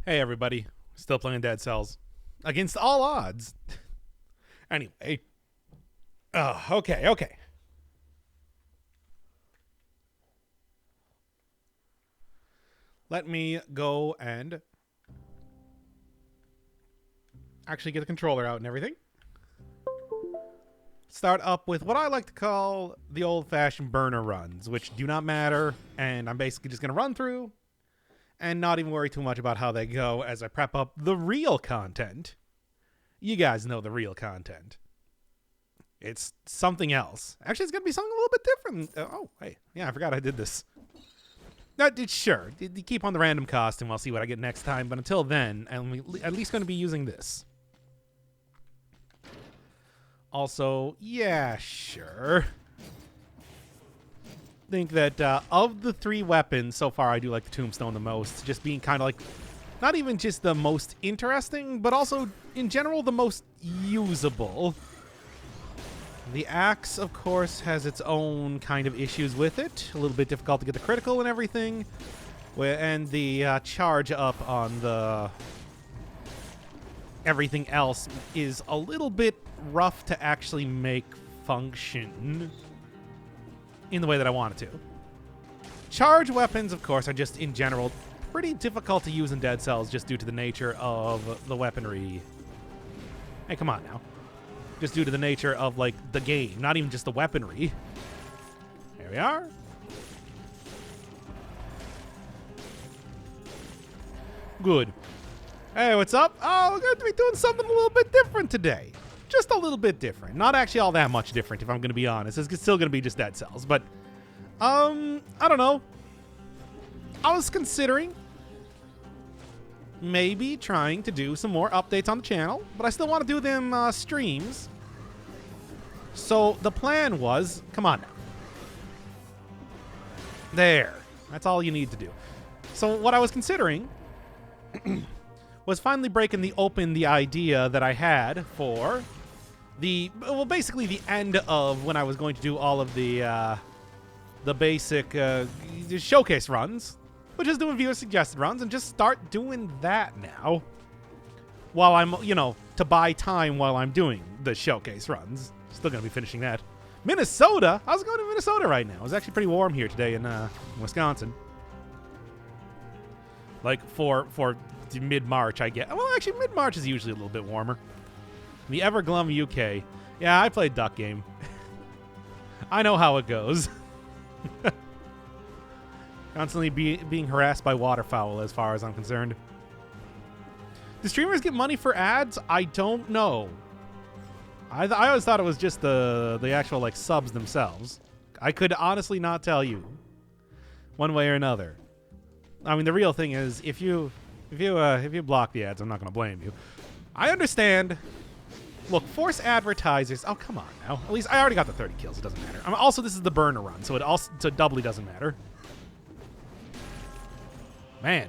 Hey everybody, still playing Dead Cells. Against all odds. Anyway. Okay. Let me go and actually get the controller out and everything. Start up with what I like to call the old-fashioned burner runs, which do not matter, and I'm basically just going to run through and not even worry too much about how they go as I prep up the real content. You guys know the real content. It's something else. Actually, it's going to be something a little bit different. Oh, hey. Yeah, I forgot I did this. Sure. Keep on the random costume. I'll see what I get next time. But until then, I'm at least going to be using this. Also, yeah, sure. Think that of the three weapons, so far I do like the Tombstone the most. Just being kind of like, not even just the most interesting, but also, in general, the most usable. The axe, of course, has its own kind of issues with it. A little bit difficult to get the critical and everything. And the charge up on the everything else is a little bit rough to actually make function in the way that I want it to. Charge weapons, of course, are just, in general, pretty difficult to use in Dead Cells just due to the nature of the weaponry. Hey, come on now. Just due to the nature of, like, the game, not even just the weaponry. There we are. Good. Hey, what's up? Oh, we're going to be doing something a little bit different today. Just a little bit different. Not actually all that much different, if I'm going to be honest. It's still going to be just Dead Cells. But, I don't know. I was considering maybe trying to do some more updates on the channel, but I still want to do them streams. So the plan was, come on now. There. That's all you need to do. So what I was considering was finally breaking open the idea that I had for basically the end of when I was going to do all of the basic showcase runs, which is doing viewer suggested runs, and just start doing that now while I'm, to buy time while I'm doing the showcase runs. Still going to be finishing that. Minnesota? How's it going in Minnesota right now? It's actually pretty warm here today in Wisconsin. Like for mid-March, I get. Well, actually, mid-March is usually a little bit warmer. The Everglum, UK. Yeah, I played Duck Game. I know how it goes. Constantly being harassed by waterfowl, as far as I'm concerned. Do streamers get money for ads? I don't know. I always thought it was just the actual like subs themselves. I could honestly not tell you, one way or another. I mean, the real thing is if you block the ads, I'm not going to blame you. I understand. Look, force advertisers. Oh, come on now. At least I already got the 30 kills. It doesn't matter. Also, this is the burner run, so it doubly doesn't matter. Man.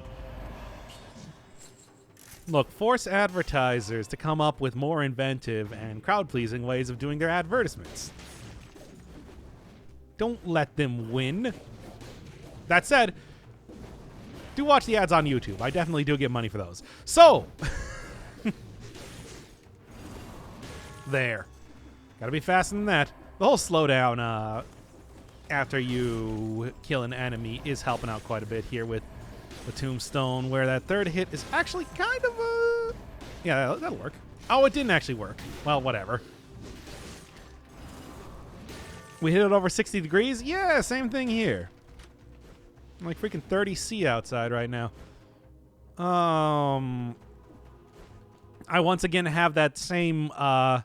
Look, force advertisers to come up with more inventive and crowd-pleasing ways of doing their advertisements. Don't let them win. That said, do watch the ads on YouTube. I definitely do get money for those. So, there. Gotta be faster than that. The whole slowdown after you kill an enemy is helping out quite a bit here with the Tombstone, where that third hit is actually kind of a... Yeah, that'll work. Oh, it didn't actually work. Well, whatever. We hit it over 60 degrees? Yeah, same thing here. I'm like freaking 30 C outside right now. I once again have that same the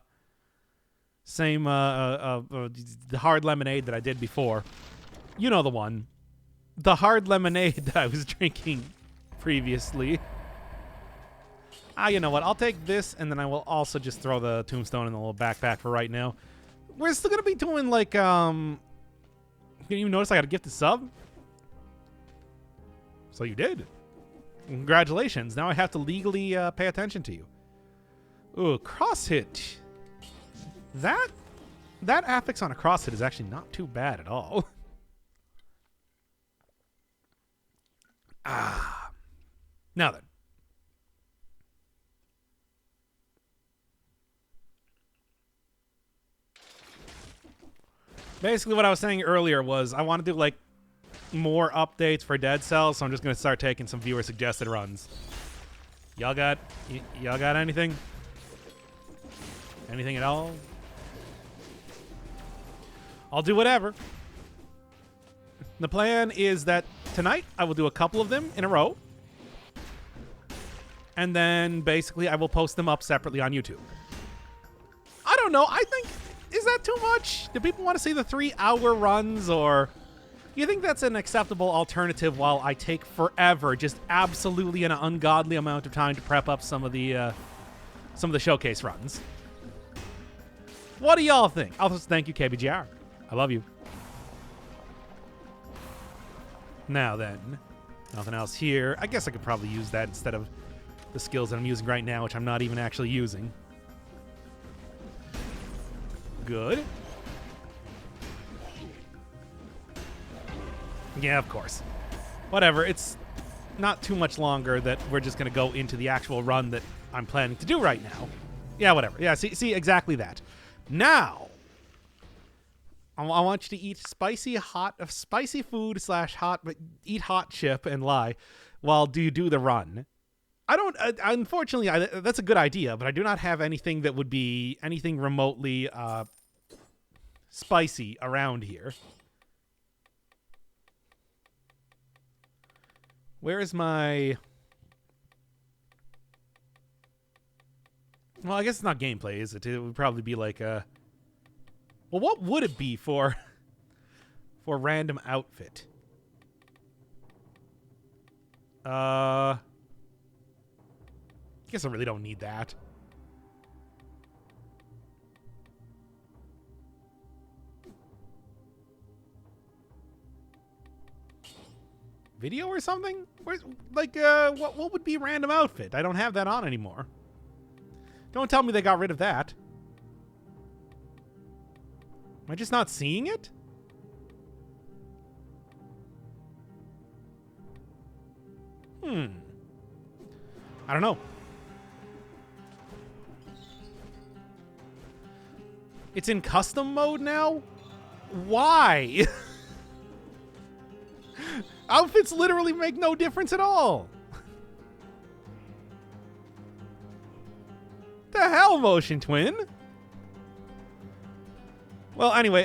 hard lemonade that I did before. You know the one. The hard lemonade that I was drinking previously. You know what? I'll take this, and then I will also just throw the Tombstone in the little backpack for right now. We're still going to be doing, like, Can you notice I got a gifted sub? So you did. Congratulations. Now I have to legally pay attention to you. Ooh, cross hit. That affix on a cross hit is actually not too bad at all. Now then. Basically, what I was saying earlier was I want to do, like, more updates for Dead Cells, so I'm just going to start taking some viewer-suggested runs. Y'all got anything? Anything at all? I'll do whatever. The plan is that tonight I will do a couple of them in a row. And then basically I will post them up separately on YouTube. I don't know. I think, is that too much? Do people want to see the 3-hour runs, or do you think that's an acceptable alternative while I take forever, just absolutely an ungodly amount of time to prep up some of the showcase runs? What do y'all think? I'll just thank you, KBGR. I love you. Now then, nothing else here. I guess I could probably use that instead of the skills that I'm using right now, which I'm not even actually using. Good. Yeah, of course. Whatever, it's not too much longer that we're just going to go into the actual run that I'm planning to do right now. Yeah, whatever. Yeah, see exactly that. Now, I want you to eat spicy food / hot, but eat hot chip and lie while you do the run. I don't, unfortunately, that's a good idea, but I do not have anything that would be anything remotely spicy around here. Where is my... Well, I guess it's not gameplay, is it? It would probably be like a... Well, what would it be for random outfit? I guess I really don't need that. Video or something? Where's, like, what would be random outfit? I don't have that on anymore. Don't tell me they got rid of that. Am I just not seeing it? I don't know. It's in custom mode now? Why? Outfits literally make no difference at all. The hell, Motion Twin? Well, anyway,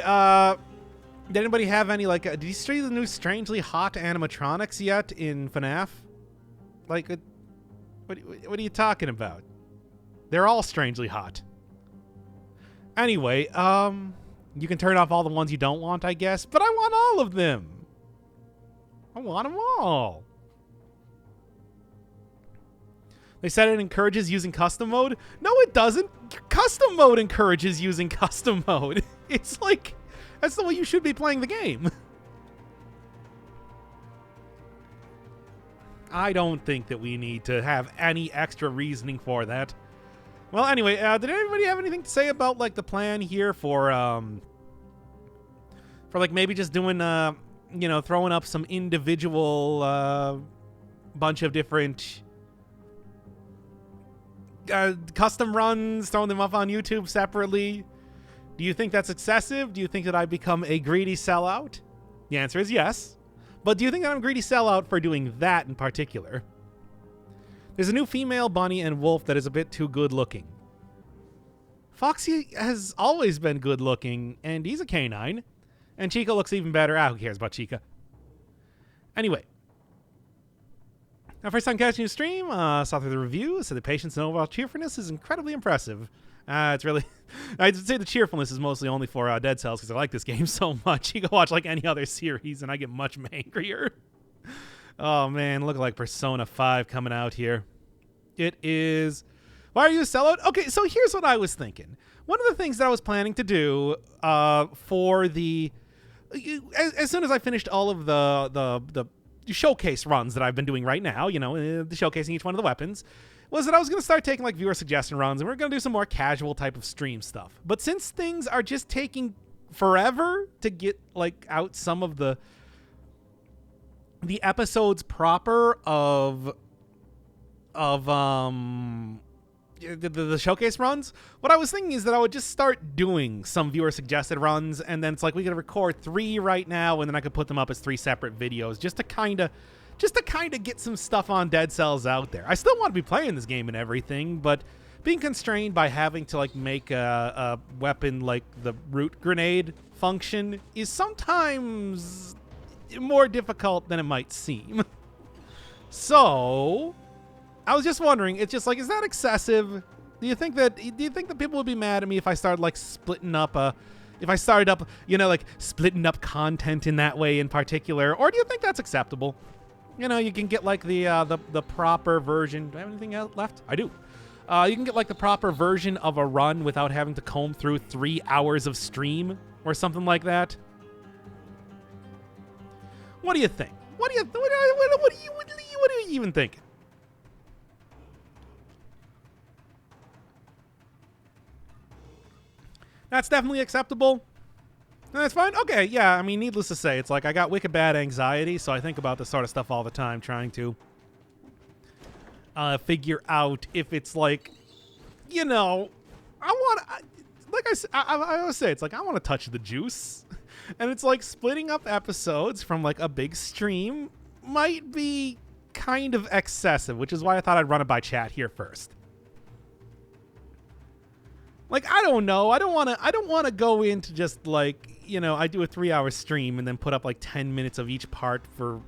did anybody have any, like, did you see the new strangely hot animatronics yet in FNAF? Like, what are you talking about? They're all strangely hot. Anyway, you can turn off all the ones you don't want, I guess, but I want all of them. I want them all. They said it encourages using custom mode. No, it doesn't. Custom mode encourages using custom mode. It's like, that's the way you should be playing the game. I don't think that we need to have any extra reasoning for that. Well, anyway, did anybody have anything to say about, like, the plan here for like, maybe just doing, you know, throwing up some individual, bunch of different custom runs, throwing them up on YouTube separately? Do you think that's excessive? Do you think that I become a greedy sellout? The answer is yes. But do you think that I'm a greedy sellout for doing that in particular? There's a new female bunny and wolf that is a bit too good looking. Foxy has always been good looking, and he's a canine. And Chica looks even better. Who cares about Chica? Anyway. Now, first time catching a stream, saw through the review, said the patience and overall cheerfulness is incredibly impressive. It's really... I'd say the cheerfulness is mostly only for Dead Cells, because I like this game so much. You can watch like any other series, and I get much angrier. Oh, man, look like Persona 5 coming out here. It is... Why are you a sellout? Okay, so here's what I was thinking. One of the things that I was planning to do for the... As soon as I finished all of the showcase runs that I've been doing right now, you know, showcasing each one of the weapons, was that I was going to start taking, like, viewer suggestion runs, and we're going to do some more casual type of stream stuff. But since things are just taking forever to get, like, out some of the episodes proper of the showcase runs. What I was thinking is that I would just start doing some viewer suggested runs, and then it's like we could record 3 right now, and then I could put them up as 3 separate videos, just to kind of get some stuff on Dead Cells out there. I still want to be playing this game and everything, but being constrained by having to like make a weapon like the root grenade function is sometimes more difficult than it might seem. So I was just wondering, it's just like, is that excessive? Do you think that people would be mad at me if I started like splitting up like splitting up content in that way in particular? Or do you think that's acceptable? You know, you can get like the proper version. Do I have anything else left? I do. You can get like the proper version of a run without having to comb through 3 hours of stream or something like that. What do you think? What do you even think? That's definitely acceptable. That's fine. Okay, yeah. I mean, needless to say, it's like I got wicked bad anxiety, so I think about this sort of stuff all the time, trying to figure out if it's like, you know, I always say, it's like I want to touch the juice, and it's like splitting up episodes from like a big stream might be kind of excessive, which is why I thought I'd run it by chat here first. Like, I don't know. I don't want to go into just like, you know, I do a 3-hour stream and then put up like 10 minutes of each part for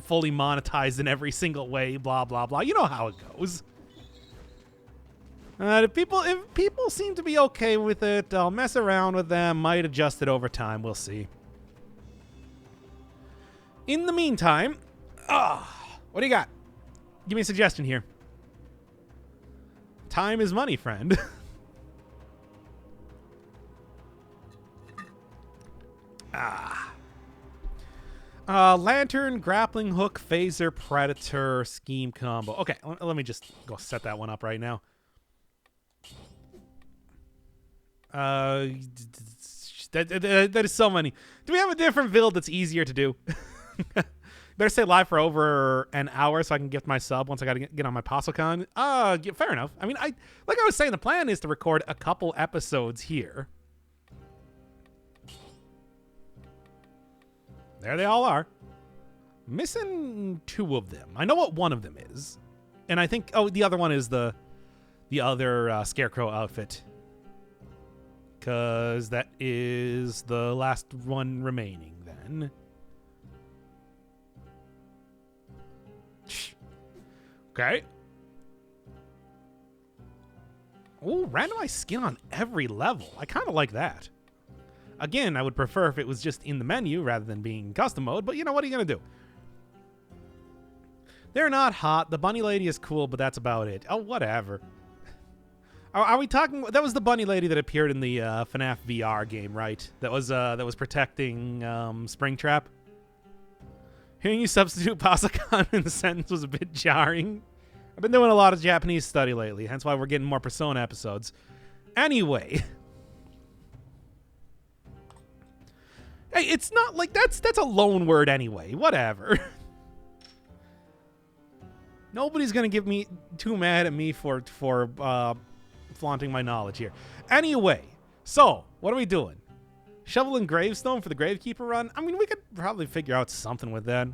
fully monetized in every single way, blah, blah, blah. You know how it goes. If people seem to be okay with it, I'll mess around with them, might adjust it over time. We'll see. In the meantime, what do you got? Give me a suggestion here. Time is money, friend. Lantern, grappling hook, phaser, predator, scheme combo. Okay, let me just go set that one up right now. That is so many. Do we have a different build that's easier to do? Better stay live for over an hour so I can gift my sub once I got to get on my PasoCon. Fair enough. I mean, like I was saying, the plan is to record a couple episodes here. There they all are. Missing 2 of them. I know what one of them is. And I think, the other one is the other Scarecrow outfit. Because that is the last one remaining then. Okay. Oh, randomized skin on every level. I kind of like that. Again, I would prefer if it was just in the menu rather than being custom mode, but you know, what are you going to do? They're not hot. The bunny lady is cool, but that's about it. Oh, whatever. Are we talking? That was the bunny lady that appeared in the FNAF VR game, right? That was protecting Springtrap. Hearing you substitute PasoCon in the sentence was a bit jarring. I've been doing a lot of Japanese study lately, hence why we're getting more Persona episodes. Anyway. Hey, it's not like that's a loan word anyway. Whatever. Nobody's gonna get me too mad at me for flaunting my knowledge here. Anyway, so what are we doing? Shovel and Gravestone for the Gravekeeper run? I mean, we could probably figure out something with that.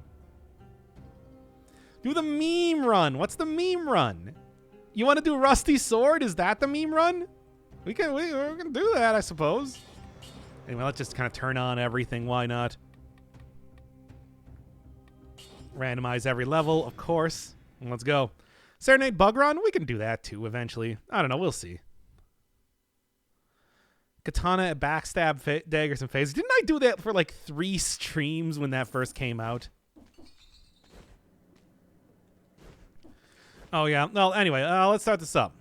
Do the meme run. What's the meme run? You want to do Rusty Sword? Is that the meme run? We're gonna do that, I suppose. Anyway, let's just kind of turn on everything. Why not? Randomize every level, of course. And let's go. Serenade Bug Run? We can do that too eventually. I don't know. We'll see. Katana, backstab, daggers, and phasers. Didn't I do that for like 3 streams when that first came out? Oh, yeah. Well, anyway, let's start this up.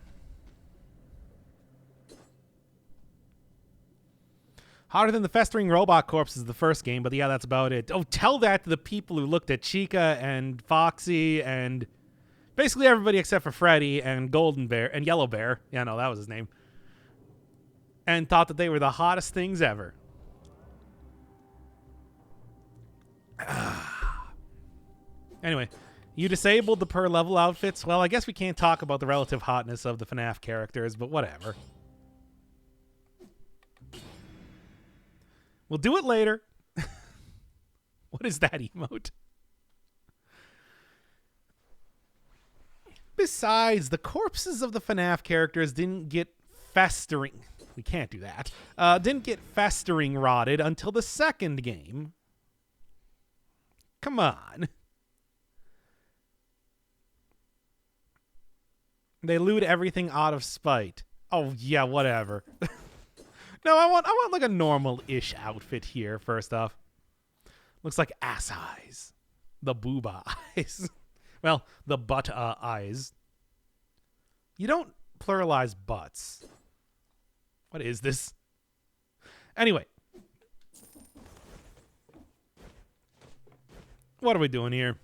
Harder than the festering robot corpses of the first game, but yeah, that's about it. Oh, tell that to the people who looked at Chica and Foxy and basically everybody except for Freddy and Golden Bear and Yellow Bear. Yeah, no, that was his name. And thought that they were the hottest things ever. Anyway, You disabled the per level outfits? Well, I guess we can't talk about the relative hotness of the FNAF characters, but whatever. We'll do it later. What is that emote? Besides, the corpses of the FNAF characters didn't get festering. We can't do that. Didn't get festering rotted until the second game. Come on. They loot everything out of spite. Oh, yeah, whatever. No, I want like a normal-ish outfit here, first off. Looks like ass eyes. The booba eyes. Well, the butt eyes. You don't pluralize butts. What is this? Anyway. What are we doing here?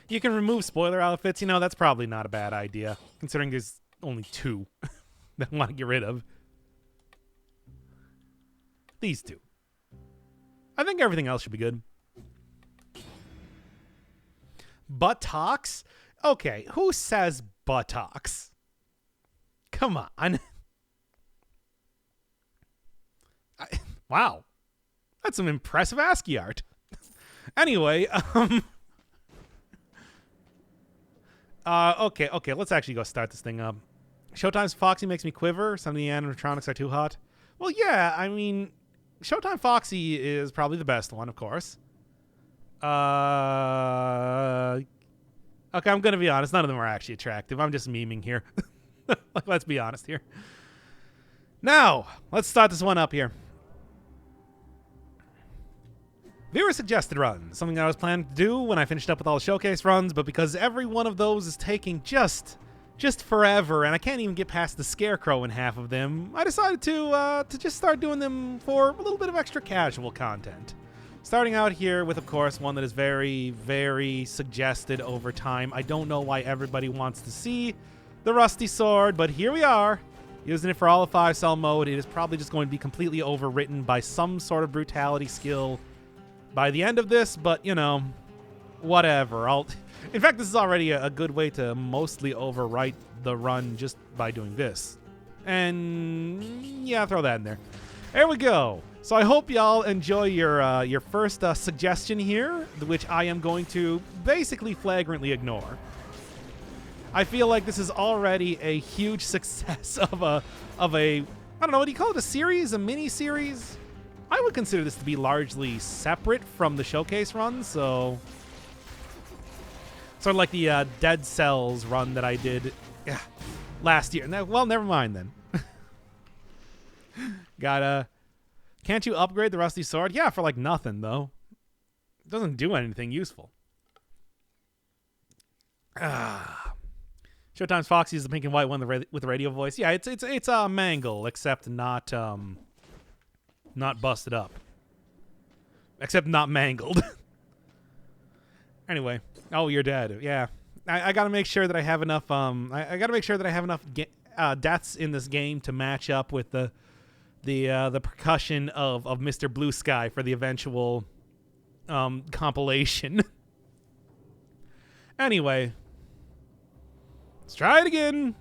You can remove spoiler outfits. You know, that's probably not a bad idea, considering there's only 2 that I want to get rid of. These 2. I think everything else should be good. Buttocks? Okay, who says buttocks? Come on. Wow. That's some impressive ASCII art. Anyway, okay, let's actually go start this thing up. Showtime's Foxy makes me quiver. Some of the animatronics are too hot. Well, yeah, I mean, Showtime Foxy is probably the best one, of course. Okay, I'm going to be honest. None of them are actually attractive. I'm just memeing here. Like, let's be honest here. Now, let's start this one up here. Viewer suggested runs, something I was planning to do when I finished up with all the showcase runs, but because every one of those is taking just forever, and I can't even get past the scarecrow in half of them, I decided to just start doing them for a little bit of extra casual content. Starting out here with, of course, one that is very, very suggested over time. I don't know why everybody wants to see the Rusty Sword, but here we are, using it for all of 5-cell mode. It is probably just going to be completely overwritten by some sort of brutality skill by the end of this, but, you know, whatever. In fact, this is already a good way to mostly overwrite the run just by doing this. And, yeah, throw that in there. There we go. So I hope y'all enjoy your first suggestion here, which I am going to basically flagrantly ignore. I feel like this is already a huge success of a I don't know, what do you call it, a series, a mini-series? I would consider this to be largely separate from the showcase run, so sort of like the Dead Cells run that I did last year. Well, never mind then. Can't you upgrade the Rusty Sword? Yeah, for like nothing, though. It doesn't do anything useful. Showtime's Foxy is the pink and white one with the radio voice. Yeah, it's a mangle, except not busted up. Except not mangled. Anyway, oh, you're dead. Yeah, I gotta make sure that I have enough. I gotta make sure that I have enough deaths in this game to match up with the percussion of Mr. Blue Sky for the eventual compilation. Anyway, let's try it again.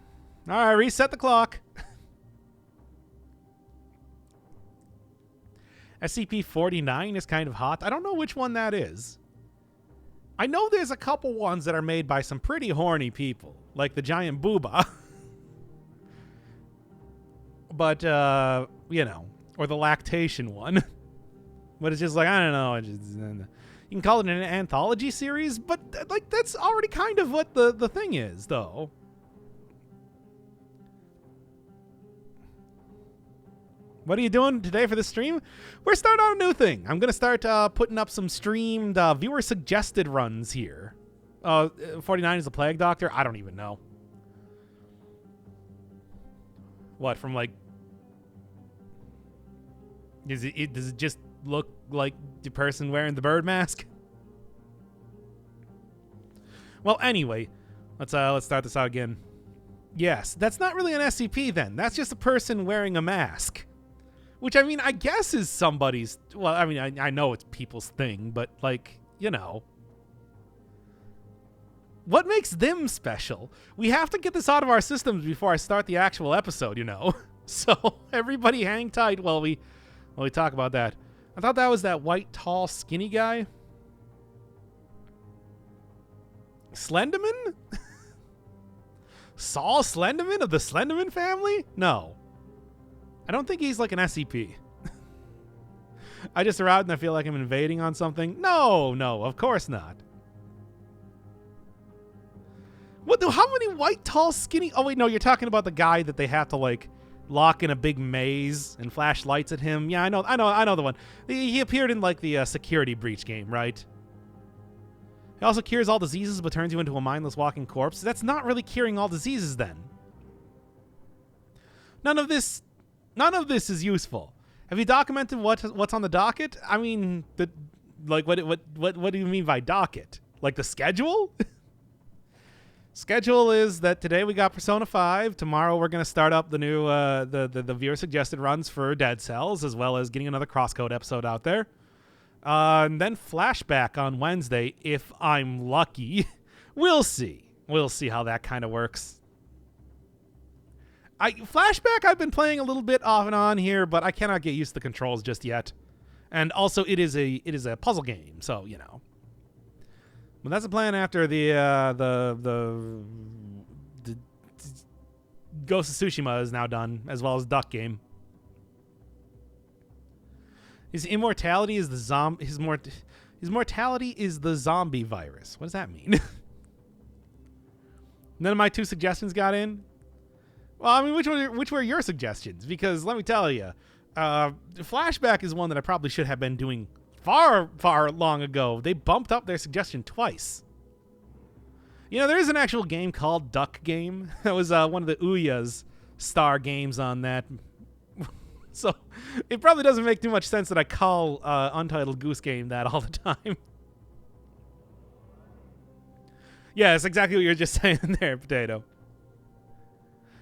All right, reset the clock. SCP-49 is kind of hot. I don't know which one that is. I know there's a couple ones that are made by some pretty horny people, like the giant booba. But, you know, or the lactation one. But it's just like, I don't know. You can call it an anthology series, but, like, that's already kind of what the thing is, though. What are you doing today for the stream? We're starting on a new thing. I'm going to start putting up some streamed viewer-suggested runs here. 49 is the Plague Doctor? I don't even know. What, from like... Does it just look like the person wearing the bird mask? Well, anyway, let's start this out again. Yes, that's not really an SCP then. That's just a person wearing a mask. Which, I mean, I guess is somebody's... Well, I mean, I know it's people's thing, but, like, you know. What makes them special? We have to get this out of our systems before I start the actual episode, you know. So everybody hang tight while we talk about that. I thought that was that white, tall, skinny guy. Slenderman? Saul Slenderman of the Slenderman family? No. I don't think he's like an SCP. I just arrived and I feel like I'm invading on something. No, of course not. What? How many white, tall, skinny? Oh wait, no, you're talking about the guy that they have to like lock in a big maze and flash lights at him. Yeah, I know the one. He appeared in like the Security Breach game, right? He also cures all diseases but turns you into a mindless walking corpse. That's not really curing all diseases then. None of this is useful. Have you documented what's on the docket? I mean, what do you mean by docket? Like the schedule? Schedule is that today we got Persona 5. Tomorrow we're going to start up the new the viewer suggested runs for Dead Cells, as well as getting another Crosscode episode out there. And then Flashback on Wednesday, if I'm lucky. We'll see. We'll see how that kind of works. Flashback I've been playing a little bit off and on here, but I cannot get used to the controls just yet. And also it is a puzzle game, so you know. But that's the plan after the Ghost of Tsushima is now done, as well as Duck game. His immortality is his mortality is the zombie virus. What does that mean? None of my 2 suggestions got in. Well, I mean, which were your suggestions? Because let me tell you, Flashback is one that I probably should have been doing far long ago. They bumped up their suggestion twice. You know, there is an actual game called Duck Game. That was one of the Ouya's star games on that. So it probably doesn't make too much sense that I call Untitled Goose Game that all the time. Yeah, it's exactly what you're just saying there, Potato.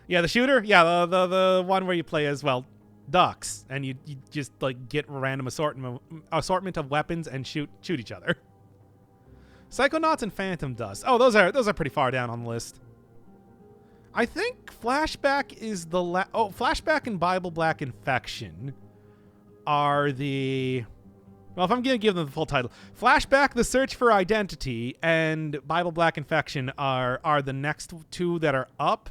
Yeah, the shooter? Yeah, the one where you play as, well, ducks, and you just like get random assortment of weapons and shoot each other. Psychonauts and Phantom Dust. Oh, those are pretty far down on the list. I think Flashback is the Flashback and Bible Black Infection are the... Well, if I'm going to give them the full title, Flashback, The Search for Identity, and Bible Black Infection are the next 2 that are up.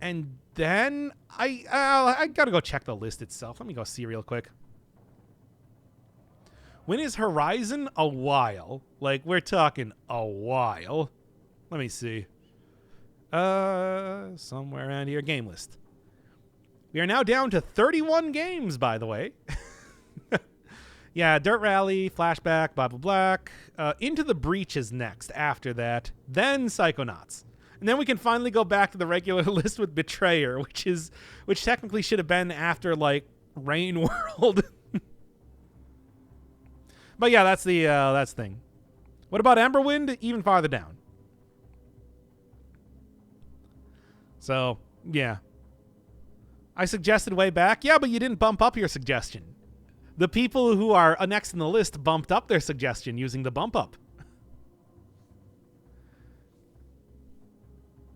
And then I gotta go check the list itself. Let me go see real quick. When is Horizon? A while. Like, we're talking a while. Let me see. Somewhere around here. Game list. We are now down to 31 games, by the way. Yeah, Dirt Rally, Flashback, Bible Black. Into the Breach is next after that. Then Psychonauts. And then we can finally go back to the regular list with Betrayer, which technically should have been after, like, Rain World. But yeah, that's the thing. What about Emberwind? Even farther down. So, yeah. I suggested way back. Yeah, but you didn't bump up your suggestion. The people who are next in the list bumped up their suggestion using the bump up.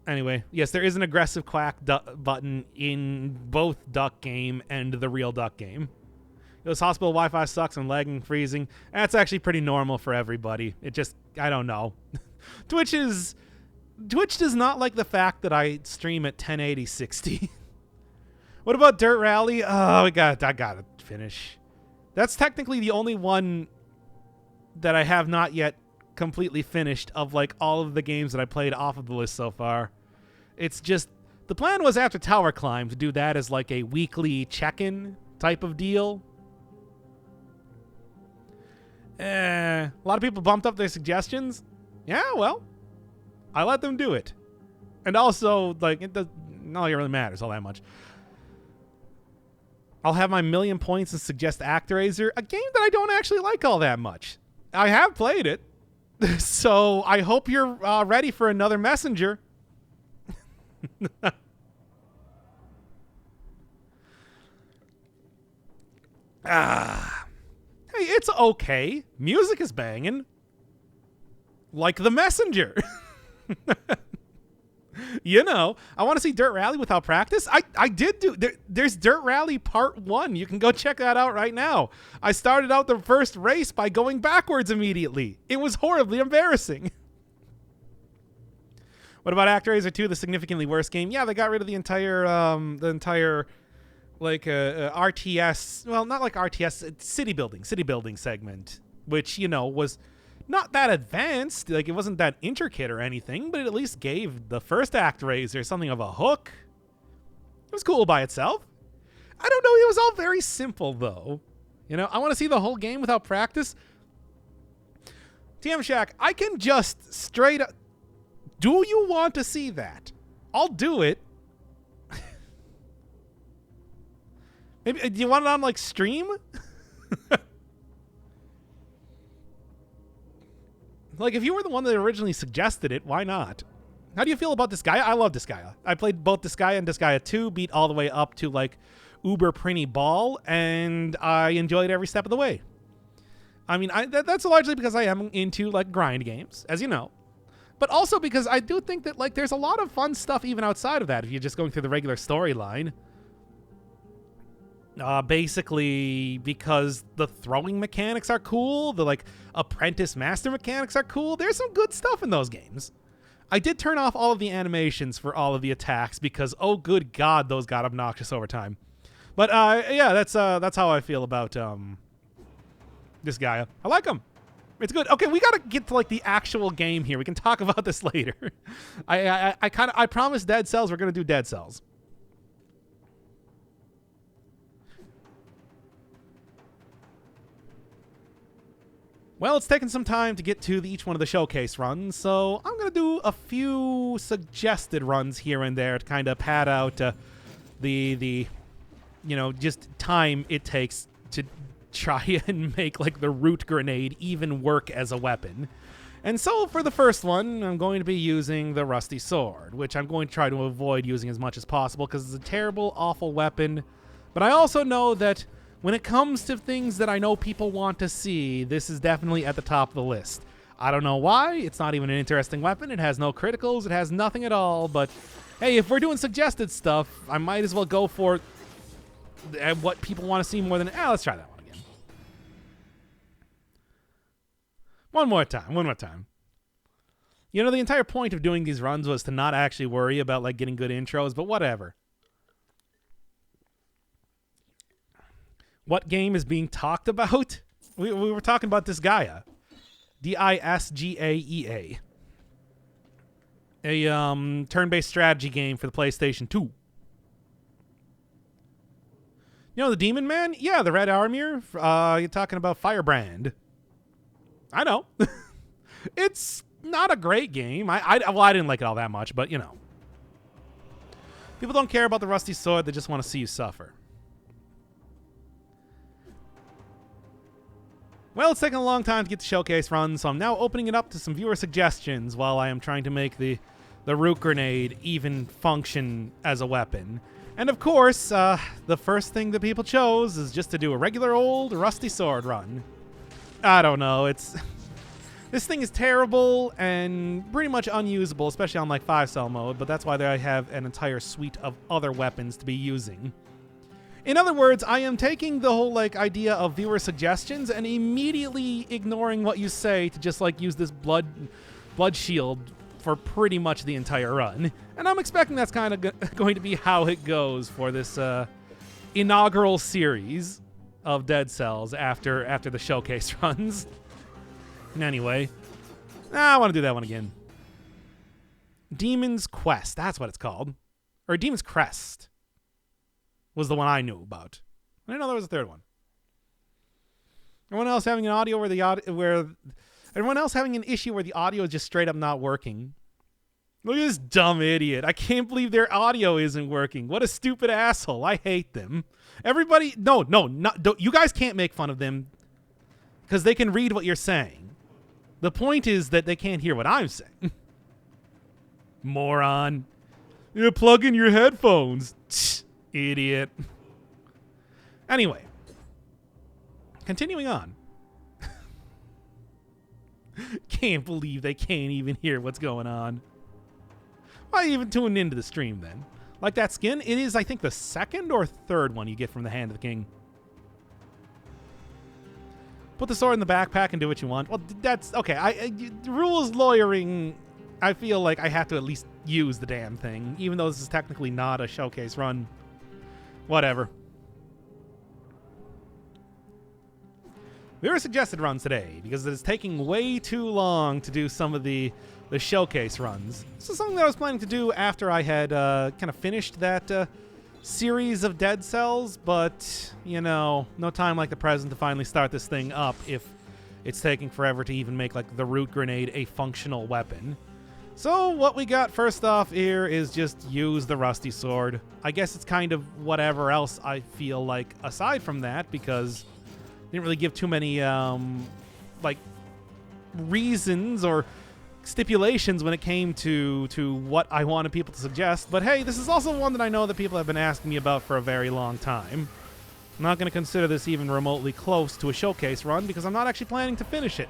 Anyway, yes, there is an aggressive quack button in both Duck Game and the real Duck Game. This hospital Wi-Fi sucks and lagging, freezing. That's actually pretty normal for everybody. It just, I don't know. Twitch does not like the fact that I stream at 1080 60. What about Dirt Rally? Oh, I gotta finish. That's technically the only one that I have not yet completely finished of like all of the games that I played off of the list so far. It's just, the plan was after Tower Climb to do that as like a weekly check-in type of deal. A lot of people bumped up their suggestions. Yeah, well, I let them do it. And also, like, it really matters all that much. I'll have my 1,000,000 points and suggest ActRaiser, a game that I don't actually like all that much. I have played it. So I hope you're ready for another messenger. Hey, It's okay. Music is banging. Like The Messenger. You know, I want to see Dirt Rally without practice. I did do. There's Dirt Rally Part 1. You can go check that out right now. I started out the first race by going backwards immediately. It was horribly embarrassing. What about ActRaiser 2, the significantly worse game? Yeah, they got rid of the entire like RTS. Well, not like RTS, city building segment, which, you know, was not that advanced. Like, it wasn't that intricate or anything, but it at least gave the first ActRaiser something of a hook. It was cool by itself. I don't know. It was all very simple, though. You know, I want to see the whole game without practice. TM Shack, I can just straight up. Do you want to see that? I'll do it. Maybe, do you want it on, like, stream? Like, if you were the one that originally suggested it, why not? How do you feel about Disgaea? I love Disgaea. I played both Disgaea and Disgaea 2, beat all the way up to, like, Uber Prinny Ball, and I enjoyed every step of the way. I mean, that's largely because I am into, like, grind games, as you know. But also because I do think that, like, there's a lot of fun stuff even outside of that if you're just going through the regular storyline. Basically because the throwing mechanics are cool, the, like, apprentice master mechanics are cool. There's some good stuff in those games. I did turn off all of the animations for all of the attacks because, oh good god, those got obnoxious over time. But yeah, that's how I feel about this guy. I like him. It's good. Okay, we gotta get to, like, the actual game here. We can talk about this later. I promised Dead Cells we're gonna do Dead Cells. Well, it's taken some time to get to each one of the showcase runs, so I'm going to do a few suggested runs here and there to kind of pad out the you know, just time it takes to try and make, like, the root grenade even work as a weapon. And so for the first one, I'm going to be using the Rusty Sword, which I'm going to try to avoid using as much as possible because it's a terrible, awful weapon. But I also know that when it comes to things that I know people want to see, this is definitely at the top of the list. I don't know why. It's not even an interesting weapon. It has no criticals. It has nothing at all. But, hey, if we're doing suggested stuff, I might as well go for what people want to see more than... let's try that one again. One more time. You know, the entire point of doing these runs was to not actually worry about, like, getting good intros, but whatever. What game is being talked about? We were talking about Disgaea. Disgaea. A turn-based strategy game for the PlayStation 2. You know the Demon Man? Yeah, the Red Armor. You're talking about Firebrand. I know. It's not a great game. I didn't like it all that much, but, you know. People don't care about the Rusty Sword. They just want to see you suffer. Well, it's taken a long time to get the showcase run, so I'm now opening it up to some viewer suggestions while I am trying to make the root grenade even function as a weapon. And of course, the first thing that people chose is just to do a regular old Rusty Sword run. I don't know, this thing is terrible and pretty much unusable, especially on, like, 5-cell mode, but that's why I have an entire suite of other weapons to be using. In other words, I am taking the whole, like, idea of viewer suggestions and immediately ignoring what you say to just, like, use this blood shield for pretty much the entire run. And I'm expecting that's kind of going to be how it goes for this inaugural series of Dead Cells after the showcase runs. And anyway, I want to do that one again. Demon's Quest, that's what it's called. Or Demon's Crest was the one I knew about. I didn't know there was a third one. Everyone else having an audio everyone else having an issue where the audio is just straight up not working. Look at this dumb idiot. I can't believe their audio isn't working. What a stupid asshole. I hate them. Everybody, no, you guys can't make fun of them because they can read what you're saying. The point is that they can't hear what I'm saying. Moron. You plug in your headphones. Idiot. Anyway, continuing on. Can't believe they can't even hear what's going on. Why even tune into the stream then? Like that skin, it is, I think, the second or third one you get from the Hand of the King. Put the sword in the backpack and do what you want. Well, that's okay. Rules lawyering, I feel like I have to at least use the damn thing, even though this is technically not a showcase run. Whatever. We were suggested runs today because it is taking way too long to do some of the showcase runs. This is something that I was planning to do after I had kind of finished that series of Dead Cells, but, you know, no time like the present to finally start this thing up if it's taking forever to even make, like, the root grenade a functional weapon. So what we got first off here is just use the rusty sword. I guess it's kind of whatever else I feel like aside from that, because I didn't really give too many, like, reasons or stipulations when it came to what I wanted people to suggest. But hey, this is also one that I know that people have been asking me about for a very long time. I'm not going to consider this even remotely close to a showcase run because I'm not actually planning to finish it.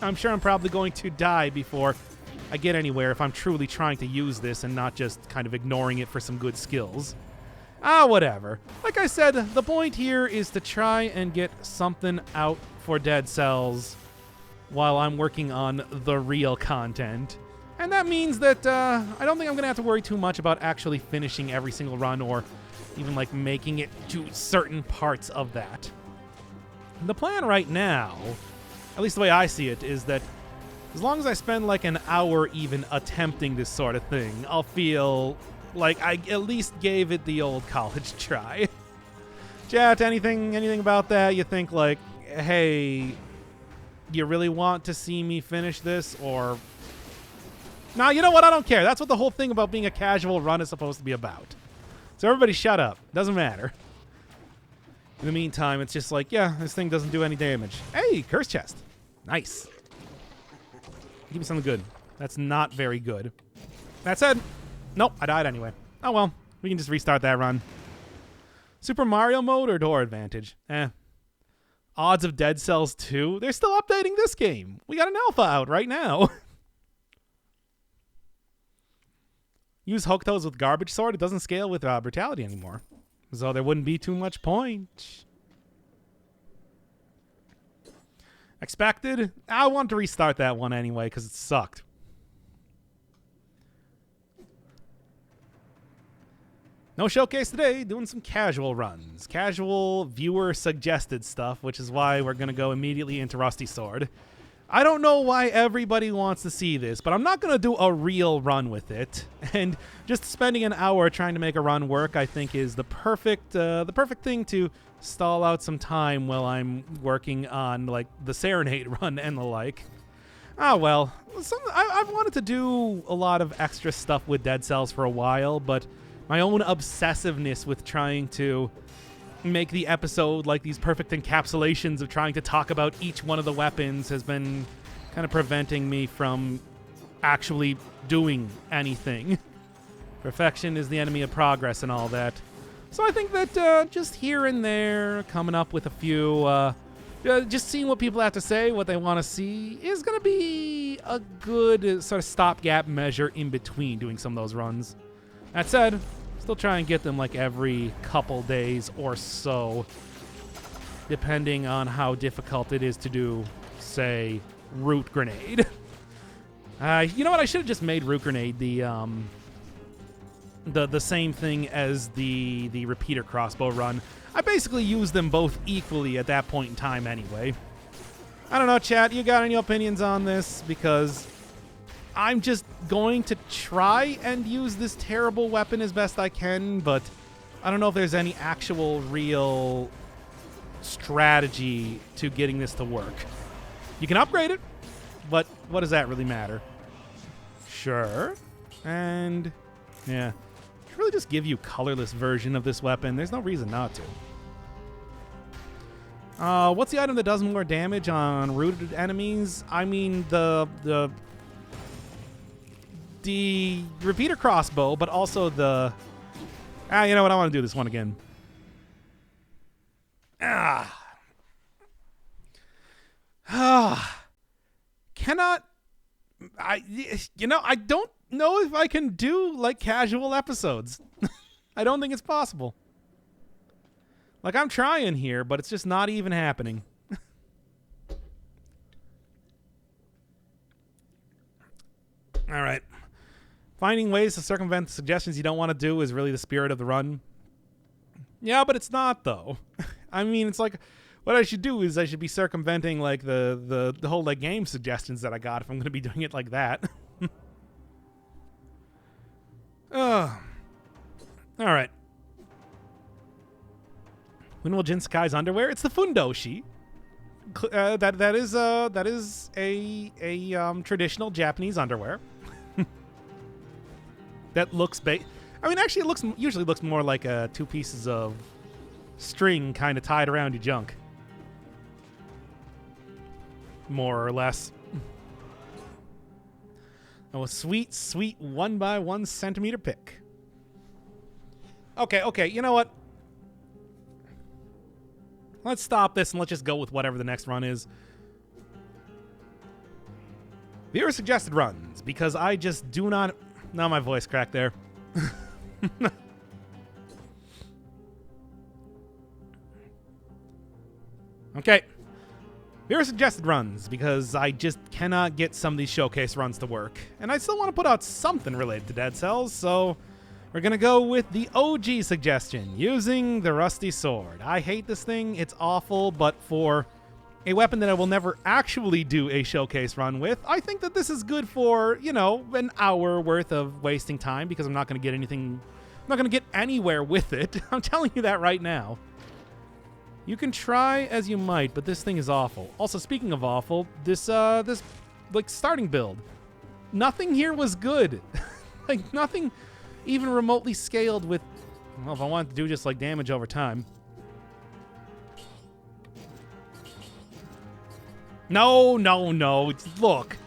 I'm sure I'm probably going to die before I get anywhere if I'm truly trying to use this and not just kind of ignoring it for some good skills. Whatever. Like I said, the point here is to try and get something out for Dead Cells while I'm working on the real content. And that means that I don't think I'm going to have to worry too much about actually finishing every single run or even like making it to certain parts of that. The plan right now, at least the way I see it, is that as long as I spend like an hour even attempting this sort of thing, I'll feel like I at least gave it the old college try. Chat, anything about that? You think like, hey, you really want to see me finish this? Or nah, you know what? I don't care. That's what the whole thing about being a casual run is supposed to be about. So everybody shut up. Doesn't matter. In the meantime, it's just like, yeah, this thing doesn't do any damage. Hey, curse chest. Nice. Give me something good. That's not very good. That said, nope, I died anyway. Oh well, we can just restart that run. Super Mario mode or door advantage? Odds of Dead Cells 2? They're still updating this game. We got an alpha out right now. Use Hokuto's with Garbage Sword. It doesn't scale with Brutality anymore. So there wouldn't be too much point. Expected? I want to restart that one anyway because it sucked. No showcase today, doing some casual runs. Casual viewer-suggested stuff, which is why we're going to go immediately into Rusty Sword. I don't know why everybody wants to see this, but I'm not going to do a real run with it. And just spending an hour trying to make a run work, I think, is the perfect thing to stall out some time while I'm working on, like, the Serenade run and the like. Well, I've wanted to do a lot of extra stuff with Dead Cells for a while, but my own obsessiveness with trying to make the episode like these perfect encapsulations of trying to talk about each one of the weapons has been kind of preventing me from actually doing anything. Perfection is the enemy of progress and all that. So I think that just here and there, coming up with a few, just seeing what people have to say, what they want to see, is going to be a good sort of stopgap measure in between doing some of those runs. That said, still try and get them like every couple days or so, depending on how difficult it is to do, say, Root Grenade. You know what? I should have just made Root Grenade the same thing as the Repeater Crossbow run. I basically use them both equally at that point in time anyway. I don't know, chat. You got any opinions on this? Because I'm just going to try and use this terrible weapon as best I can, but I don't know if there's any actual real strategy to getting this to work. You can upgrade it, but what does that really matter? Sure. And yeah, should really just give you colorless version of this weapon. There's no reason not to. What's the item that does more damage on rooted enemies? I mean, the Repeater Crossbow, but also the... you know what? I want to do this one again. cannot... I don't know if I can do, like, casual episodes. I don't think it's possible. Like, I'm trying here, but it's just not even happening. All right. Finding ways to circumvent the suggestions you don't want to do is really the spirit of the run. Yeah, but it's not, though. I mean, it's like, what I should do is I should be circumventing, like, the whole, like, game suggestions that I got if I'm going to be doing it like that. All right. When will Jin Sakai's underwear? It's the fundoshi. That is a traditional Japanese underwear. That looks I mean, actually, it usually looks more like two pieces of string kind of tied around your junk, more or less. Oh, a sweet 1 by 1 centimeter pick. Okay. You know what? Let's stop this and let's just go with whatever the next run is. Viewer suggested runs, because I just do not... No, my voice cracked there. Okay. Viewer suggested runs, because I just cannot get some of these showcase runs to work. And I still want to put out something related to Dead Cells, so we're going to go with the OG suggestion, using the rusty sword. I hate this thing. It's awful, but for a weapon that I will never actually do a showcase run with, I think that this is good for, an hour worth of wasting time, because I'm not going to get anything... I'm not going to get anywhere with it. I'm telling you that right now. You can try as you might, but this thing is awful. Also, speaking of awful, this like, starting build. Nothing here was good. Like, nothing even remotely scaled with... Well, if I wanted to do just, like, damage over time... No. Look,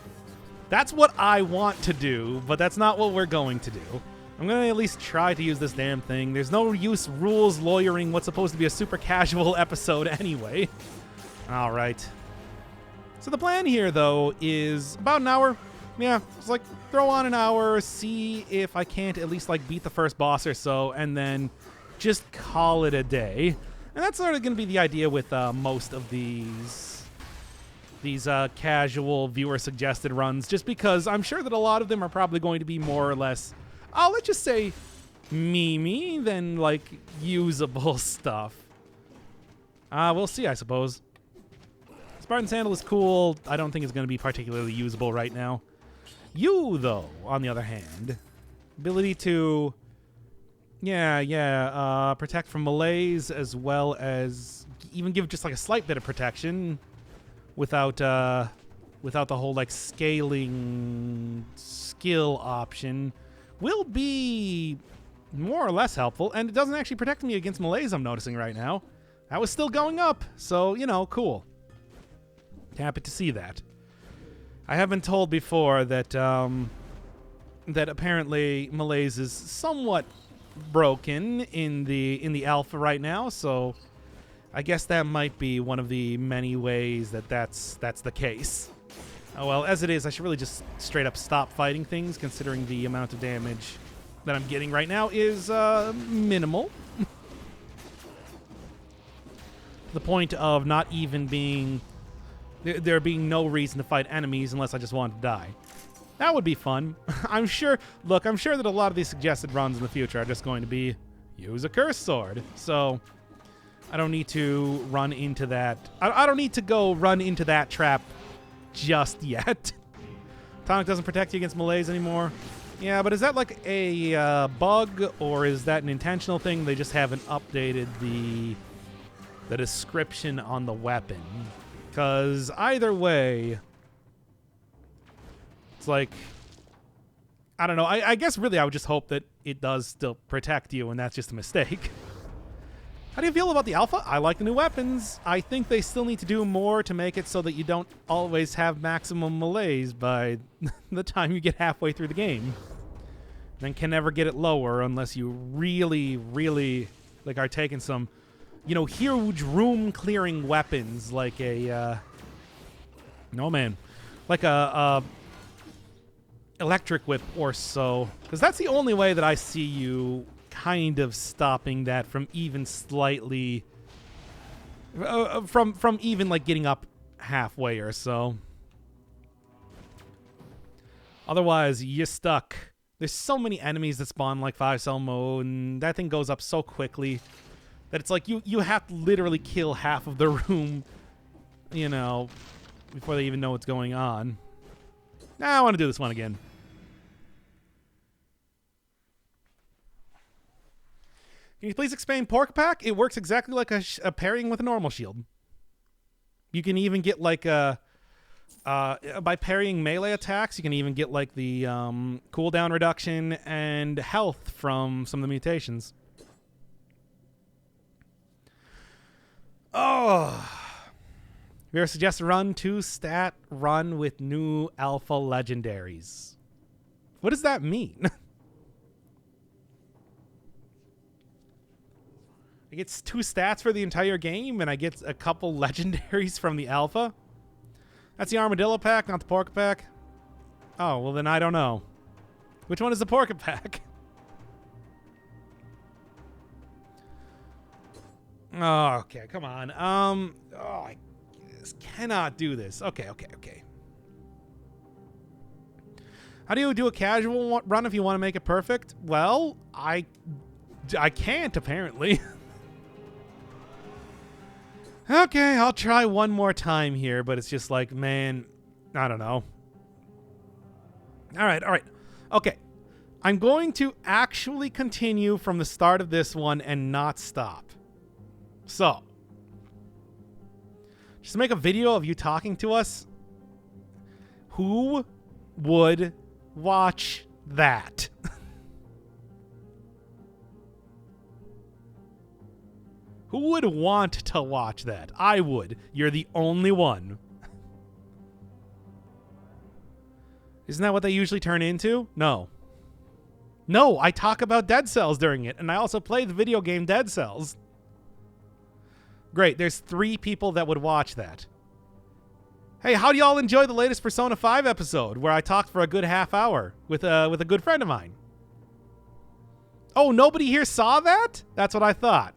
that's what I want to do, but that's not what we're going to do. I'm going to at least try to use this damn thing. There's no use rules lawyering what's supposed to be a super casual episode anyway. All right. So the plan here, though, is about an hour. Yeah, just, like, throw on an hour, see if I can't at least, like, beat the first boss or so, and then just call it a day. And that's sort of going to be the idea with most of these casual viewer-suggested runs, just because I'm sure that a lot of them are probably going to be more or less, let's just say, memey than, like, usable stuff. We'll see, I suppose. Spartan Sandal is cool. I don't think it's going to be particularly usable right now. You, though, on the other hand, ability to, protect from malaise, as well as even give just, like, a slight bit of protection without the whole, like, scaling skill option, will be more or less helpful. And it doesn't actually protect me against malaise, I'm noticing right now. That was still going up, so, cool. Happy to see that. I have been told before that that apparently malaise is somewhat broken in the alpha right now, so I guess that might be one of the many ways that's the case. Oh well, as it is, I should really just straight up stop fighting things, considering the amount of damage that I'm getting right now is minimal. To the point of not even being... there being no reason to fight enemies unless I just want to die. That would be fun. I'm sure that a lot of these suggested runs in the future are just going to be use a curse sword. So I don't need to run into that. I don't need to go run into that trap just yet. Tonic doesn't protect you against malaise anymore. Yeah, but is that like a bug, or is that an intentional thing? They just haven't updated the description on the weapon. Because either way, it's like, I don't know. I guess really I would just hope that it does still protect you, and that's just a mistake. How do you feel about the alpha? I like the new weapons. I think they still need to do more to make it so that you don't always have maximum malaise by the time you get halfway through the game. Then can never get it lower unless you really, really like are taking some, huge room-clearing weapons like a... No, man. like a electric whip or so, because that's the only way that I see you kind of stopping that from even slightly from even like getting up halfway or so. Otherwise, you're stuck. There's so many enemies that spawn like 5-cell mode, and that thing goes up so quickly that it's like you have to literally kill half of the room, you know, before they even know what's going on. Now I want to do this one again. Can you please explain Pork Pack? It works exactly like a pairing with a normal shield. You can even get like a... by parrying melee attacks, you can even get like the cooldown reduction and health from some of the mutations. Oh. We ever suggest a run 2-stat run with new alpha legendaries. What does that mean? I get 2 stats for the entire game, and I get a couple legendaries from the alpha? That's the Armadillo pack, not the Pork pack. Oh, well then I don't know. Which one is the Pork pack? Oh, okay, come on. I just cannot do this. Okay. How do you do a casual run if you want to make it perfect? Well, I can't, apparently. Okay, I'll try one more time here, but it's just like, man, I don't know. All right. Okay. I'm going to actually continue from the start of this one and not stop. So, just to make a video of you talking to us, who would watch that? Who would want to watch that? I would. You're the only one. Isn't that what they usually turn into? No. No, I talk about Dead Cells during it, and I also play the video game Dead Cells. Great, there's 3 people that would watch that. Hey, how do y'all enjoy the latest Persona 5 episode where I talked for a good half hour with a good friend of mine? Oh, nobody here saw that? That's what I thought.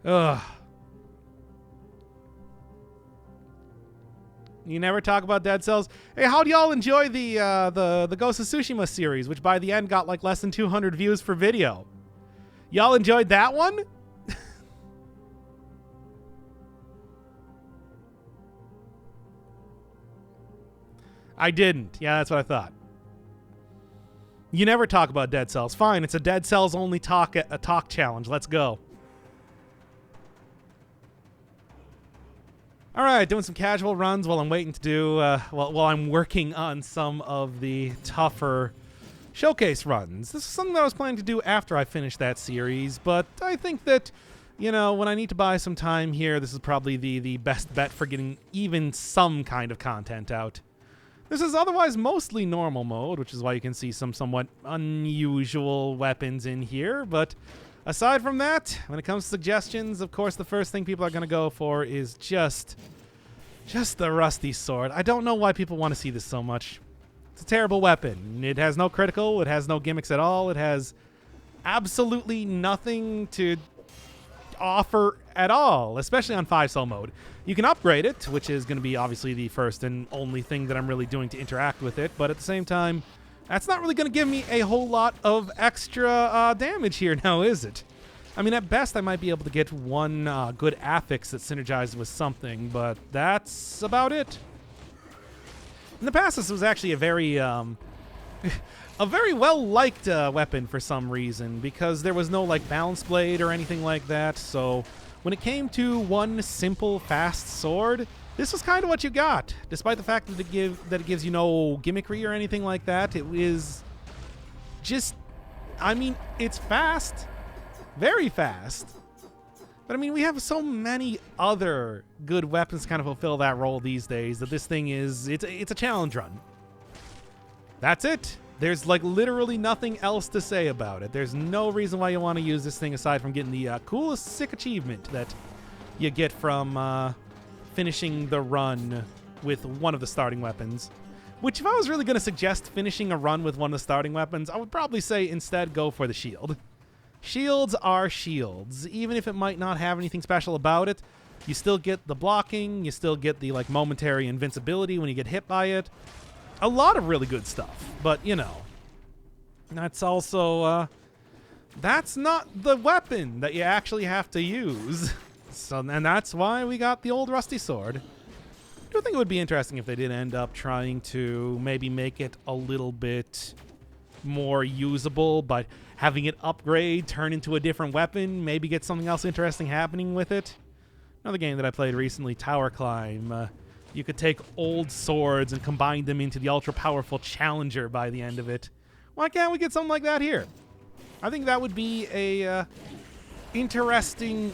Ugh. You never talk about Dead Cells. Hey, how do y'all enjoy the Ghost of Tsushima series, which by the end got like less than 200 views for video? Y'all enjoyed that one? I didn't. Yeah, that's what I thought. You never talk about Dead Cells. Fine, it's a Dead Cells only talk challenge. Let's go. All right, doing some casual runs while I'm waiting to do, while I'm working on some of the tougher showcase runs. This is something that I was planning to do after I finished that series, but I think that, you know, when I need to buy some time here, this is probably the best bet for getting even some kind of content out. This is otherwise mostly normal mode, which is why you can see some somewhat unusual weapons in here, but aside from that, when it comes to suggestions, of course, the first thing people are going to go for is just the rusty sword. I don't know why people want to see this so much. It's a terrible weapon. It has no critical. It has no gimmicks at all. It has absolutely nothing to offer at all, especially on 5-cell mode. You can upgrade it, which is going to be obviously the first and only thing that I'm really doing to interact with it, but at the same time, that's not really going to give me a whole lot of extra damage here now, is it? I mean, at best, I might be able to get one good affix that synergizes with something, but that's about it. In the past, this was actually a very well-liked weapon for some reason, because there was no, like, balance blade or anything like that, so when it came to one simple, fast sword, this was kind of what you got, despite the fact that it gives you no gimmickry or anything like that. It is just, I mean, it's fast, very fast. But I mean, we have so many other good weapons to kind of fulfill that role these days that this thing is, it's a challenge run. That's it. There's like literally nothing else to say about it. There's no reason why you want to use this thing aside from getting the coolest sick achievement that you get from finishing the run with one of the starting weapons. Which, if I was really going to suggest finishing a run with one of the starting weapons, I would probably say instead go for the shield. Shields are shields. Even if it might not have anything special about it, you still get the blocking, you still get the like momentary invincibility when you get hit by it. A lot of really good stuff, but you know, that's also that's not the weapon that you actually have to use. So, and that's why we got the old rusty sword. I do think it would be interesting if they did end up trying to maybe make it a little bit more usable, but having it upgrade, turn into a different weapon, maybe get something else interesting happening with it. Another game that I played recently, Tower Climb. You could take old swords and combine them into the ultra-powerful Challenger by the end of it. Why can't we get something like that here? I think that would be a interesting...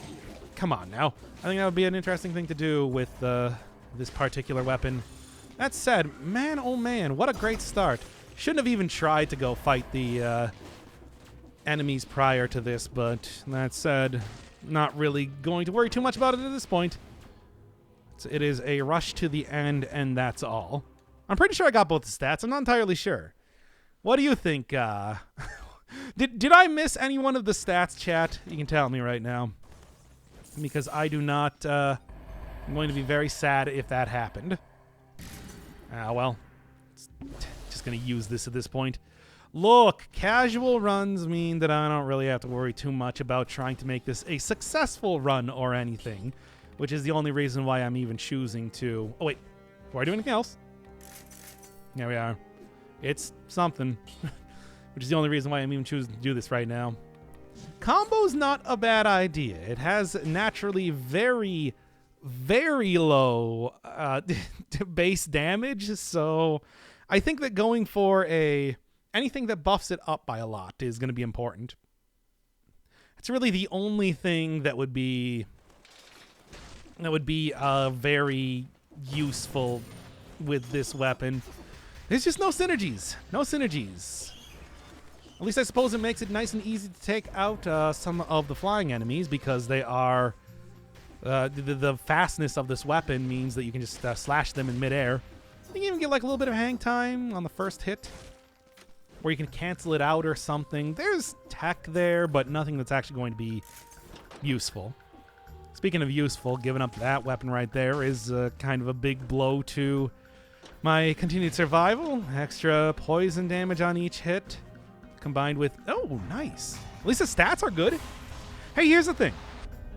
Come on now. I think that would be an interesting thing to do with this particular weapon. That said, man, oh man, what a great start. Shouldn't have even tried to go fight the enemies prior to this, but that said, not really going to worry too much about it at this point. It is a rush to the end, and that's all. I'm pretty sure I got both the stats. I'm not entirely sure. What do you think? Did I miss any one of the stats, chat? You can tell me right now. Because I do not... I'm going to be very sad if that happened. Well. Just going to use this at this point. Look, casual runs mean that I don't really have to worry too much about trying to make this a successful run or anything, which is the only reason why I'm even choosing to... Oh, wait. Before I do anything else... There we are. It's something. Which is the only reason why I'm even choosing to do this right now. Combo's not a bad idea. It has naturally very, very low base damage, so I think that going for anything that buffs it up by a lot is going to be important. It's really the only thing that would be very useful with this weapon. There's just no synergies. No synergies. At least I suppose it makes it nice and easy to take out some of the flying enemies because they are... the fastness of this weapon means that you can just slash them in midair. I think you even get like a little bit of hang time on the first hit, where you can cancel it out or something. There's tech there, but nothing that's actually going to be useful. Speaking of useful, giving up that weapon right there is kind of a big blow to my continued survival. Extra poison damage on each hit, combined with... Oh, nice. At least the stats are good. Hey, here's the thing.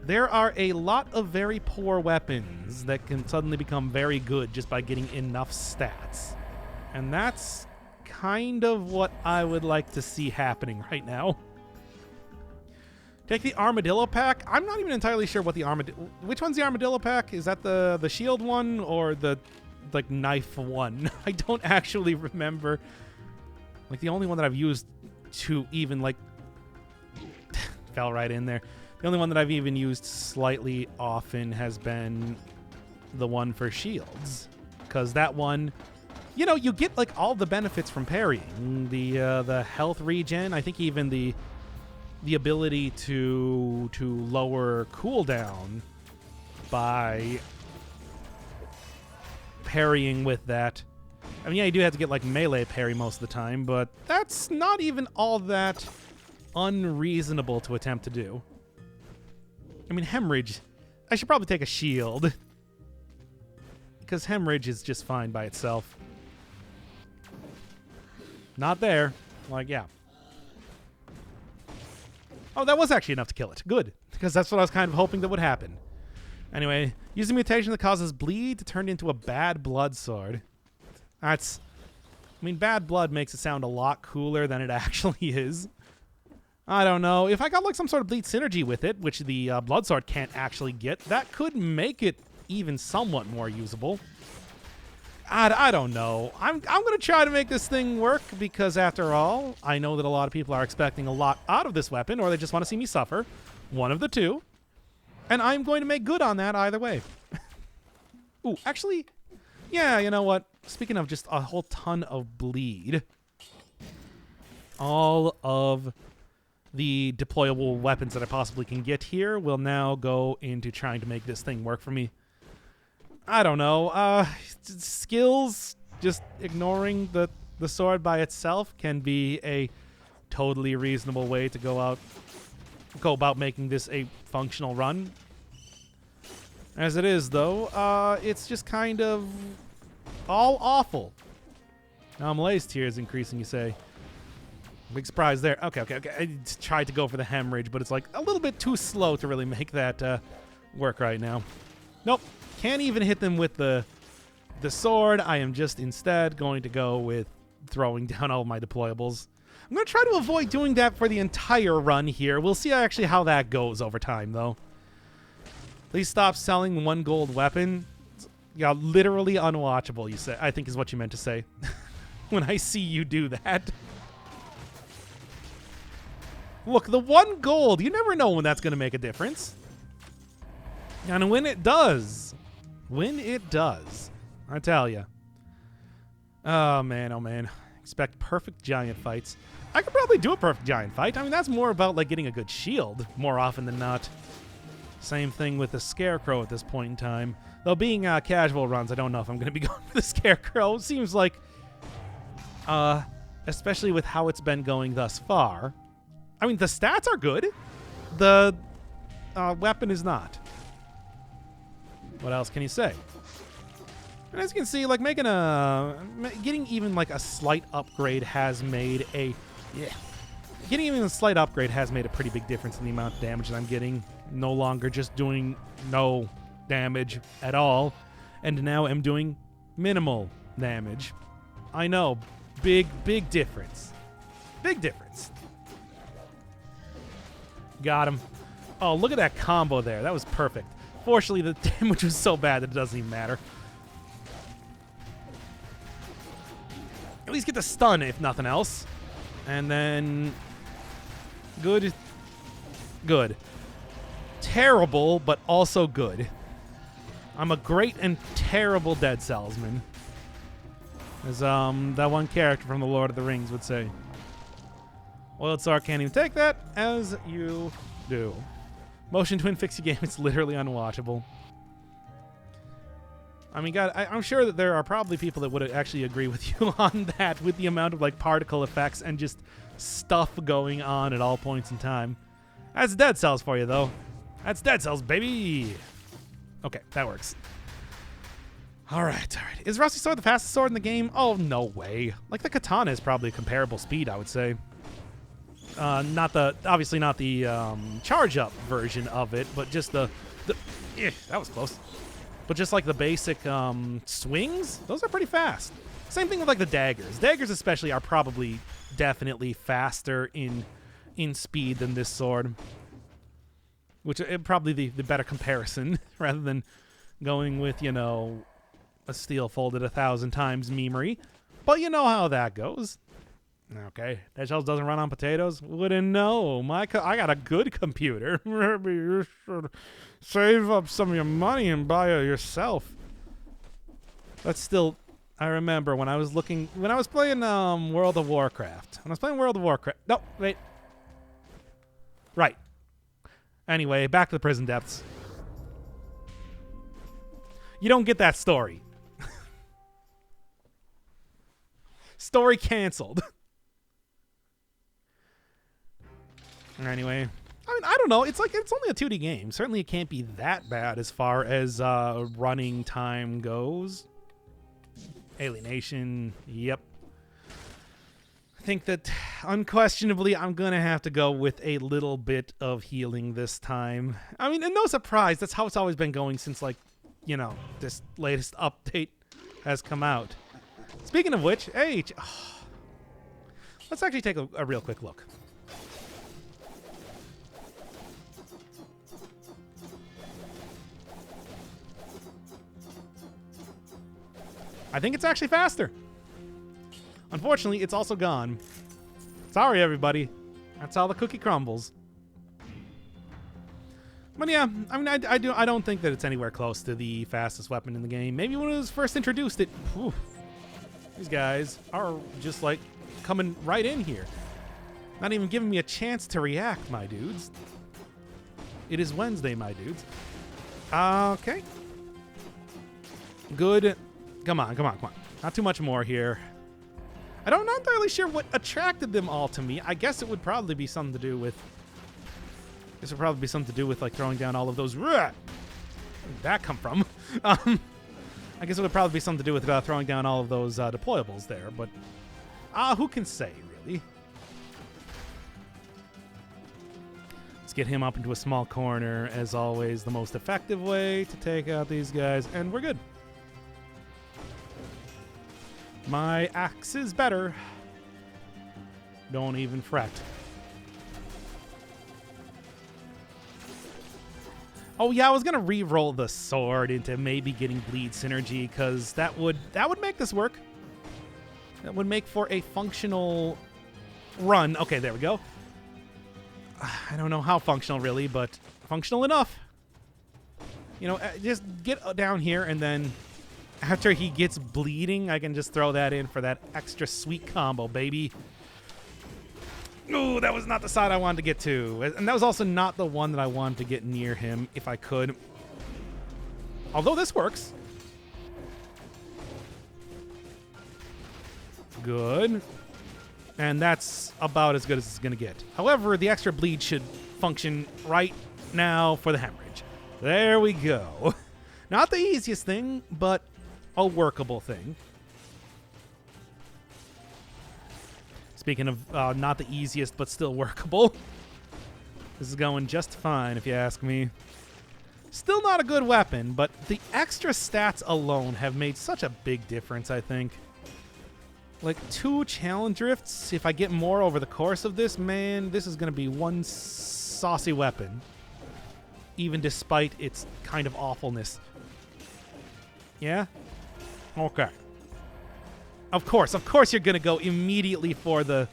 There are a lot of very poor weapons that can suddenly become very good just by getting enough stats. And that's kind of what I would like to see happening right now. Take the Armadillo pack. I'm not even entirely sure what the Armadillo... Which one's the Armadillo pack? Is that the shield one or the like knife one? I don't actually remember. Like the only one that I've used to even like... fell right in there. The only one that I've even used slightly often has been the one for shields. Because that one, you know, you get like all the benefits from parrying. The health regen, I think even the ability to lower cooldown by parrying with that. I mean, yeah, you do have to get like melee parry most of the time, but that's not even all that unreasonable to attempt to do. I mean, hemorrhage. I should probably take a shield. Because hemorrhage is just fine by itself. Not there. Like, yeah. Oh, that was actually enough to kill it. Good. Because that's what I was kind of hoping that would happen. Anyway, use a mutation that causes bleed to turn into a bad blood sword. That's... I mean, bad blood makes it sound a lot cooler than it actually is. I don't know. If I got like some sort of bleed synergy with it, which the blood sword can't actually get, that could make it even somewhat more usable. I don't know. I'm going to try to make this thing work because after all, I know that a lot of people are expecting a lot out of this weapon or they just want to see me suffer. One of the two. And I'm going to make good on that either way. Ooh, actually, yeah, you know what? Speaking of just a whole ton of bleed, all of the deployable weapons that I possibly can get here will now go into trying to make this thing work for me. I don't know. Skills, just ignoring the sword by itself can be a totally reasonable way to go about making this a functional run. As it is, though, it's just kind of all awful. Malaise tier is increasing, you say. Big surprise there. Okay. I tried to go for the hemorrhage, but it's like a little bit too slow to really make that work right now. Nope. Can't even hit them with the sword. I am just instead going to go with throwing down all of my deployables. I'm going to try to avoid doing that for the entire run here. We'll see actually how that goes over time, though. Please stop selling 1 gold weapon. Yeah, literally unwatchable, you say. I think is what you meant to say. When I see you do that. Look, the 1 gold, you never know when that's going to make a difference. And when it does, I tell you. Oh, man. Expect perfect giant fights. I could probably do a perfect giant fight. I mean, that's more about, like, getting a good shield more often than not. Same thing with the Scarecrow at this point in time. Though being casual runs, I don't know if I'm going to be going for the Scarecrow. It seems like, especially with how it's been going thus far. I mean, the stats are good. The weapon is not. What else can you say? And as you can see, like getting even like a slight upgrade has made a getting even a slight upgrade has made a pretty big difference in the amount of damage that I'm getting. No longer just doing no damage at all, and now I'm doing minimal damage. I know, big difference. Big difference. Got him. Oh, look at that combo there. That was perfect. Fortunately, the damage was so bad that it doesn't even matter. At least get the stun, if nothing else. And then... Good. Terrible, but also good. I'm a great and terrible dead salesman. As that one character from The Lord of the Rings would say. Oiled Sword can't even take that, as you do. Motion Twin Fixie game, it's literally unwatchable. I mean, God, I'm sure that there are probably people that would actually agree with you on that, with the amount of, like, particle effects and just stuff going on at all points in time. That's Dead Cells for you, though. That's Dead Cells, baby! Okay, that works. Alright. Is Rusty Sword the fastest sword in the game? Oh, no way. Like, the Katana is probably a comparable speed, I would say. Obviously not the charge-up version of it, but just that was close. But just like the basic swings, those are pretty fast. Same thing with like the daggers. Daggers especially are probably definitely faster in speed than this sword. Which is probably the better comparison rather than going with, you know, a steel folded 1,000 times memery. But you know how that goes. Okay, Dead Cells doesn't run on potatoes? Wouldn't know. I got a good computer. Maybe you should save up some of your money and buy it yourself. But still, I remember when I was playing World of Warcraft. No, wait. Right. Anyway, back to the prison depths. You don't get that story. Story canceled. Anyway, I mean, I don't know. It's like, it's only a 2D game. Certainly it can't be that bad as far as running time goes. Alienation, yep. I think that unquestionably I'm going to have to go with a little bit of healing this time. I mean, and no surprise, that's how it's always been going since, like, you know, this latest update has come out. Speaking of which, hey, let's actually take a real quick look. I think it's actually faster. Unfortunately, it's also gone. Sorry, everybody. That's how the cookie crumbles. But yeah, I mean, I don't think that it's anywhere close to the fastest weapon in the game. Maybe when it was first introduced, these guys are just like coming right in here. Not even giving me a chance to react, my dudes. It is Wednesday, my dudes. Okay. Good. Come on. Not too much more here. I'm not entirely sure what attracted them all to me. I guess it would probably be something to do with... like throwing down all of those... Where did that come from? I guess it would probably be something to do with throwing down all of those deployables there, but... who can say, really? Let's get him up into a small corner, as always, the most effective way to take out these guys, and we're good. My axe is better. Don't even fret. Oh yeah, I was gonna re-roll the sword into maybe getting bleed synergy, because that would make this work. That would make for a functional run. Okay, there we go. I don't know how functional really, but functional enough. You know, just get down here, and then after he gets bleeding, I can just throw that in for that extra sweet combo, baby. Ooh, that was not the side I wanted to get to. And that was also not the one that I wanted to get near him, if I could. Although this works. Good. And that's about as good as it's going to get. However, the extra bleed should function right now for the hemorrhage. There we go. Not the easiest thing, but a workable thing. Speaking of not the easiest, but still workable. This is going just fine, if you ask me. Still not a good weapon, but the extra stats alone have made such a big difference, I think. Like 2 challenge drifts, if I get more over the course of this, man, this is going to be one saucy weapon. Even despite its kind of awfulness. Yeah? Okay. Of course you're going to go immediately for the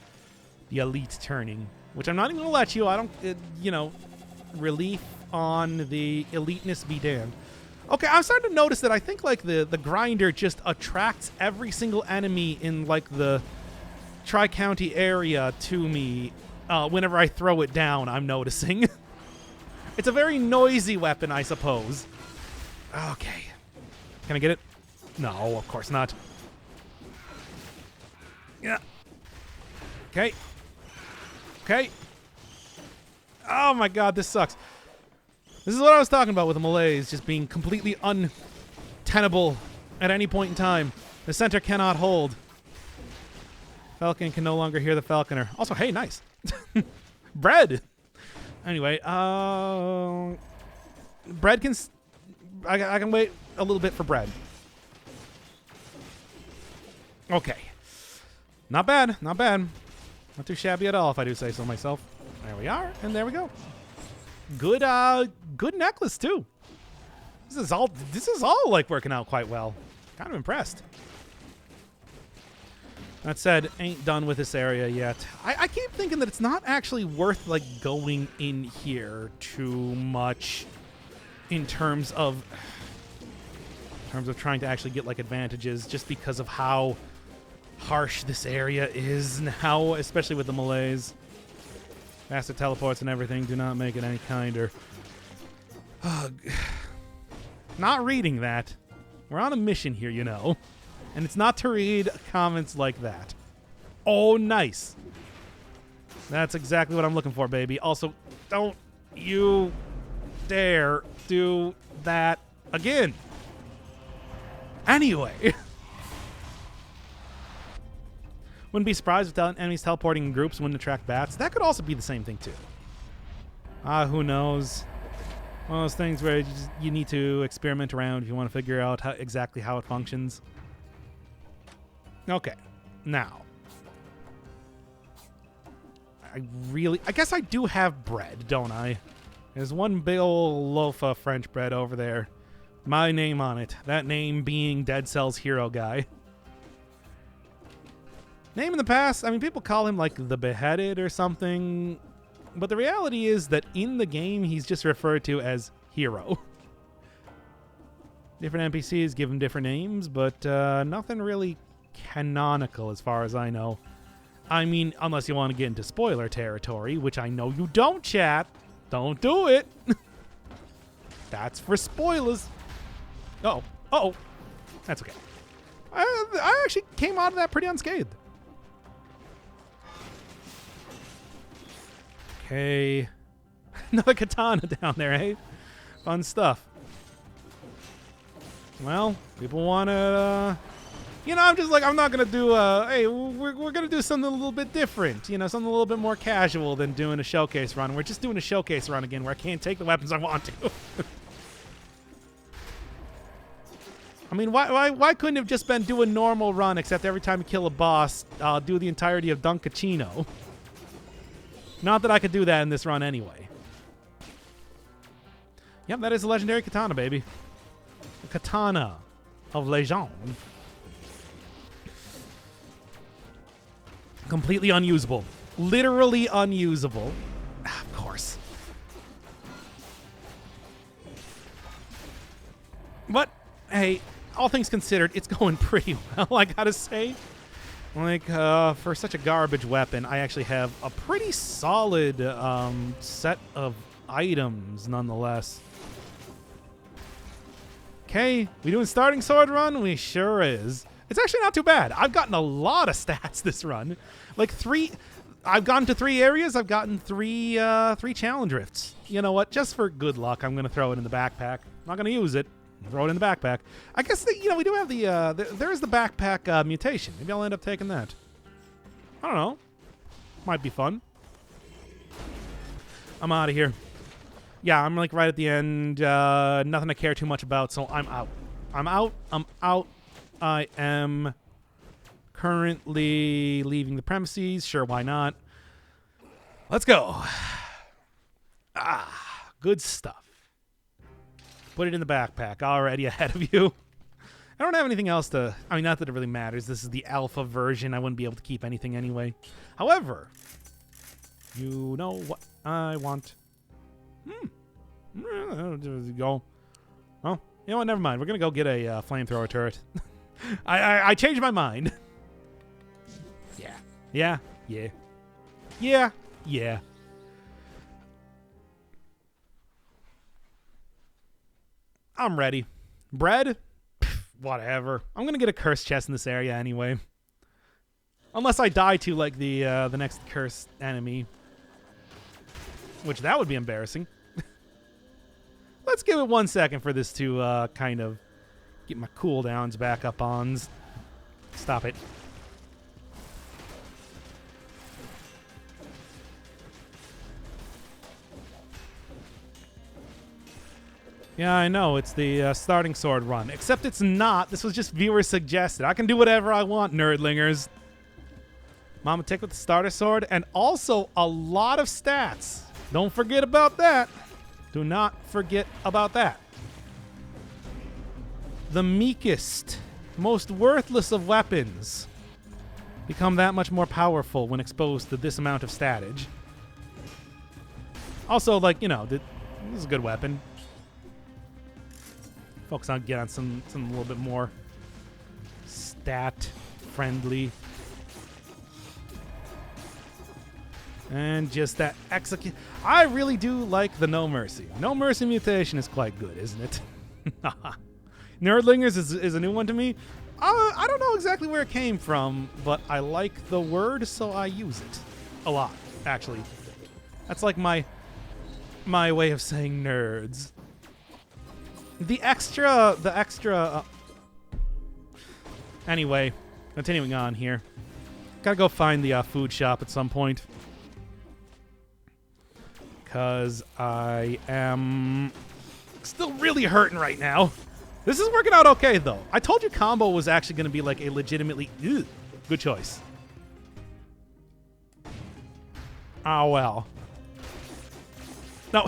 elite turning, which I'm not even going to let you. I don't, relief on the eliteness be damned. Okay, I'm starting to notice that I think, like, the grinder just attracts every single enemy in, like, the Tri-County area to me whenever I throw it down, I'm noticing. It's a very noisy weapon, I suppose. Okay. Can I get it? No, of course not. Yeah. Okay. Okay. Oh my god, this sucks. This is what I was talking about with the malaise just being completely untenable at any point in time. The center cannot hold. Falcon can no longer hear the falconer. Also, hey, nice. Bread. Anyway, bread can... I can wait a little bit for bread. Okay. Not bad, not bad. Not too shabby at all, if I do say so myself. There we are, and there we go. Good, good necklace too. This is all like working out quite well. Kind of impressed. That said, ain't done with this area yet. I keep thinking that it's not actually worth like going in here too much in terms of trying to actually get like advantages, just because of how harsh this area is now, especially with the malaise. Faster teleports and everything do not make it any kinder. Not reading that. We're on a mission here, you know. And it's not to read comments like that. Oh, nice. That's exactly what I'm looking for, baby. Also, don't you dare do that again. Anyway. Wouldn't be surprised if enemies teleporting in groups wouldn't attract bats. That could also be the same thing, too. Who knows? One of those things where you need to experiment around if you want to figure out exactly how it functions. Okay. Now. I guess I do have bread, don't I? There's one big old loaf of French bread over there. My name on it. That name being Dead Cell's hero guy. Name in the past, I mean, people call him like the Beheaded or something, but the reality is that in the game, he's just referred to as Hero. Different NPCs give him different names, but nothing really canonical as far as I know. I mean, unless you want to get into spoiler territory, which I know you don't, chat. Don't do it. That's for spoilers. Uh-oh. Uh-oh. That's okay. I actually came out of that pretty unscathed. Okay. Another katana down there, eh? Fun stuff. Well, people want to... you know, I'm just like, I'm not going to do... hey, we're going to do something a little bit different. You know, something a little bit more casual than doing a showcase run. We're just doing a showcase run again where I can't take the weapons I want to. I mean, why couldn't it have just been do a normal run, except every time you kill a boss, do the entirety of Dunkachino? Not that I could do that in this run anyway. Yep, that is a legendary katana, baby. A katana of legend. Completely unusable. Literally unusable. Of course. But, hey, all things considered, it's going pretty well, I gotta say. Like, for such a garbage weapon, I actually have a pretty solid set of items, nonetheless. Okay, we doing starting sword run? We sure is. It's actually not too bad. I've gotten a lot of stats this run. Like I've gone to 3 areas. I've gotten three challenge rifts. You know what? Just for good luck, I'm going to throw it in the backpack. I'm not going to use it. Throw it in the backpack. I guess, you know, we do have there is the backpack mutation. Maybe I'll end up taking that. I don't know. Might be fun. I'm out of here. Yeah, I'm like right at the end. Nothing to care too much about, so I'm out. I'm out. I'm out. I am currently leaving the premises. Sure, why not? Let's go. Ah, good stuff. Put it in the backpack. Already ahead of you. I don't have anything else to... I mean, not that it really matters. This is the alpha version. I wouldn't be able to keep anything anyway. However, you know what I want. Go. Oh, you know what? Never mind. We're going to go get a flamethrower turret. I changed my mind. Yeah. Yeah. Yeah. Yeah. Yeah. I'm ready. Bread? Pff, whatever. I'm going to get a cursed chest in this area anyway. Unless I die to, like, the next cursed enemy. Which, that would be embarrassing. Let's give it 1 second for this to kind of get my cooldowns back up on. Stop it. Yeah, I know. It's the starting sword run. Except it's not. This was just viewer suggested. I can do whatever I want, nerdlingers. Mama Tick with the starter sword. And also a lot of stats. Don't forget about that. Do not forget about that. The meekest, most worthless of weapons become that much more powerful when exposed to this amount of statage. Also, like, you know, this is a good weapon. Focus on getting on some a little bit more stat friendly. And just that execute. I really do like the No Mercy. No Mercy mutation is quite good, isn't it? Nerdlingers is a new one to me. I don't know exactly where it came from, but I like the word, so I use it a lot, actually. That's like my way of saying nerds. The extra. Anyway, continuing on here. Gotta go find the food shop at some point. Because I am still really hurting right now. This is working out okay, though. I told you combo was actually going to be like a legitimately good choice. Oh, well. No.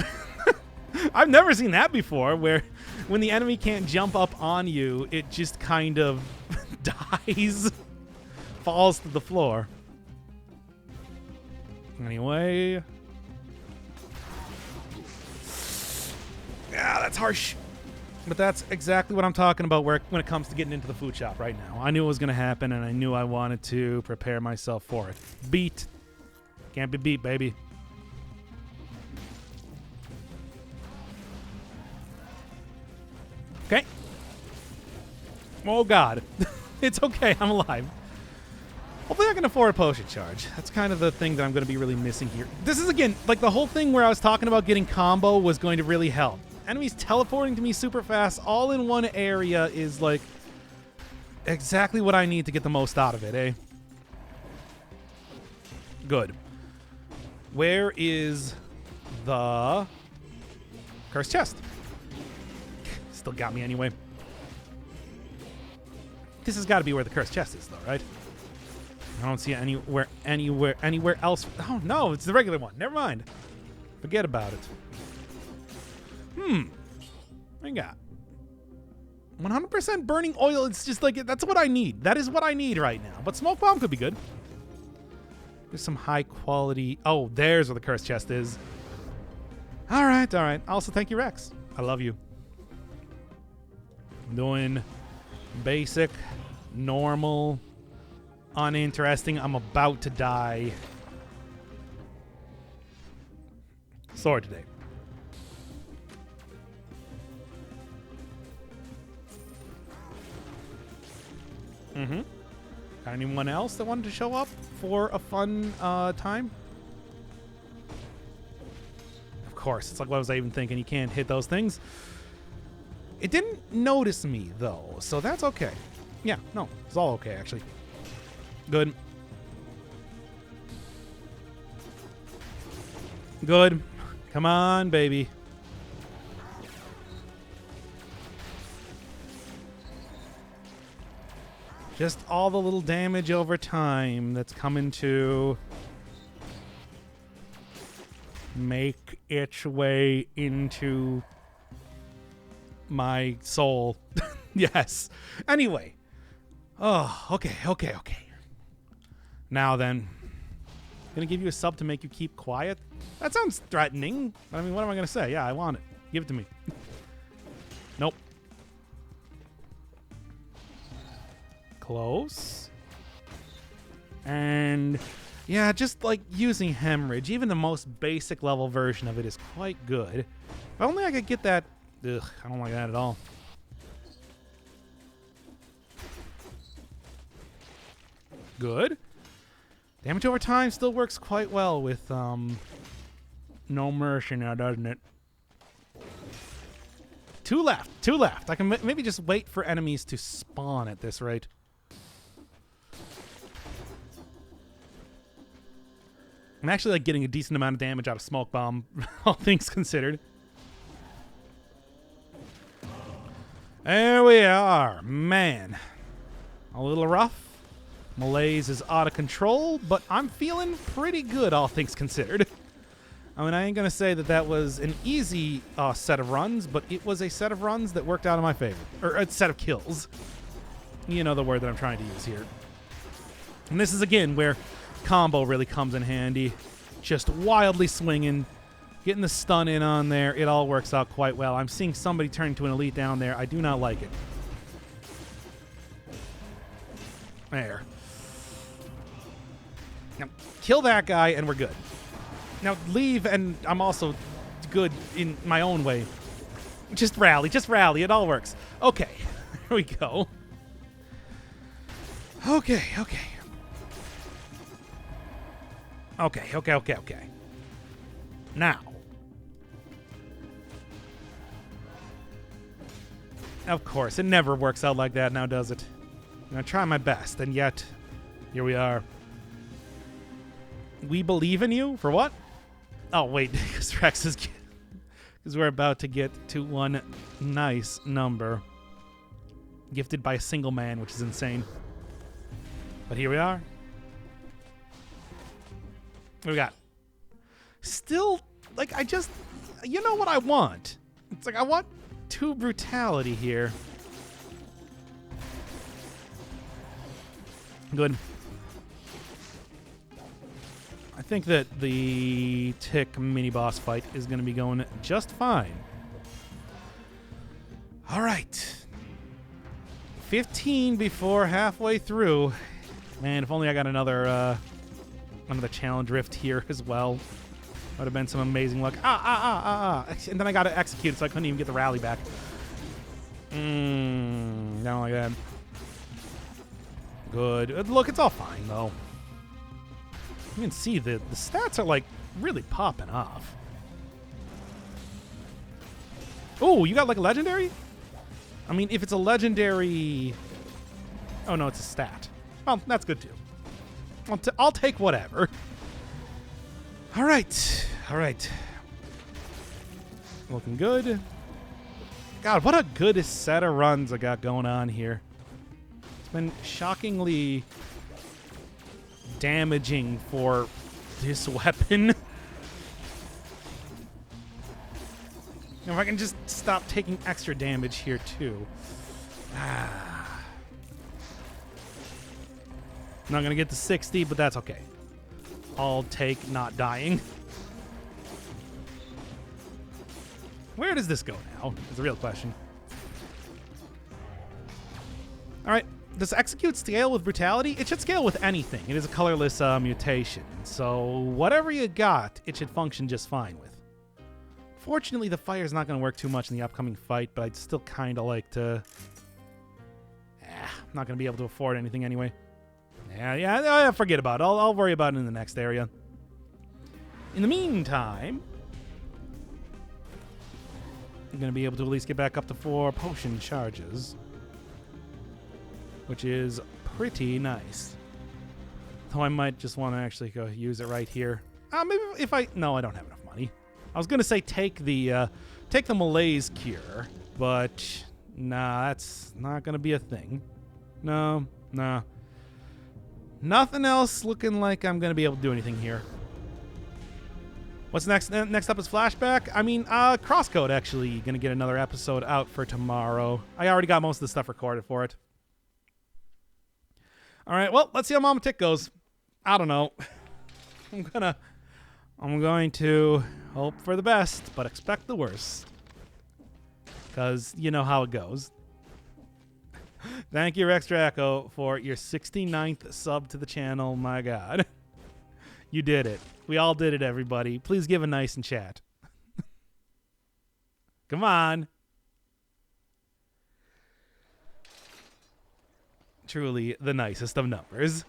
I've never seen that before, where when the enemy can't jump up on you, it just kind of dies. Falls to the floor. Anyway. Yeah, that's harsh. But that's exactly what I'm talking about when it comes to getting into the food shop right now. I knew it was going to happen, and I knew I wanted to prepare myself for it. Beat. Can't be beat, baby. Okay. Oh, God. It's okay. I'm alive. Hopefully I can afford a potion charge. That's kind of the thing that I'm going to be really missing here. This is, again, like the whole thing where I was talking about getting combo was going to really help. Enemies teleporting to me super fast all in one area is like exactly what I need to get the most out of it, eh? Good. Where is the cursed chest? Still got me anyway. This has got to be where the cursed chest is, though, right? I don't see it anywhere else. Oh, no, it's the regular one. Never mind. Forget about it. I got 100% burning oil. It's just like, that's what I need. That is what I need right now. But smoke bomb could be good. There's some high quality. Oh, there's where the cursed chest is. All right, all right. Also, thank you, Rex. I love you. Doing basic, normal, uninteresting. I'm about to die. Sword today. Got anyone else that wanted to show up for a fun time? Of course. It's like, what was I even thinking? You can't hit those things. It didn't notice me, though, so that's okay. Yeah, no, it's all okay, actually. Good. Good. Come on, baby. Just all the little damage over time that's coming to make its way into my soul. Yes. Anyway. Oh, okay. Now then. Gonna give you a sub to make you keep quiet? That sounds threatening. I mean, what am I gonna say? Yeah, I want it. Give it to me. Nope. Close. And yeah, just like using hemorrhage, even the most basic level version of it is quite good. If only I could get that. Ugh, I don't like that at all. Good. Damage over time still works quite well with no mercy now, doesn't it? Two left. I can maybe just wait for enemies to spawn at this rate. I'm actually like getting a decent amount of damage out of smoke bomb, all things considered. There we are. Man. A little rough. Malaise is out of control, but I'm feeling pretty good, all things considered. I mean, I ain't going to say that that was an easy set of runs, but it was a set of runs that worked out in my favor. Or a set of kills. You know the word that I'm trying to use here. And this is, again, where combo really comes in handy. Just wildly swinging, getting the stun in on there. It all works out quite well. I'm seeing somebody turn into an elite down there. I do not like it. There. Now, kill that guy, and we're good. Now, leave, and I'm also good in my own way. Just rally. It all works. Okay. Here we go. Okay. Now. Of course, it never works out like that now, does it? I'm going to try my best, and yet, here we are. We believe in you? For what? Oh, wait, because Rex is... Because we're about to get to one nice number. Gifted by a single man, which is insane. But here we are. What we got? Still, like, I just... You know what I want? It's like, I want 2 brutality here. Good. I think that the Tick mini-boss fight is going to be going just fine. All right. 15 before halfway through. Man, if only I got another challenge rift here as well. Would have been some amazing luck. And then I got to execute, so I couldn't even get the rally back. Don't like that. Good. Look, it's all fine, though. You can see the stats are, like, really popping off. Oh, you got, like, a legendary? I mean, if it's a legendary... Oh, no, it's a stat. Well, that's good, too. I'll take whatever. All right. All right. Looking good. God, what a good set of runs I got going on here. It's been shockingly damaging for this weapon. If I can just stop taking extra damage here, too. I'm not going to get to 60, but that's okay. I'll take not dying. Where does this go now? Is the real question. All right. Does execute scale with brutality? It should scale with anything. It is a colorless mutation. So whatever you got, it should function just fine with. Fortunately, the fire is not going to work too much in the upcoming fight, but I'd still kind of like to... I'm not going to be able to afford anything anyway. Yeah, forget about it. I'll worry about it in the next area. In the meantime, I'm going to be able to at least get back up to 4 potion charges, which is pretty nice. Though I might just want to actually go use it right here. Maybe if I... No, I don't have enough money. I was going to say take the malaise cure, but nah, that's not going to be a thing. No. Nothing else looking like I'm going to be able to do anything here. What's next? Next up is Flashback. I mean, Crosscode actually going to get another episode out for tomorrow. I already got most of the stuff recorded for it. All right, well, let's see how Mama Tick goes. I don't know. I'm going to hope for the best, but expect the worst. Because you know how it goes. Thank you, Rex Draco, for your 69th sub to the channel. My God. You did it. We all did it, everybody. Please give a nice in chat. Come on. Truly the nicest of numbers.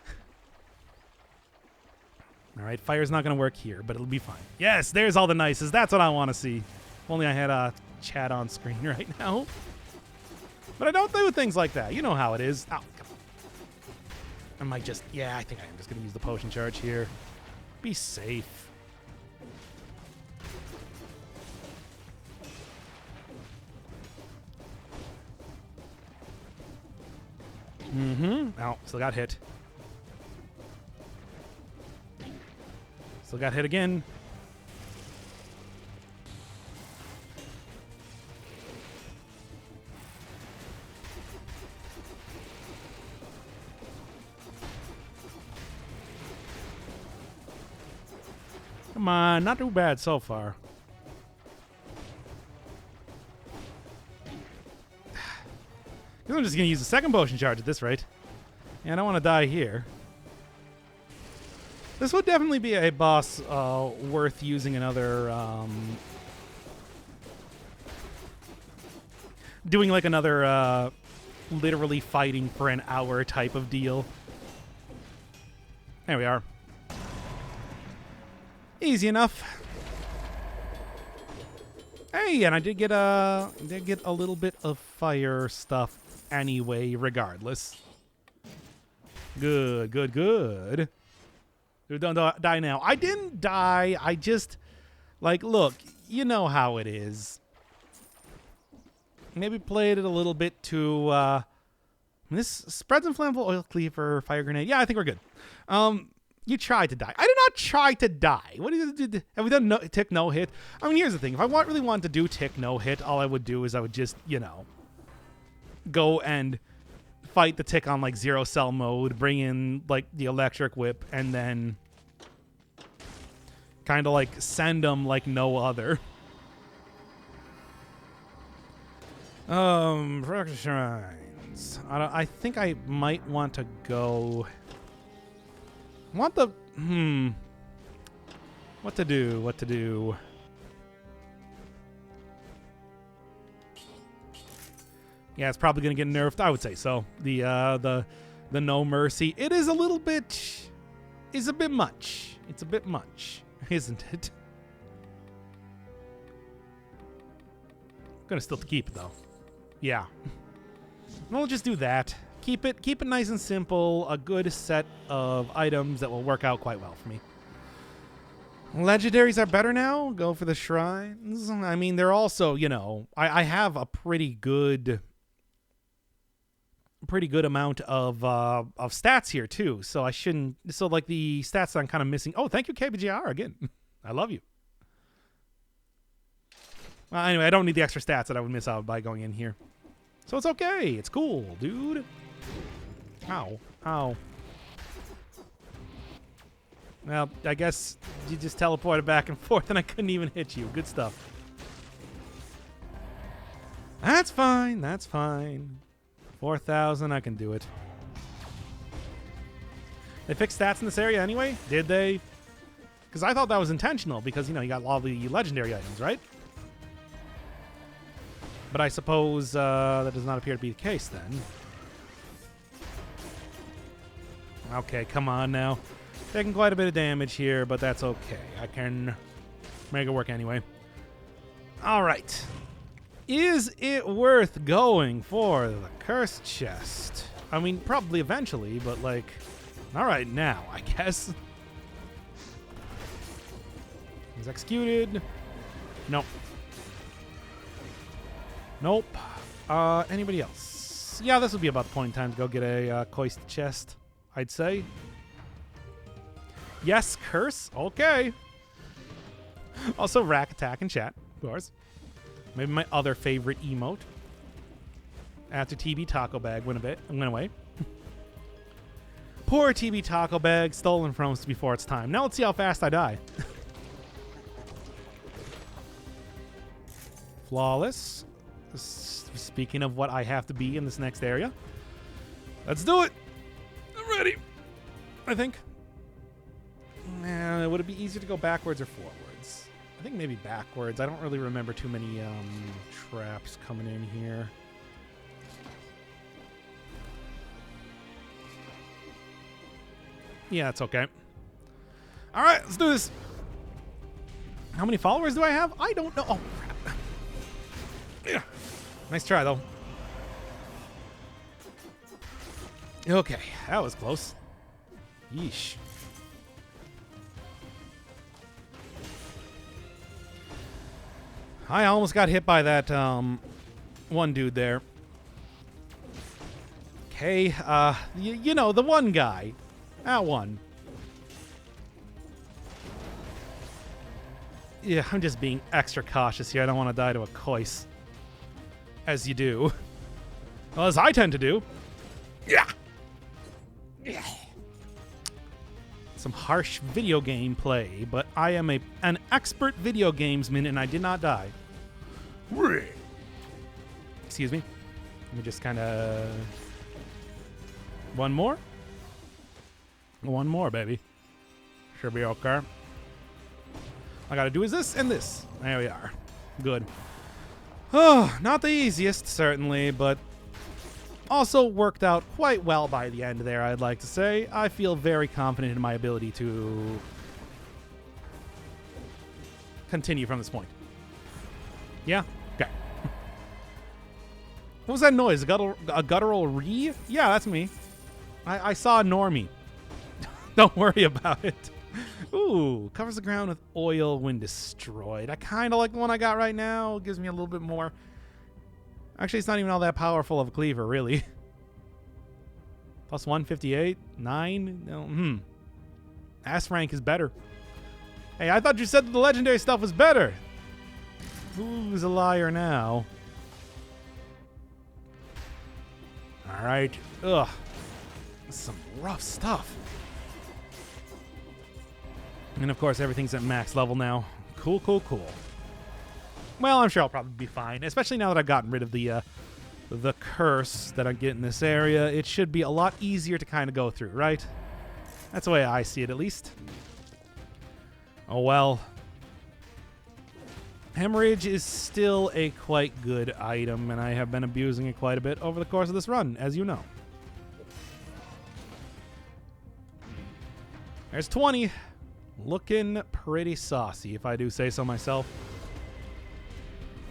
All right, fire's not going to work here, but it'll be fine. Yes, there's all the nicest. That's what I want to see. If only I had a chat on screen right now. But I don't do things like that. You know how it is. Oh, come on. I might just... Yeah, I think I am just going to use the potion charge here. Be safe. Oh, still got hit. Still got hit again. Come on, not too bad so far. I'm just going to use the second potion charge at this rate. Yeah, I don't want to die here. This would definitely be a boss worth using another... doing like another literally fighting for an hour type of deal. There we are. Easy enough. Hey, and I did get a little bit of fire stuff anyway, regardless. Good. Dude, don't die now. I didn't die. I just, like, look, you know how it is. Maybe played it a little bit too, this spreads inflammable oil cleaver, fire grenade. Yeah, I think we're good. You tried to die. I did not try to die. What did have we done tick no hit? I mean, here's the thing. If I really wanted to do tick no hit, all I would do is I would just, you know, go and fight the tick on like 0 cell mode, bring in like the electric whip, and then kind of like send them like no other. Fracture Shrines. I think I might want to go... Want the... What to do? Yeah, it's probably going to get nerfed. I would say so. The No Mercy. It is a little bit... Is a bit much. It's a bit much, isn't it? Gonna still keep it though. Yeah. We'll just do that. Keep it nice and simple. A good set of items that will work out quite well for me. Legendaries are better now. Go for the shrines. I mean, they're also, you know, I have a pretty good amount of stats here too. So I shouldn't. So like the stats that I'm kind of missing. Oh, thank you, KBGR again. I love you. Well, anyway, I don't need the extra stats that I would miss out by going in here. So it's okay. It's cool, dude. Ow. Ow. Well, I guess you just teleported back and forth and I couldn't even hit you. Good stuff. That's fine. That's fine. 4,000, I can do it. They fixed stats in this area anyway? Did they? Because I thought that was intentional because, you know, you got all the legendary items, right? But I suppose that does not appear to be the case then. Okay, come on now. Taking quite a bit of damage here, but that's okay. I can make it work anyway. All right. Is it worth going for the cursed chest? I mean, probably eventually, but like, all right now, I guess. He's executed. Nope. Nope. Anybody else? Yeah, this would be about the point in time to go get a coist chest, I'd say. Yes, curse. Okay. Also, rack attack in chat, of course. Maybe my other favorite emote. After TB Taco Bag went away. Poor TB Taco Bag, stolen from us before its time. Now let's see how fast I die. Flawless. Speaking of what I have to be in this next area. Let's do it. I'm ready. I think. Would it be easier to go backwards or forwards? I think maybe backwards. I don't really remember too many traps coming in here. Yeah, it's okay. All right, let's do this. How many followers do I have? I don't know. Oh, crap. Yeah. Nice try, though. Okay, that was close. Yeesh. I almost got hit by that one dude there. Okay, you know, the one guy. That one. Yeah, I'm just being extra cautious here. I don't want to die to a cois. As you do. Well, as I tend to do. Yeah. Yeah. Some harsh video game play, but I am an expert video gamesman and I did not die. Excuse me. Let me just kind of... One more? One more, baby. Should be okay. All I gotta do is this and this. There we are. Good. Oh, not the easiest, certainly, but also worked out quite well by the end there, I'd like to say. I feel very confident in my ability to continue from this point. Yeah? Okay. What was that noise? A guttural re? Yeah, that's me. I saw a normie. Don't worry about it. Ooh, covers the ground with oil when destroyed. I kind of like the one I got right now. It gives me a little bit more. Actually, it's not even all that powerful of a cleaver, really. Plus 158, 9. No, S rank is better. Hey, I thought you said that the legendary stuff was better. Who's a liar now? All right. Ugh. This is some rough stuff. And of course, everything's at max level now. Cool, cool, cool. Well, I'm sure I'll probably be fine, especially now that I've gotten rid of the curse that I get in this area. It should be a lot easier to kind of go through, right? That's the way I see it, at least. Oh, well. Hemorrhage is still a quite good item, and I have been abusing it quite a bit over the course of this run, as you know. There's 20. Looking pretty saucy, if I do say so myself.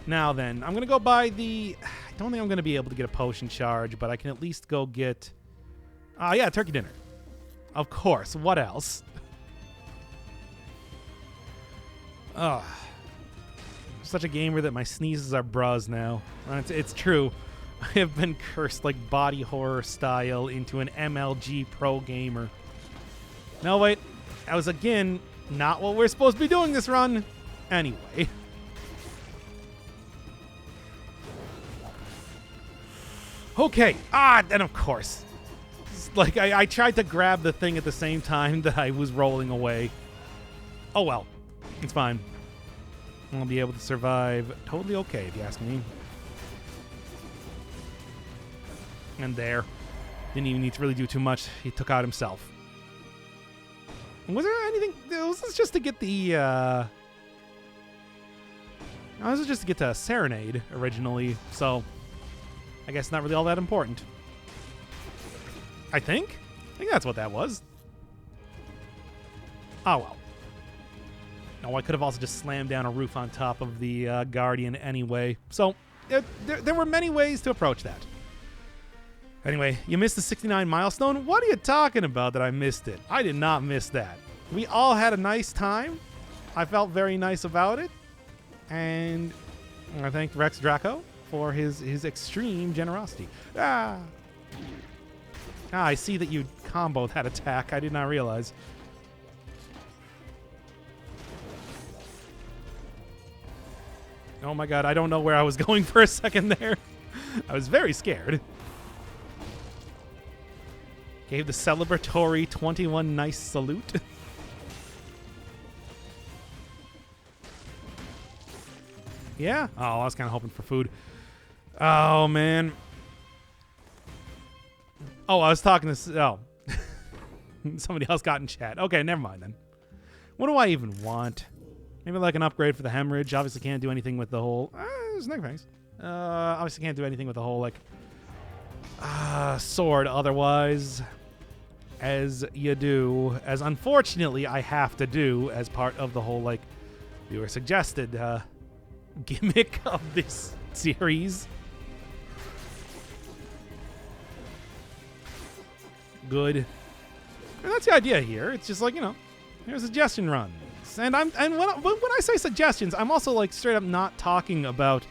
Now then, I'm going to go buy the... I don't think I'm going to be able to get a potion charge, but I can at least go get... yeah, turkey dinner. Of course. What else? Ugh. I'm such a gamer that my sneezes are bras now. It's true. I have been cursed like body horror style into an MLG pro gamer. No, wait. That was, again, not what we're supposed to be doing this run. Anyway. Okay. And of course. Like, I tried to grab the thing at the same time that I was rolling away. Oh, well. It's fine. I'll be able to survive totally okay, if you ask me. And there. Didn't even need to really do too much. He took out himself. Was there anything... Was this just to get the... this was just to get to Serenade, originally. So, I guess not really all that important. I think that's what that was. Oh, well. No, I could have also just slammed down a roof on top of the Guardian anyway. So, there were many ways to approach that. Anyway, you missed the 69 milestone? What are you talking about that I missed it? I did not miss that. We all had a nice time. I felt very nice about it. And I thank Rex Draco for his extreme generosity. I see that you comboed that attack. I did not realize. Oh my god, I don't know where I was going for a second there. I was very scared. Gave the celebratory 21 nice salute. Yeah? Oh, I was kind of hoping for food. Oh, man. Oh, I was talking to... Oh. Somebody else got in chat. Okay, never mind then. What do I even want? Maybe like an upgrade for the hemorrhage. Obviously can't do anything with the whole... snake face. Obviously can't do anything with the whole, like... sword otherwise. As you do. As unfortunately I have to do as part of the whole, like, viewer suggested gimmick of this series. Good. And that's the idea here. It's just like, you know, here's suggestion runs. And when I say suggestions, I'm also like straight up not talking about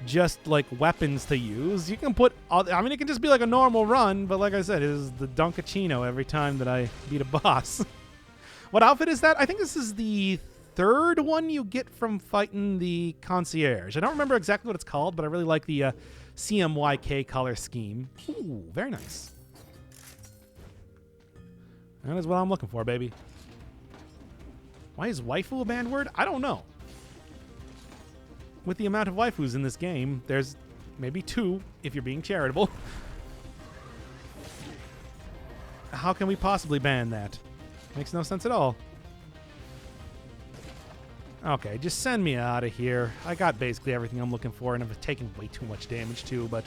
just like weapons to use. You can put I mean, it can just be like a normal run, but like I said, it is the Dunkachino every time that I beat a boss. What outfit is that? I think this is the third one you get from fighting the concierge. I don't remember exactly what it's called, but I really like the CMYK color scheme. Ooh, very nice. That is what I'm looking for, baby. Why is waifu a banned word? I don't know. With the amount of waifus in this game, there's maybe 2 if you're being charitable. How can we possibly ban that? Makes no sense at all. Okay, just send me out of here. I got basically everything I'm looking for, and I've taken way too much damage too, but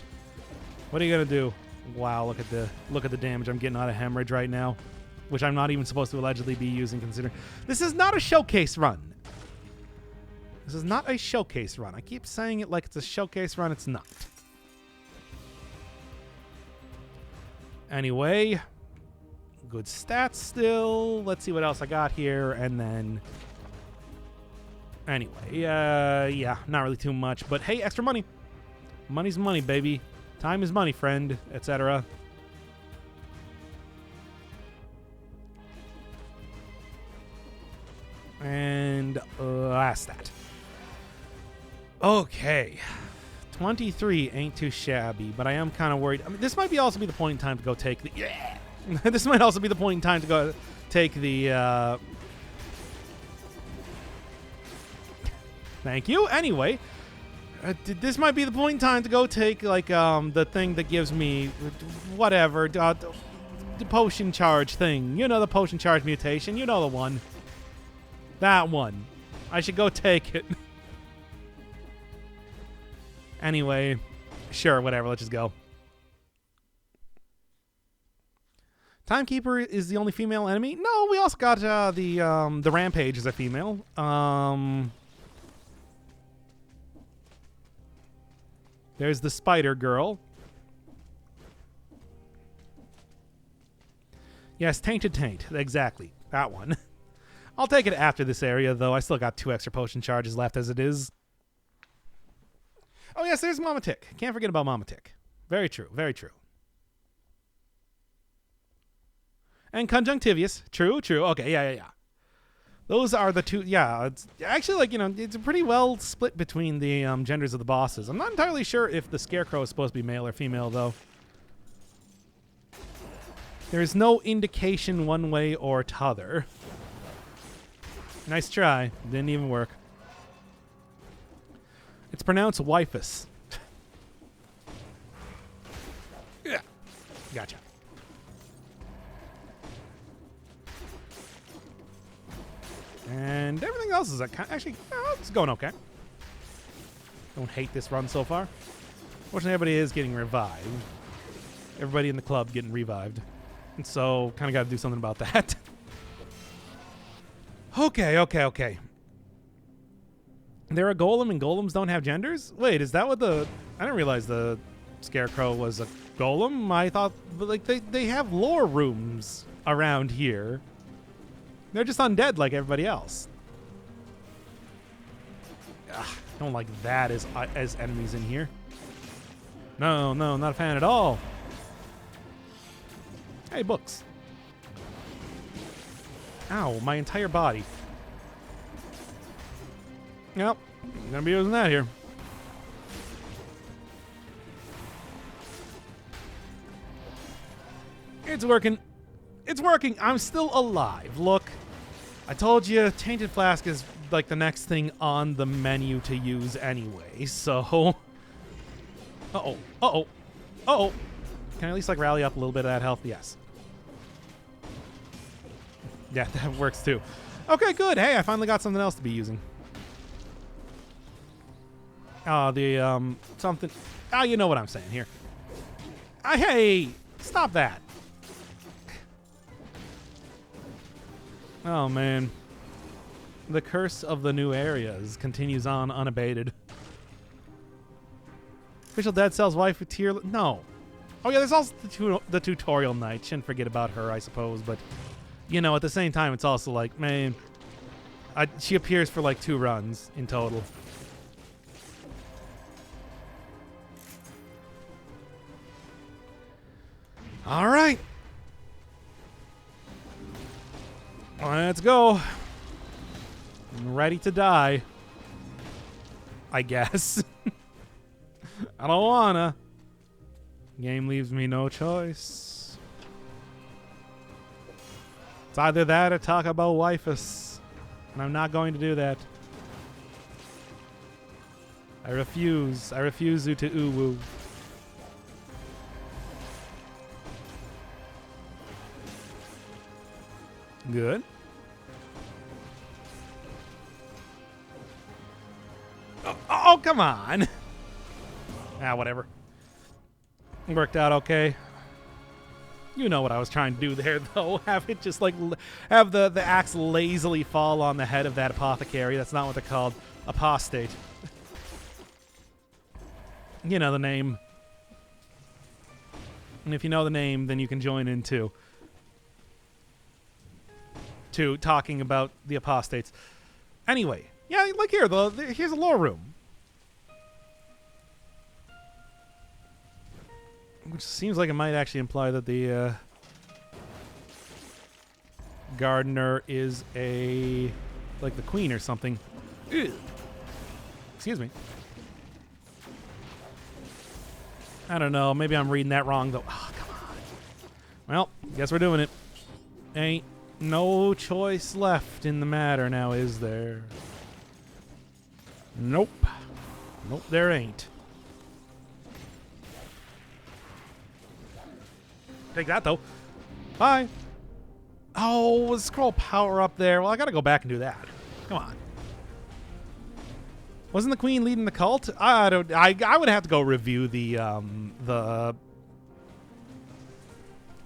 what are you gonna do? Wow, look at the damage I'm getting out of hemorrhage right now, which I'm not even supposed to allegedly be using, considering this is not a showcase run. This is not a showcase run. I keep saying it like it's a showcase run. It's not. Anyway, good stats still. Let's see what else I got here, and then... Anyway, yeah, not really too much, but hey, extra money. Money's money, baby. Time is money, friend, etc. And that's that. Okay. 23 ain't too shabby, but I am kind of worried. I mean, this might also be the point in time to go take the... Yeah! This might also be the point in time to go take the... Thank you. Anyway, this might be the point in time to go take, like, the thing that gives me whatever, the potion charge thing. You know, the potion charge mutation. You know the one. That one. I should go take it. Anyway, sure, whatever. Let's just go. Timekeeper is the only female enemy? No, we also got the Rampage is a female. There's the Spider Girl. Yes, Tainted Taint. Exactly. That one. I'll take it after this area, though. I still got 2 extra potion charges left as it is. Oh, yes, there's Mama Tick. Can't forget about Mama Tick. Very true. Very true. And Conjunctivius. True, true. Okay, yeah. Those are the 2. Yeah, it's actually, like, you know, it's pretty well split between the genders of the bosses. I'm not entirely sure if the Scarecrow is supposed to be male or female, though. There's no indication one way or t'other. Nice try. Didn't even work. It's pronounced wifus. Yeah. Gotcha. And everything else is actually, it's going okay. Don't hate this run so far. Fortunately, everybody is getting revived. Everybody in the club getting revived. And so, kind of got to do something about that. Okay. They're a golem and golems don't have genders? Wait, is that what I didn't realize the Scarecrow was a golem. I thought, like, they have lore rooms around here. They're just undead like everybody else. Ugh, don't like that as enemies in here. No, not a fan at all. Hey, books. Ow, my entire body. Yep, I'm gonna be using that here. It's working. It's working. I'm still alive. Look, I told you, Tainted Flask is like the next thing on the menu to use anyway, so... Uh-oh. Can I at least, like, rally up a little bit of that health? Yes. Yeah, that works too. Okay, good. Hey, I finally got something else to be using. Something... you know what I'm saying here. Hey! Stop that. Oh, man. The curse of the new areas continues on unabated. Official Dead Cell's wife with tier... No. Oh, yeah, there's also the tutorial night. Shouldn't forget about her, I suppose. But, you know, at the same time, it's also like, man... she appears for, like, 2 runs in total. All right. Let's go. I'm ready to die. I guess. I don't wanna. Game leaves me no choice. It's either that or talk about wifus. And I'm not going to do that. I refuse. I refuse you to ooh-woo. Good. Oh, come on. Whatever. Worked out okay. You know what I was trying to do there, though. Have it just, like, have the axe lazily fall on the head of that apothecary. That's not what they're called. Apostate. You know the name. And if you know the name, then you can join in, too. To talking about the apostates. Anyway, yeah, like here, here's a lore room. Which seems like it might actually imply that the gardener is like the queen or something. Ugh. Excuse me. I don't know. Maybe I'm reading that wrong, though. Oh, come on. Well, guess we're doing it. Ain't no choice left in the matter now, is there? Nope. Nope, there ain't. Take that, though. Bye. Oh, scroll power up there. Well, I gotta go back and do that. Come on. Wasn't the queen leading the cult? I would have to go review the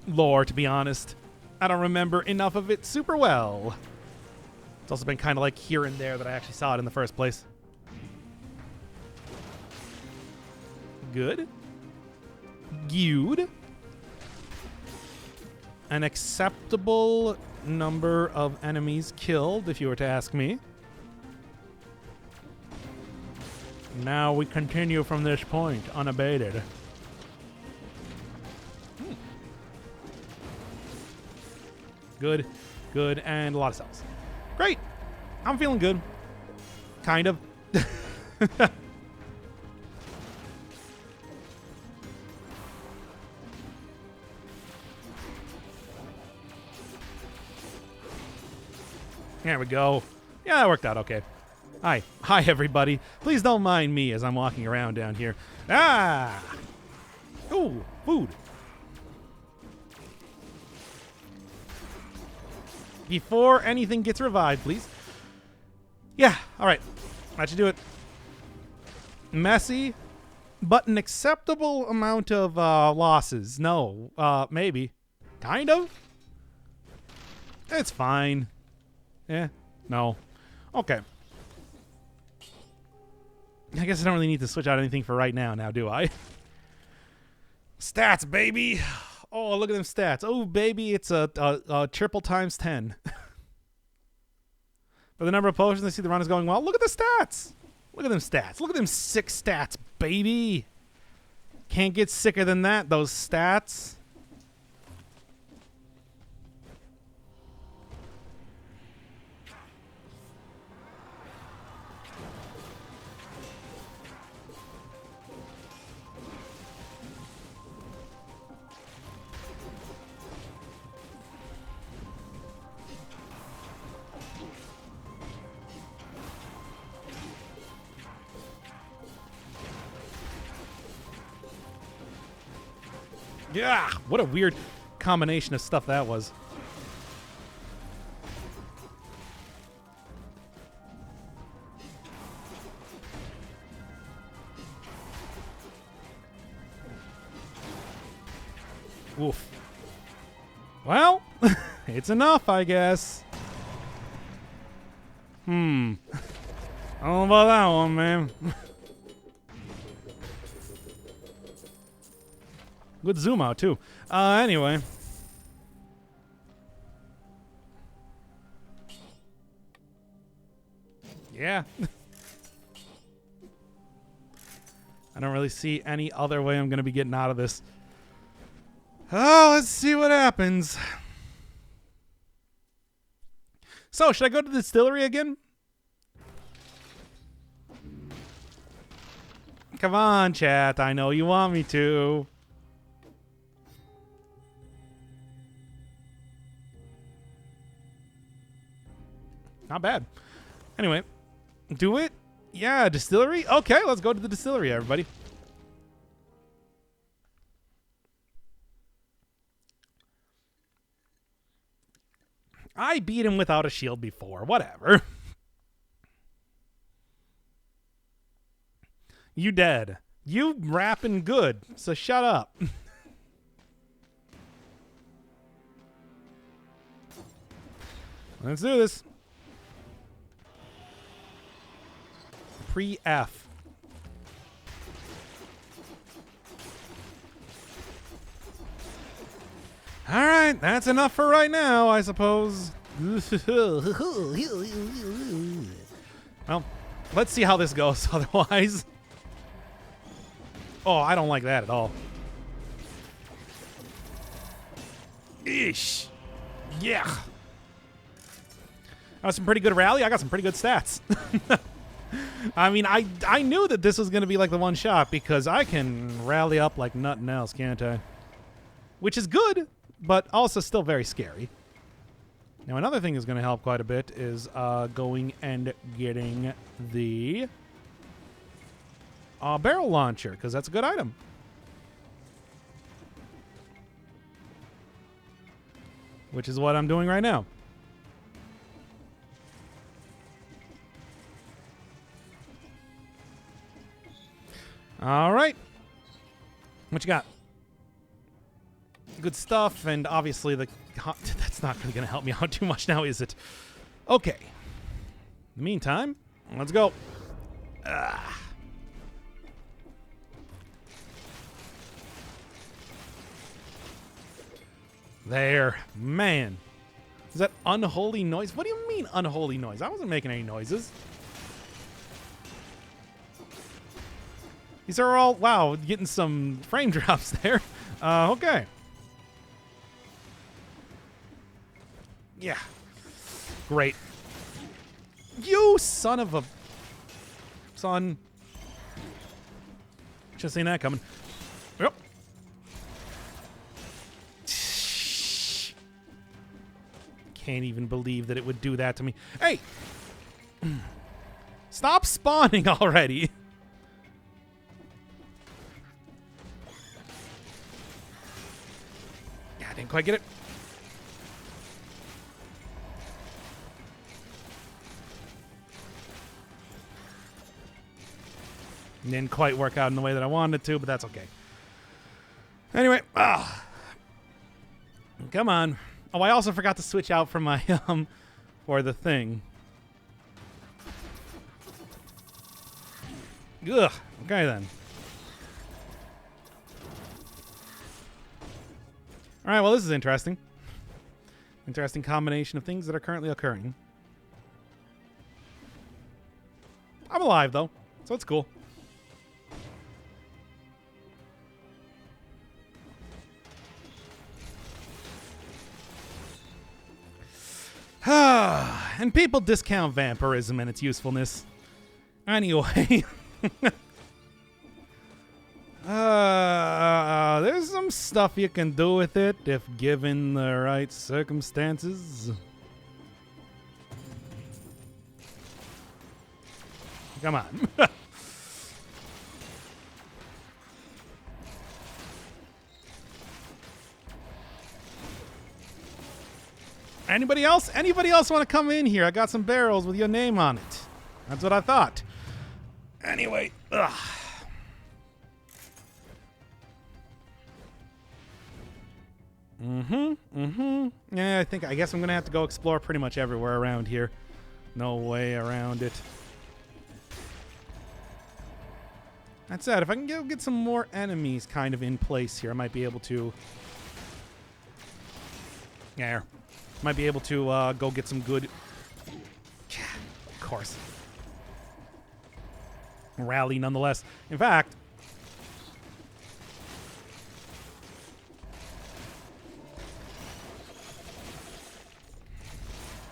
lore, to be honest. I don't remember enough of it super well. It's also been kind of like here and there that I actually saw it in the first place. Good. Good. An acceptable number of enemies killed, if you were to ask me. Now we continue from this point, unabated. Good, good, and a lot of cells. Great. I'm feeling good. Kind of. There we go. Yeah, that worked out okay. Hi. Hi, everybody. Please don't mind me as I'm walking around down here. Ah! Ooh, food. Before anything gets revived, please. Yeah, all right. That should do it. Messy, but an acceptable amount of losses. No, maybe. Kind of? It's fine. Yeah, no. Okay. I guess I don't really need to switch out anything for right now, do I? Stats, baby. Oh, look at them stats. Oh, baby, it's a triple times 10. For the number of potions, I see the run is going well. Look at the stats. Look at them stats. Look at them sick stats, baby. Can't get sicker than that, those stats. Yeah, what a weird combination of stuff that was. Oof. Well, it's enough, I guess. I don't know about that one, man. Good zoom out, too. Anyway. Yeah. I don't really see any other way I'm going to be getting out of this. Oh, let's see what happens. So, should I go to the distillery again? Come on, chat. I know you want me to. Not bad. Anyway, do it? Yeah, distillery? Okay, let's go to the distillery, everybody. I beat him without a shield before. Whatever. You dead. You rapping good, so shut up. Let's do this. Pre-F. All right, that's enough for right now, I suppose. Well, let's see how this goes otherwise. Oh, I don't like that at all. Eesh. Yeah. That was some pretty good rally. I got some pretty good stats. I mean, I knew that this was going to be like the one shot because I can rally up like nothing else, can't I? Which is good, but also still very scary. Now, another thing is going to help quite a bit is going and getting the a barrel launcher, because that's a good item. Which is what I'm doing right now. All right. What you got? Good stuff, and obviously that's not really going to help me out too much now, is it? Okay. In the meantime, let's go. There. Man. Is that unholy noise? What do you mean unholy noise? I wasn't making any noises. These are all, wow, getting some frame drops there. Okay. Yeah. Great. You son of a... Son. Just seen that coming. Yep. Can't even believe that it would do that to me. Hey! Stop spawning already. Yeah, I didn't quite get it. Didn't quite work out in the way that I wanted it to, but that's okay. Anyway, come on. Oh, I also forgot to switch out for my for the thing. Ugh. Okay then. All right. Well, this is interesting. Interesting combination of things that are currently occurring. I'm alive though, so it's cool. And people discount vampirism and its usefulness. Anyway. There's some stuff you can do with it if given the right circumstances. Come on. Anybody else? Anybody else want to come in here? I got some barrels with your name on it. That's what I thought. Anyway, ugh. Yeah, I guess I'm gonna have to go explore pretty much everywhere around here. No way around it. That said, if I can get some more enemies kind of in place here, I might be able to... Yeah. Might be able to go get some good... Yeah, of course. Rally nonetheless. In fact...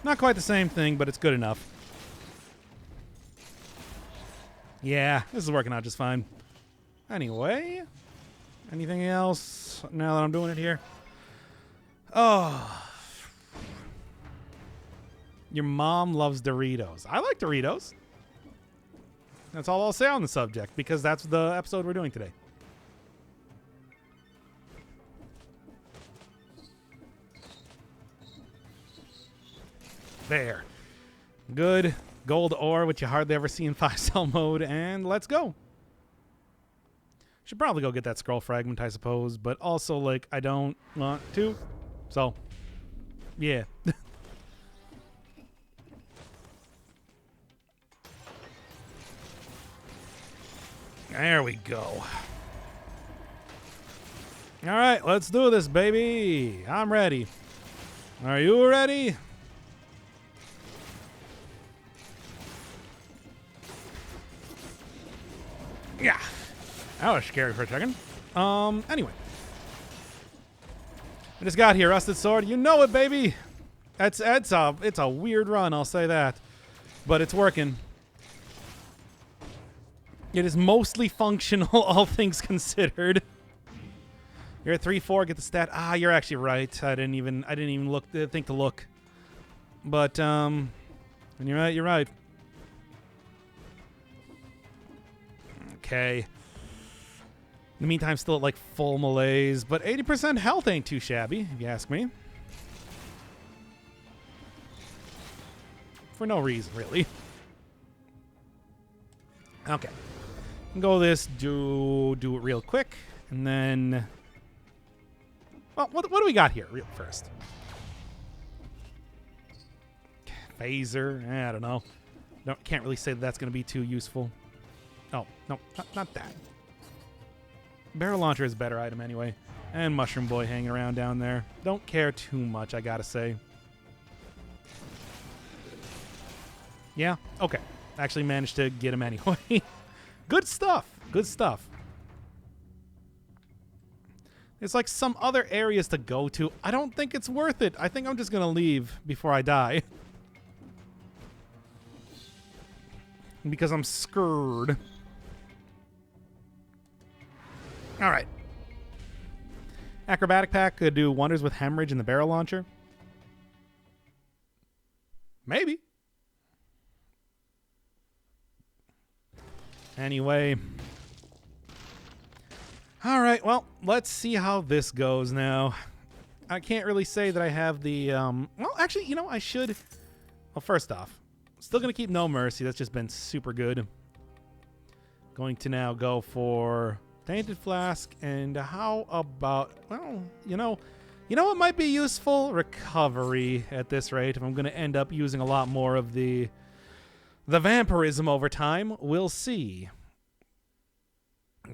Not quite the same thing, but it's good enough. Yeah, this is working out just fine. Anyway... Anything else now that I'm doing it here? Oh... Your mom loves Doritos. I like Doritos. That's all I'll say on the subject, because that's the episode we're doing today. There. Good gold ore, which you hardly ever see in 5-cell mode, and let's go. Should probably go get that scroll fragment, I suppose, but also, like, I don't want to. So, yeah. There we go. All right, let's do this, baby. I'm ready. Are you ready? Yeah. That was scary for a second. Anyway. I just got here, Rusted Sword. You know it, baby. It's a weird run, I'll say that. But it's working. It is mostly functional, all things considered. You're at 3-4, get the stat. Ah, you're actually right. I didn't even think to look. But when you're right, you're right. okay. In the meantime, still at like full malaise, but 80% health ain't too shabby, if you ask me. For no reason, really. Okay. Go this, do it real quick, and then... Well, what do we got here real first? Phaser, I don't know. No, can't really say that that's going to be too useful. Oh, no, not that. Barrel launcher is a better item anyway. And Mushroom Boy hanging around down there. Don't care too much, I gotta say. Yeah, okay. Actually managed to get him anyway. Good stuff. Good stuff. There's like some other areas to go to. I don't think it's worth it. I think I'm just going to leave before I die. Because I'm scared. All right. Acrobatic Pack could do wonders with Hemorrhage and the barrel launcher. Maybe. Anyway. All right, well, let's see how this goes now. I can't really say that I have the, well, actually, you know, I should. Well, first off, still going to keep No Mercy. That's just been super good. Going to now go for Tainted Flask, and how about, well, you know what might be useful? Recovery at this rate. If I'm going to end up using a lot more of the vampirism over time, we'll see.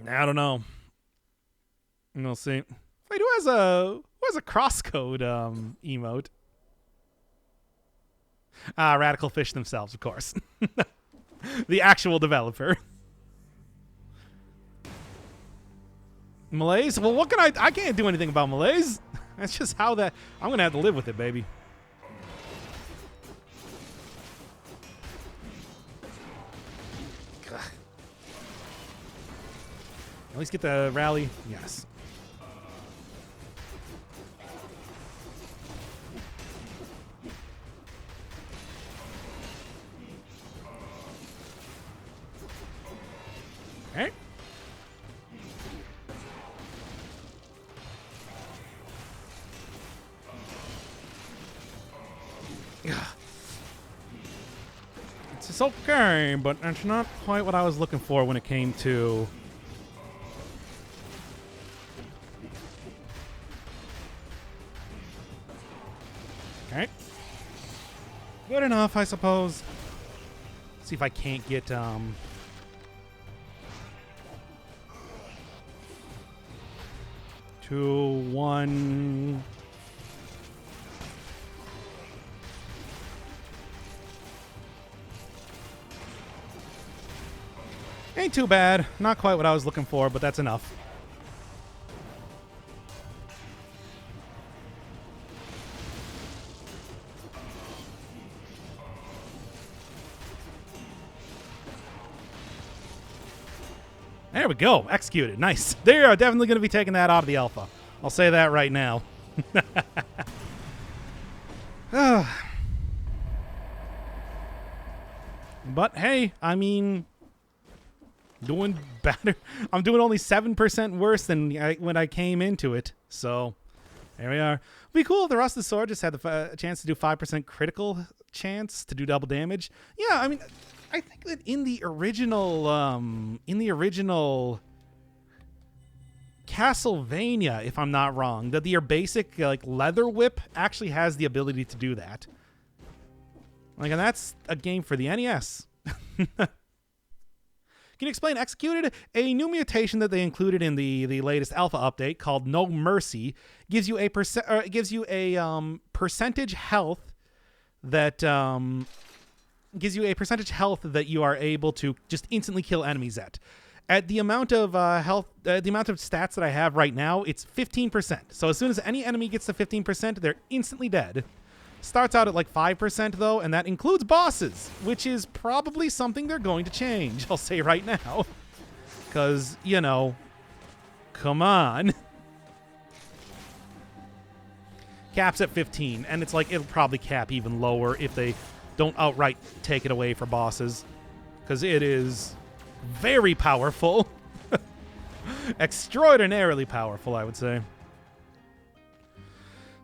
I don't know. We'll see. Wait, who has a crosscode emote? Radical Fish themselves, of course. The actual developer. Malaise? Well, what can I can't do anything about malaise. That's just how that... I'm going to have to live with it, baby. Ugh. At least get the rally. Yes. Okay. It's okay, but it's not quite what I was looking for when it came to... Okay. Good enough, I suppose. See if I can't get, 2, 1... Ain't too bad. Not quite what I was looking for, but that's enough. There we go. Executed. Nice. They are definitely going to be taking that out of the alpha. I'll say that right now. But hey, I mean... Doing better. I'm doing only 7% worse than when I came into it. So, there we are. It'd be cool if the Rusted Sword just had the chance to do 5% critical chance to do double damage. Yeah, I mean, I think that in the original Castlevania, if I'm not wrong, that your basic like leather whip actually has the ability to do that. Like, and that's a game for the NES. Can you explain Executed? A new mutation that they included in the latest alpha update called No Mercy gives you a percentage health that you are able to just instantly kill enemies at. At the amount of health, the amount of stats that I have right now, it's 15%. So as soon as any enemy gets to 15%, they're instantly dead. Starts out at like 5% though, and that includes bosses, which is probably something they're going to change, I'll say right now. Because, you know, come on. Caps at 15, and it's like it'll probably cap even lower if they don't outright take it away for bosses. Because it is very powerful. Extraordinarily powerful, I would say.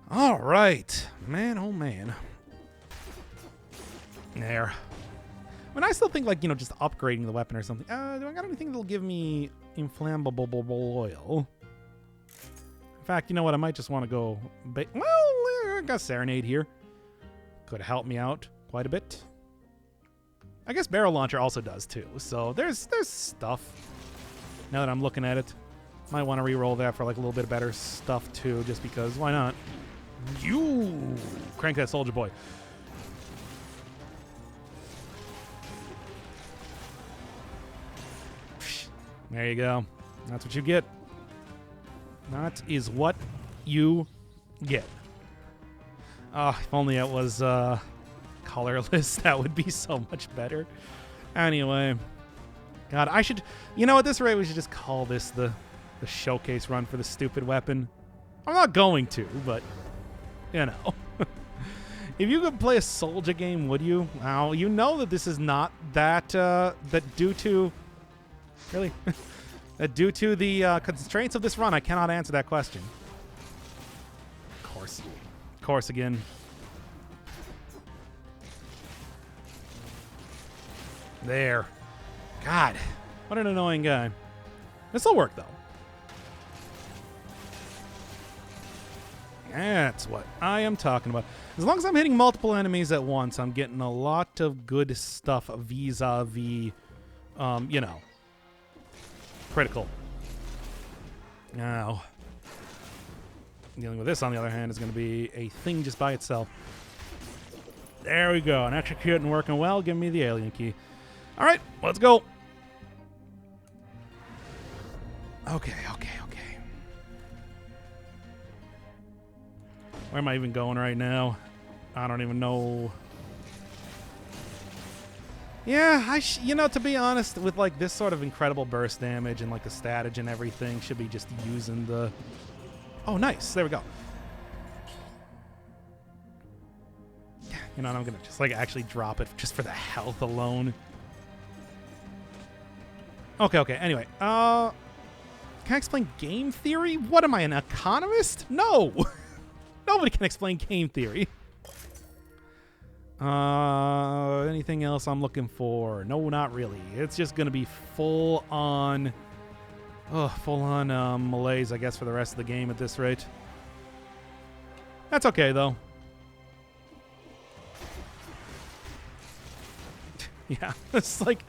All right. Man, oh man. There. I mean, I still think, like, just upgrading the weapon or something. Do I got anything that'll give me inflammable oil? In fact, you know what? I might just want to go... Well, I got Serenade here. Could help me out quite a bit. I guess Barrel Launcher also does, too. So there's stuff. Now that I'm looking at it. Might want to re-roll that for, like, a little bit better stuff, too, just because. Why not? You crank that Soldier Boy. There you go. That's what you get. That is what you get. If only it was colorless, that would be so much better. Anyway. God, I should... at this rate, we should just call this the showcase run for the stupid weapon. I'm not going to, but, If you could play a Soldier game, would you? Now, you know that this is not that due to... Really? Due to the constraints of this run, I cannot answer that question. Of course. Of course again. There. God. What an annoying guy. This'll work, though. That's what I am talking about. As long as I'm hitting multiple enemies at once, I'm getting a lot of good stuff vis-a-vis, critical. Now, dealing with this, on the other hand, is going to be a thing just by itself. There we go. And executing working well. Give me the alien key. All right, let's go. Okay. Where am I even going right now? I don't even know. Yeah, to be honest, with like this sort of incredible burst damage and like the statage and everything, should be just using the... Oh, nice. There we go. I'm going to just like actually drop it just for the health alone. Okay. Anyway, can I explain game theory? What am I, an economist? No. Nobody can explain game theory. Anything else I'm looking for? No, not really. It's just going to be full on malaise, I guess, for the rest of the game at this rate. That's okay, though. Yeah, it's like,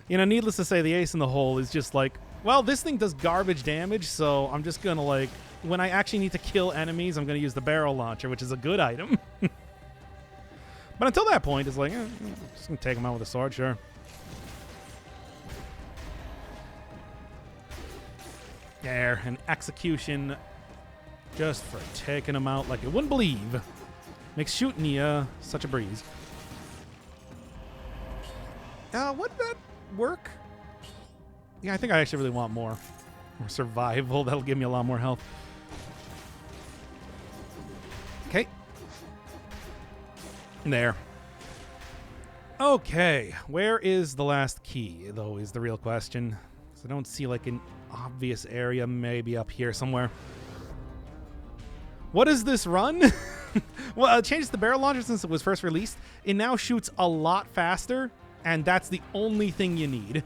needless to say, the ace in the hole is just like, well, this thing does garbage damage, so I'm just going to, like, when I actually need to kill enemies, I'm going to use the barrel launcher, which is a good item. But until that point, it's like, just going to take him out with a sword, sure. There, an execution just for taking him out like you wouldn't believe. Makes shooting you such a breeze. Would that work? Yeah, I think I actually really want more survival. That'll give me a lot more health. Okay. There. Okay, where is the last key, though, is the real question. So I don't see, like, an obvious area, maybe up here somewhere. What is this run? Well, it changed the barrel launcher since it was first released. It now shoots a lot faster, and that's the only thing you need.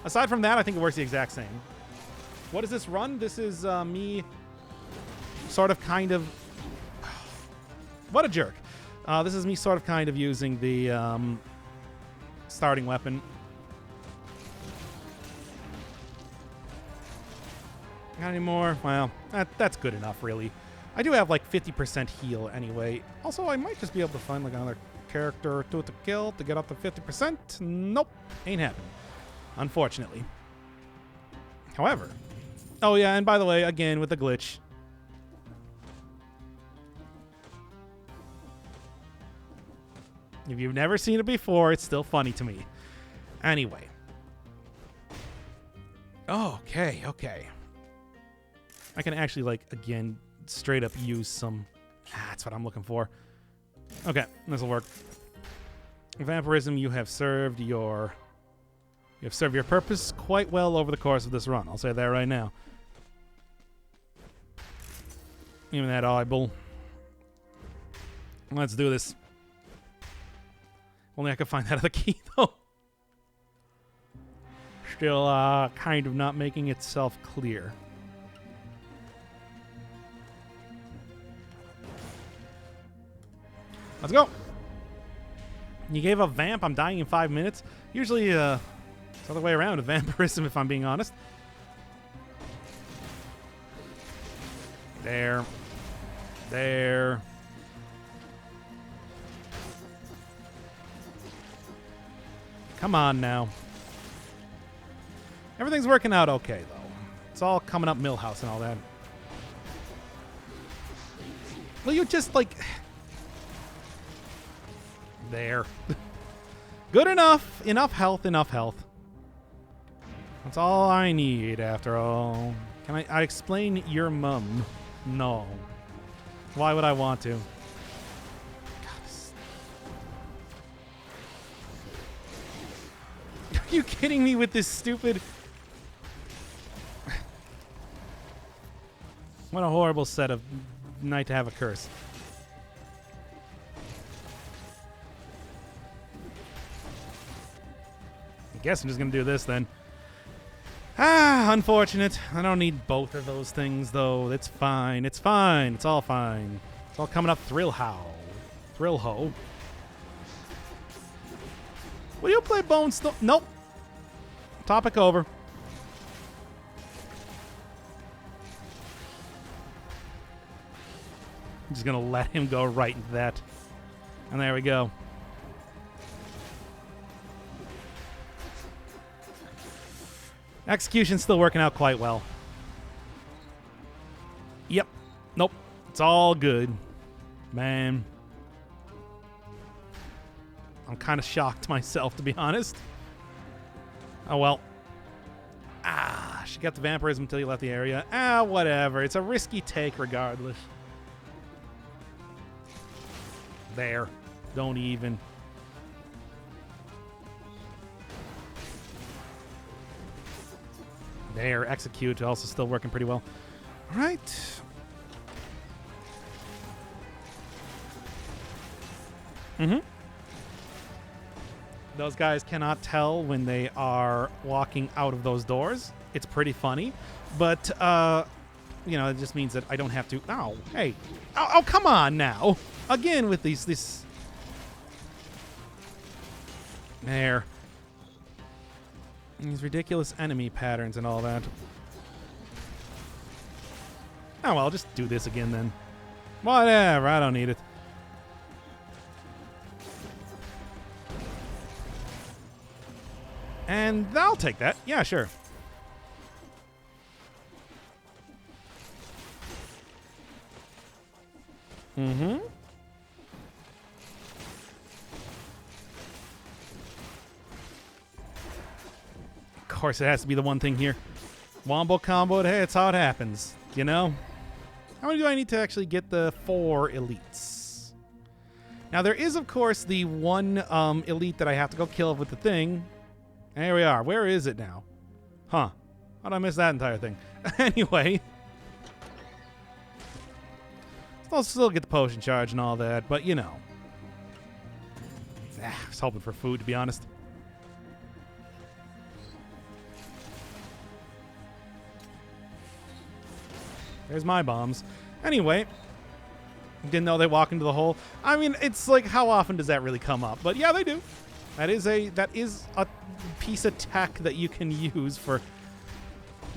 Aside from that, I think it works the exact same. What is this run? This is me sort of kind of... What a jerk. This is me sort of kind of using the starting weapon. Got any more? Well, that's good enough, really. I do have like 50% heal anyway. Also, I might just be able to find like another character or two to kill to get up to 50%. Nope, ain't happening, unfortunately. However, oh yeah, and by the way, again with the glitch. If you've never seen it before, it's still funny to me. Anyway. Okay. I can actually, like, again, straight up use some... that's what I'm looking for. Okay, this'll work. Vampirism, you have served your You have served your purpose quite well over the course of this run. I'll say that right now. Even that eyeball. Let's do this. Only I could find that other key, though. Still kind of not making itself clear. Let's go. You gave a vamp. I'm dying in 5 minutes. Usually, it's the other way around with vampirism, if I'm being honest. There. There. Come on now. Everything's working out okay, though. It's all coming up Millhouse and all that. Will you just, like... There. Good enough. Enough health, enough health. That's all I need, after all. Can I explain your mum? No. Why would I want to? God, Are you kidding me with this stupid... What a horrible set of night to have a curse. I guess I'm just going to do this then. Unfortunate. I don't need both of those things, though. It's fine. It's fine. It's all fine. It's all coming up Thrill-Ho. Thrill-Ho. Will you play Bone Storm? Nope. Topic over. I'm just going to let him go right into that. And there we go. Execution's still working out quite well. Yep. Nope. It's all good. Man. I'm kind of shocked myself, to be honest. Oh, well. She got the vampirism until you left the area. Whatever. It's a risky take regardless. There. Don't even. There. Execute. Also still working pretty well. All right. Those guys cannot tell when they are walking out of those doors. It's pretty funny. But, it just means that I don't have to... Ow. Hey. Oh, come on now. Again with these... There. These ridiculous enemy patterns and all that. Oh, well, I'll just do this again then. Whatever. I don't need it. And I'll take that. Yeah, sure. Of course, it has to be the one thing here. Wombo combo. Hey, it's how it happens. You know? How many do I need to actually get the 4 elites? Now, there is, of course, the one elite that I have to go kill with the thing. And here we are. Where is it now? Huh. How did I miss that entire thing? Anyway. I'll still get the potion charge and all that, but, you know. I was hoping for food, to be honest. There's my bombs. Anyway. Didn't know they walk into the hole. I mean, it's like, how often does that really come up? But yeah, they do. That is a piece of tech that you can use for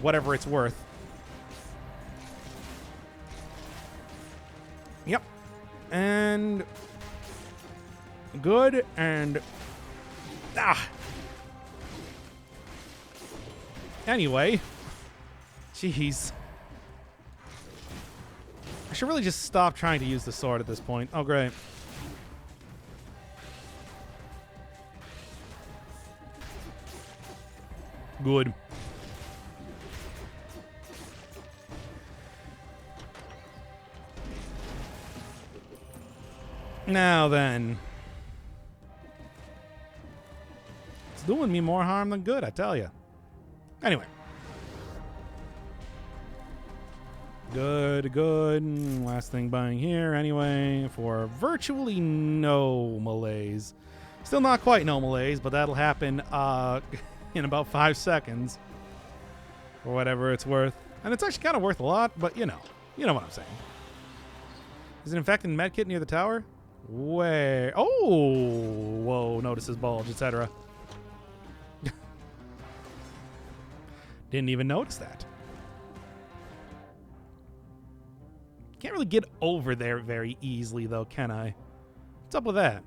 whatever it's worth. Yep. And good and anyway. Jeez. I should really just stop trying to use the sword at this point. Oh, great. Good. Now then. Let's doing me more harm than good, I tell you. Anyway. Good. Last thing buying here, anyway, for virtually no malaise. Still not quite no malaise, but that'll happen in about 5 seconds. For whatever it's worth. And it's actually kind of worth a lot, but you know what I'm saying. Is it infected medkit near the tower? Where? Oh! Whoa, notices bulge, etc. Didn't even notice that. Can't really get over there very easily, though, can I? What's up with that?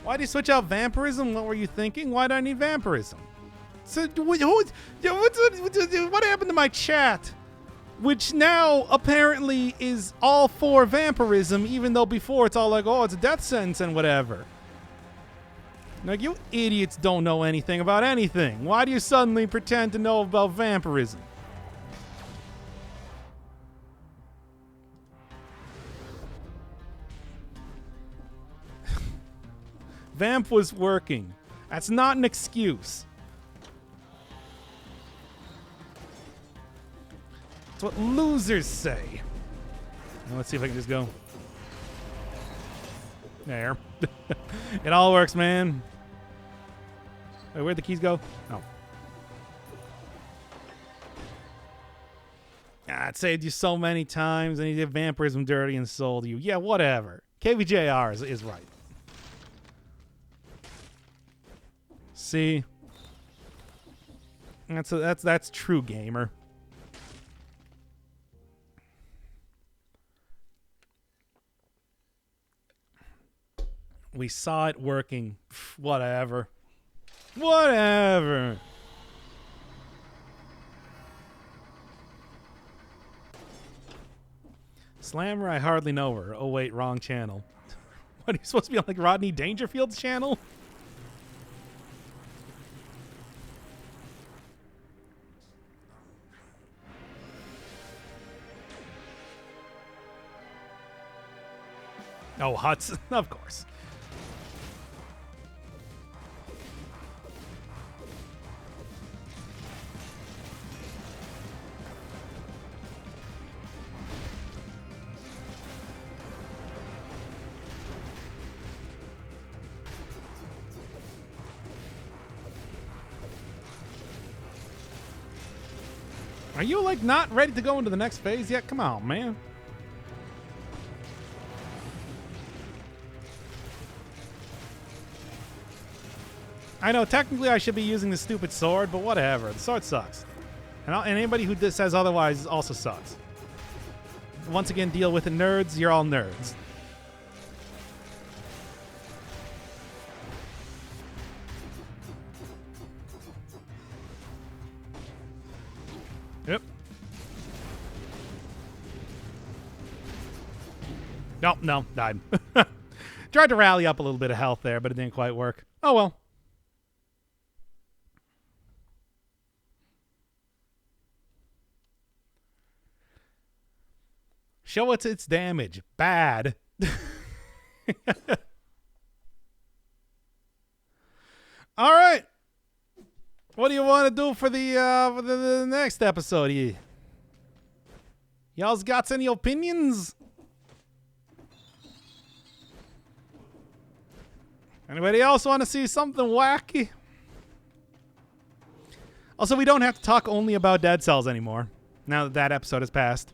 Why did you switch out vampirism? What were you thinking? Why do I need vampirism? So, what happened to my chat? Which now apparently is all for vampirism, even though before it's all like, oh, it's a death sentence and whatever. Like, you idiots don't know anything about anything. Why do you suddenly pretend to know about vampirism? Vamp was working. That's not an excuse. That's what losers say. Now let's see if I can just go. There. It all works, man. Wait, where'd the keys go? Oh. It saved you so many times, and you did vampirism dirty and sold you. Yeah, whatever. KVJR is right. See? That's true gamer. We saw it working. Whatever. Whatever. Slammer, I hardly know her. Oh, wait, wrong channel. What, are you supposed to be on, like, Rodney Dangerfield's channel? Oh, Huts. Of course. Are you, like, not ready to go into the next phase yet? Come on, man. I know, technically I should be using the stupid sword, but whatever. The sword sucks. And anybody who says otherwise also sucks. Once again, deal with it, nerds. You're all nerds. Yep. No, died. Tried to rally up a little bit of health there, but it didn't quite work. Oh well. Show us its damage. Bad. All right. What do you want to do for the next episode? Y'all's got any opinions? Anybody else want to see something wacky? Also, we don't have to talk only about Dead Cells anymore, now that that episode has passed.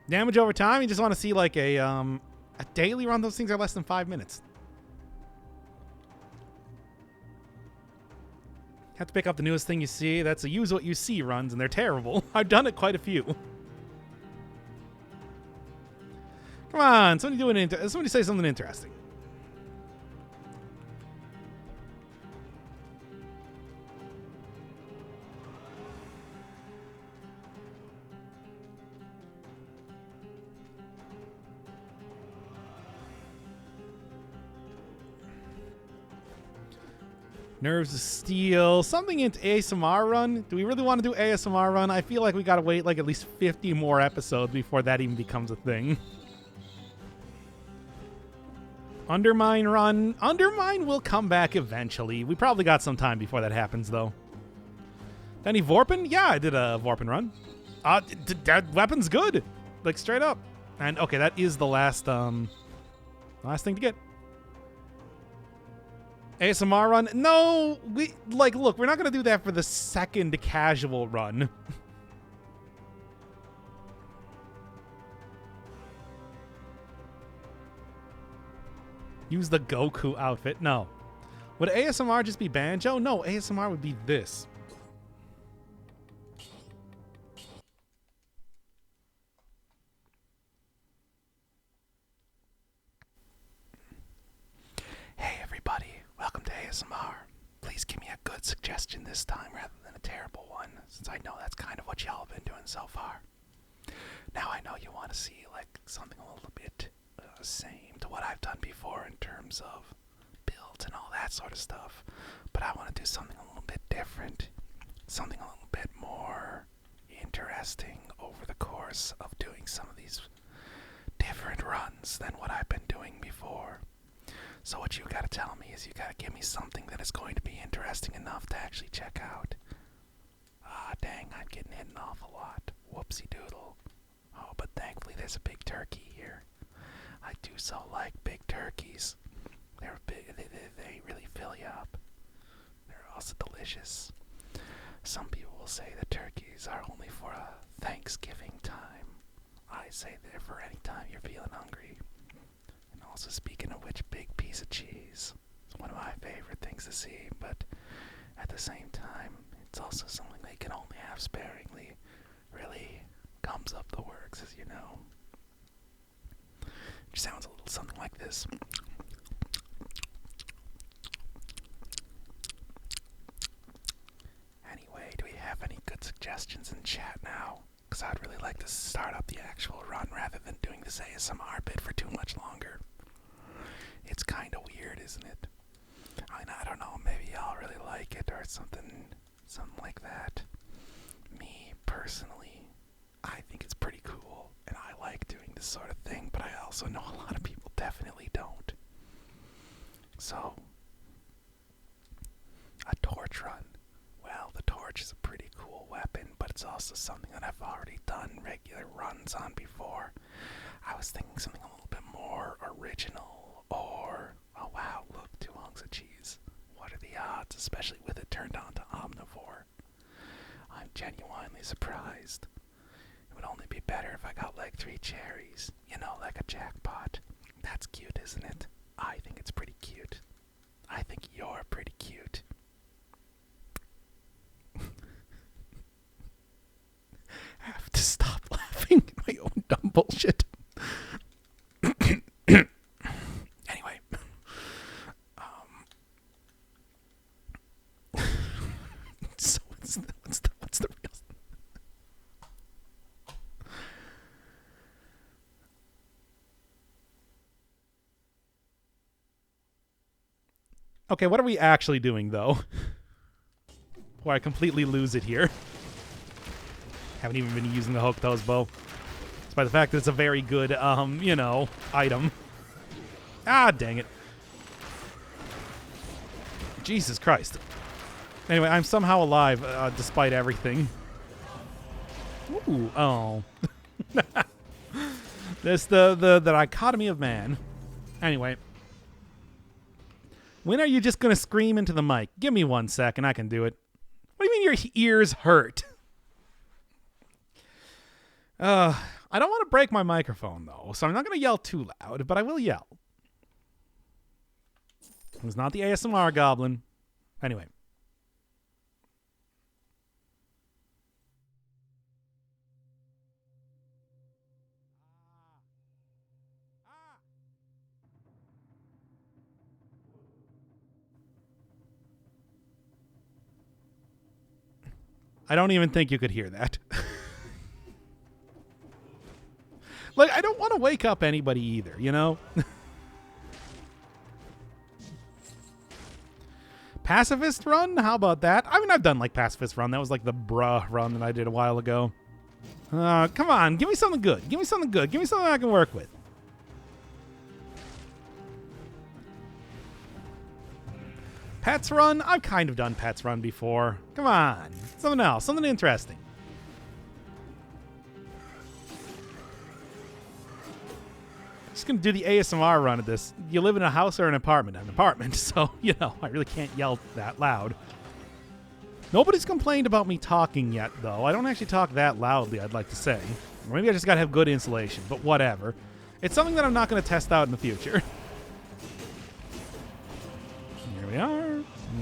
Damage over time, you just want to see like a daily run. Those things are less than 5 minutes. Have to pick up the newest thing you see. That's a use what you see runs, and they're terrible. I've done it quite a few. Come on, somebody say something interesting. Nerves of Steel. Something into ASMR Run. Do we really want to do ASMR Run? I feel like we gotta wait like at least 50 more episodes before that even becomes a thing. Undermine run. Undermine will come back eventually. We probably got some time before that happens, though. Any Vorpin? Yeah, I did a Vorpin run. That weapon's good. Like, straight up. And, okay, that is the last thing to get. ASMR run? No, look, we're not going to do that for the second casual run. Use the Goku outfit. No. Would ASMR just be Banjo? No, ASMR would be this. Hey everybody, welcome to ASMR. Please give me a good suggestion this time rather than a terrible one, since I know that's kind of what y'all have been doing so far. Now I know you want to see like something a little bit same to what I've done before in terms of builds and all that sort of stuff, but I want to do something a little bit different, something a little bit more interesting over the course of doing some of these different runs than what I've been doing before. So what you gotta tell me is you gotta give me something that is going to be interesting enough to actually check out. Ah, dang, I'm getting hit an awful lot. Whoopsie doodle. Oh, but thankfully there's a big turkey here. I do so like big turkeys. They're big. They really fill you up. They're also delicious. Some people will say that turkeys are only for a Thanksgiving time. I say they're for any time you're feeling hungry. And also, speaking of which, big piece of cheese is one of my favorite things to see, but at the same time, it's also something they can only have sparingly. Really comes up the works, as you know. It sounds a little something like this. Anyway, do we have any good suggestions in chat now? Because I'd really like to start up the actual run rather than doing this ASMR bit for too much longer. It's kind of weird, isn't it? I mean, I don't know, maybe y'all really like it or something like that. Me, personally, I think it's pretty cool, and I like doing this sort of thing, but I also know a lot of people definitely don't. So, a torch run. Well, the torch is a pretty cool weapon, but it's also something that I've already done regular runs on before. I was thinking something a little bit more original, or, oh wow, look, 2 hunks of cheese. What are the odds, especially with it turned on to omnivore? I'm genuinely surprised. It would only be better if I got like 3 cherries, you know, like a jackpot. That's cute, isn't it? I think it's pretty cute. I think you're pretty cute. I have to stop laughing at my own dumb bullshit. Anyway. So what's the real... Okay, what are we actually doing, though? Before I completely lose it here. Haven't even been using the Hokuto's bow. Despite the fact that it's a very good, you know, item. Ah, dang it. Jesus Christ. Anyway, I'm somehow alive, despite everything. Ooh, oh. That's the dichotomy of man. Anyway. When are you just going to scream into the mic? Give me 1 second, I can do it. What do you mean your ears hurt? I don't want to break my microphone, though, so I'm not going to yell too loud, but I will yell. It was not the ASMR goblin. Anyway. I don't even think you could hear that. Like, I don't want to wake up anybody either, you know? Pacifist Run? How about that? I mean, I've done, like, Pacifist Run. That was, like, the bruh run that I did a while ago. Come on. Give me something good. Give me something good. Give me something I can work with. Pets Run? I've kind of done Pets Run before. Come on. Something else. Something interesting. Just going to do the ASMR run of this. You live in a house or an apartment? An apartment. So, you know, I really can't yell that loud. Nobody's complained about me talking yet, though. I don't actually talk that loudly, I'd like to say. Or maybe I just got to have good insulation, but whatever. It's something that I'm not going to test out in the future. Here we are.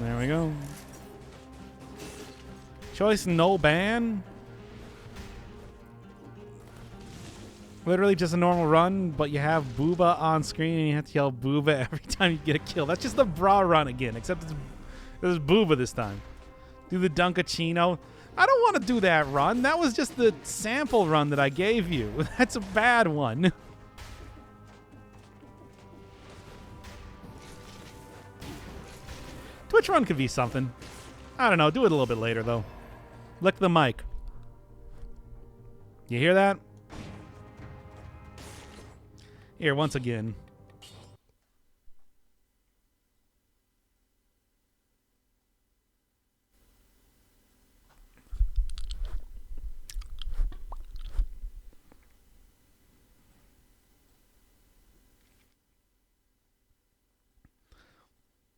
There we go. Choice no ban. Literally just a normal run, but you have Booba on screen and you have to yell Booba every time you get a kill. That's just the bra run again, except it's Booba this time. Do the Dunkachino. I don't want to do that run. That was just the sample run that I gave you. That's a bad one. Twitch run could be something. I don't know. Do it a little bit later, though. Lick the mic. You hear that? Here, once again.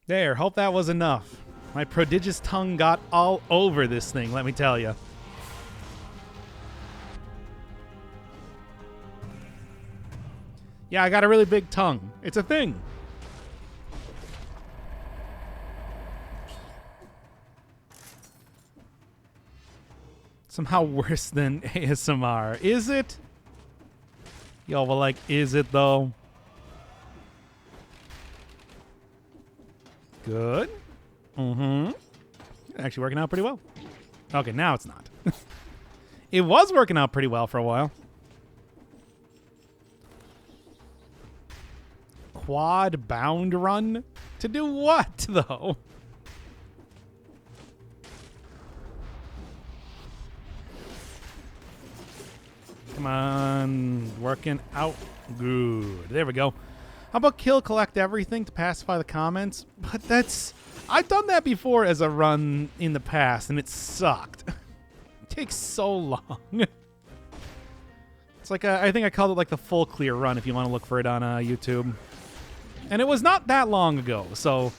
There, hope that was enough. My prodigious tongue got all over this thing, let me tell you. Yeah, I got a really big tongue. It's a thing. Somehow worse than ASMR. Is it? Yo, well, like, is it, though? Good. Mm-hmm. Actually working out pretty well. Okay, now it's not. It was working out pretty well for a while. Quad bound run? To do what, though? Come on. Working out. Good. There we go. How about kill, collect everything to pacify the comments? But that's... I've done that before as a run in the past, and it sucked. It takes so long. It's like, I think I called it like the full clear run if you want to look for it on YouTube. And it was not that long ago, so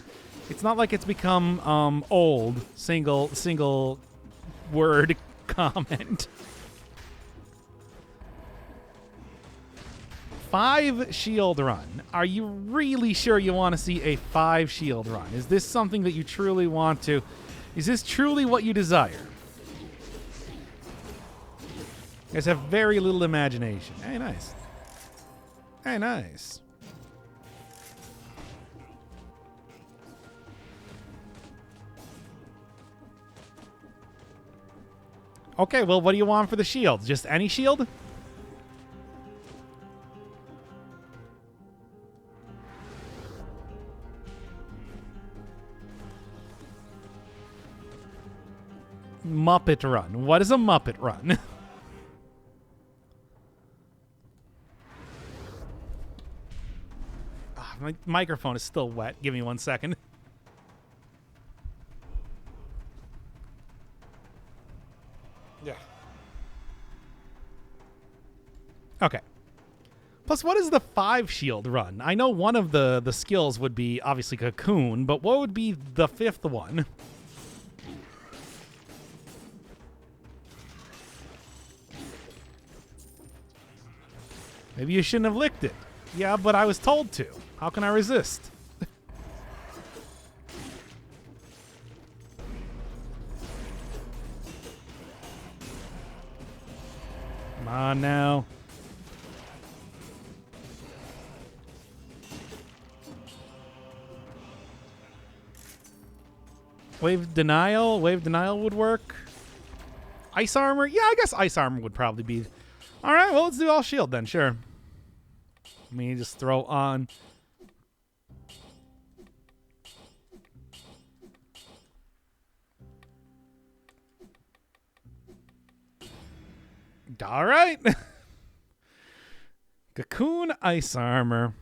it's not like it's become old. Single word comment. 5 shield run. Are you really sure you want to see a 5 shield run? Is this something that you truly want to? Is this truly what you desire? You guys have very little imagination. Hey, nice. Hey, nice. Okay, well, what do you want for the shield? Just any shield? Muppet run. What is a Muppet run? My microphone is still wet. Give me 1 second. Yeah. Okay. Plus, what is the 5 shield run? I know one of the skills would be obviously Cocoon, but what would be the 5th one? Maybe you shouldn't have licked it. Yeah, but I was told to. How can I resist? Come on now. Wave denial? Wave denial would work. Ice armor? Yeah, I guess ice armor would probably be... All right, well, let's do all shield then, sure. Let me just throw on... All right. Cocoon, ice armor.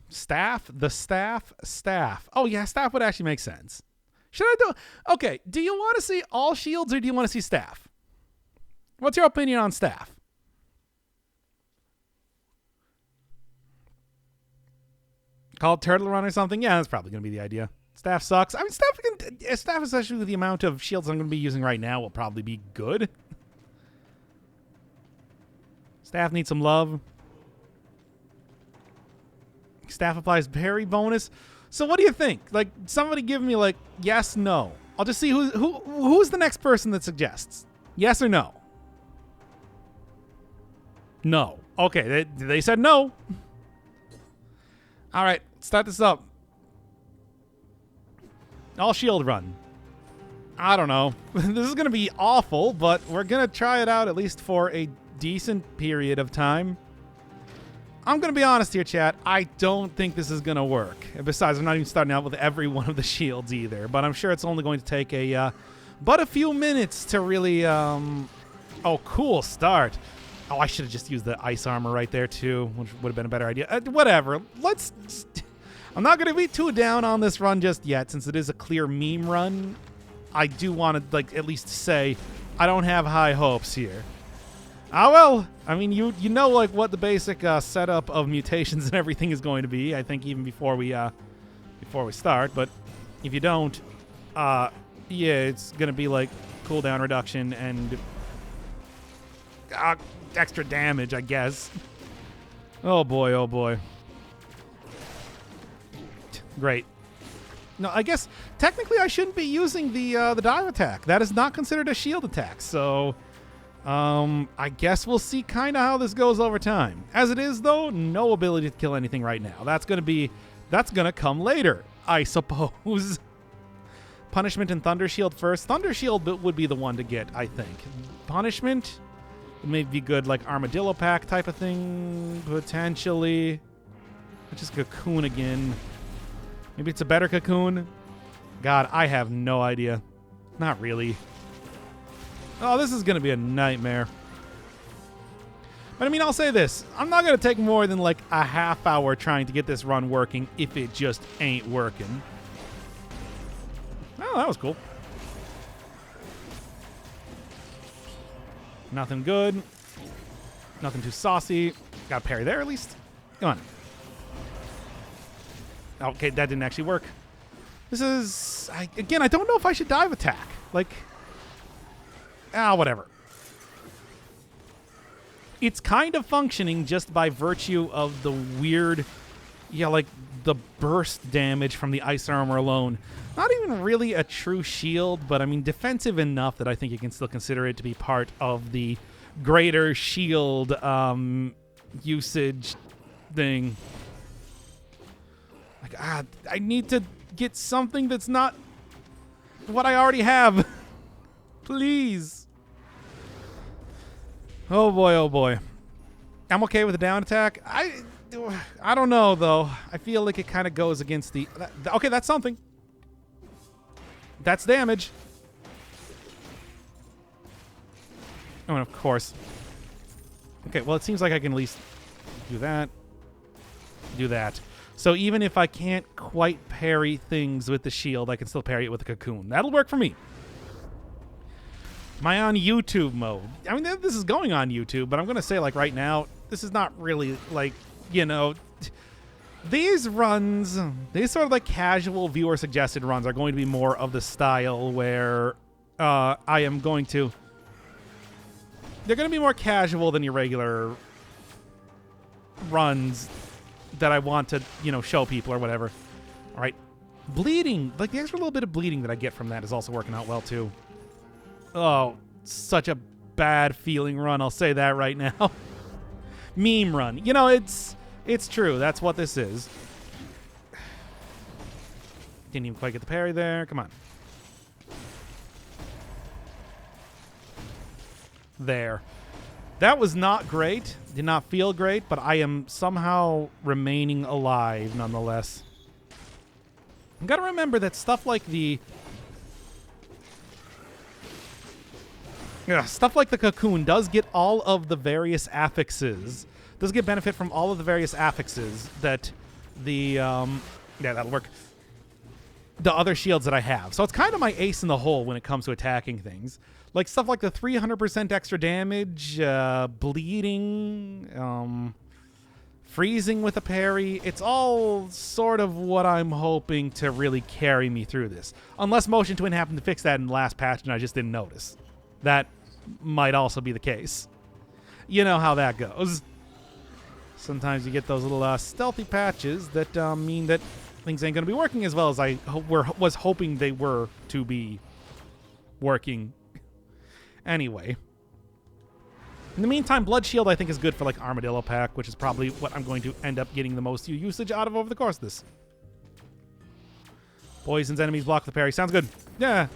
Staff, the staff. Oh, yeah, staff would actually make sense. Should I do... Okay, do you want to see all shields or do you want to see staff? What's your opinion on staff? Call it Turtle Run or something? Yeah, that's probably going to be the idea. Staff sucks. I mean, staff, especially with the amount of shields I'm going to be using right now, will probably be good. Staff needs some love. Staff applies parry bonus. So what do you think? Like, somebody give me, like, yes, no. I'll just see who's the next person that suggests. Yes or no? No. Okay, they said no. All right, let's start this up. All shield run. I don't know. This is going to be awful, but we're going to try it out at least for a decent period of time. I'm going to be honest here, chat. I don't think this is going to work. And besides, I'm not even starting out with every one of the shields either, but I'm sure it's only going to take but a few minutes to really, oh, cool start. Oh, I should have just used the ice armor right there too, which would have been a better idea. Whatever. I'm not going to be too down on this run just yet, since it is a clear meme run. I do want to, like, at least say I don't have high hopes here. Well, I mean, you know, like, what the basic setup of mutations and everything is going to be, I think, even before we start. But if you don't, yeah, it's going to be, like, cooldown reduction and extra damage, I guess. Oh, boy, oh, boy. Great. No, I guess technically I shouldn't be using the dive attack. That is not considered a shield attack, so... I guess we'll see kind of how this goes over time. As it is, though, no ability to kill anything right now. That's gonna come later, I suppose. Punishment and Thunder Shield first. Thunder Shield would be the one to get, I think. Punishment may be good, like Armadillo Pack type of thing, potentially. Just Cocoon again. Maybe it's a better Cocoon. God, I have no idea. Not really. Oh, this is going to be a nightmare. But I mean, I'll say this. I'm not going to take more than like a half hour trying to get this run working if it just ain't working. Oh, that was cool. Nothing good. Nothing too saucy. Got a parry there at least. Come on. Okay, that didn't actually work. This is... Again, I don't know if I should dive attack. Like... whatever. It's kind of functioning just by virtue of the weird, like the burst damage from the ice armor alone. Not even really a true shield, but I mean defensive enough that I think you can still consider it to be part of the greater shield usage thing. Like, I need to get something that's not what I already have. Please. Oh boy, oh boy. I'm okay with the down attack. I don't know, though. I feel like it kind of goes against the... Okay, that's something. That's damage. Oh, and of course. Okay, well, it seems like I can at least do that. Do that. So even if I can't quite parry things with the shield, I can still parry it with the Cocoon. That'll work for me. Am I on YouTube mode? I mean, this is going on YouTube, but I'm going to say, like, right now, this is not really, like, you know... These runs, these sort of, like, casual viewer-suggested runs are going to be more of the style where I am going to... They're going to be more casual than your regular runs that I want to, you know, show people or whatever. All right. Bleeding. Like, the extra little bit of bleeding that I get from that is also working out well, too. Oh, such a bad feeling run. I'll say that right now. Meme run. You know, it's true. That's what this is. Didn't even quite get the parry there. Come on. There. That was not great. Did not feel great, but I am somehow remaining alive nonetheless. I've got to remember that stuff like the... stuff like the Cocoon does get all of the various affixes. Does get benefit from all of the various affixes that the... yeah, that'll work. the other shields that I have. So it's kind of my ace in the hole when it comes to attacking things. Like stuff like the 300% extra damage, bleeding, freezing with a parry. It's all sort of what I'm hoping to really carry me through this. Unless Motion Twin happened to fix that in the last patch and I just didn't notice. That might also be the case. You know how that goes. Sometimes you get those little stealthy patches that mean that things ain't going to be working as well as I was hoping they were to be working. Anyway. In the meantime, Blood Shield I think is good for like Armadillo Pack, which is probably what I'm going to end up getting the most usage out of over the course of this. Poisons enemies, block the parry. Sounds good. Yeah.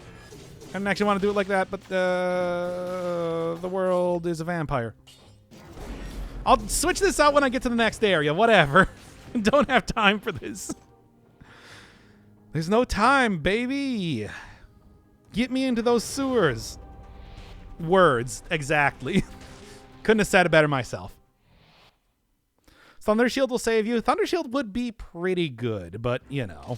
I didn't actually want to do it like that, but the world is a vampire. I'll switch this out when I get to the next area. Whatever. Don't have time for this. There's no time, baby. Get me into those sewers. Words, exactly. Couldn't have said it better myself. Thunder Shield will save you. Thunder Shield would be pretty good, but, you know.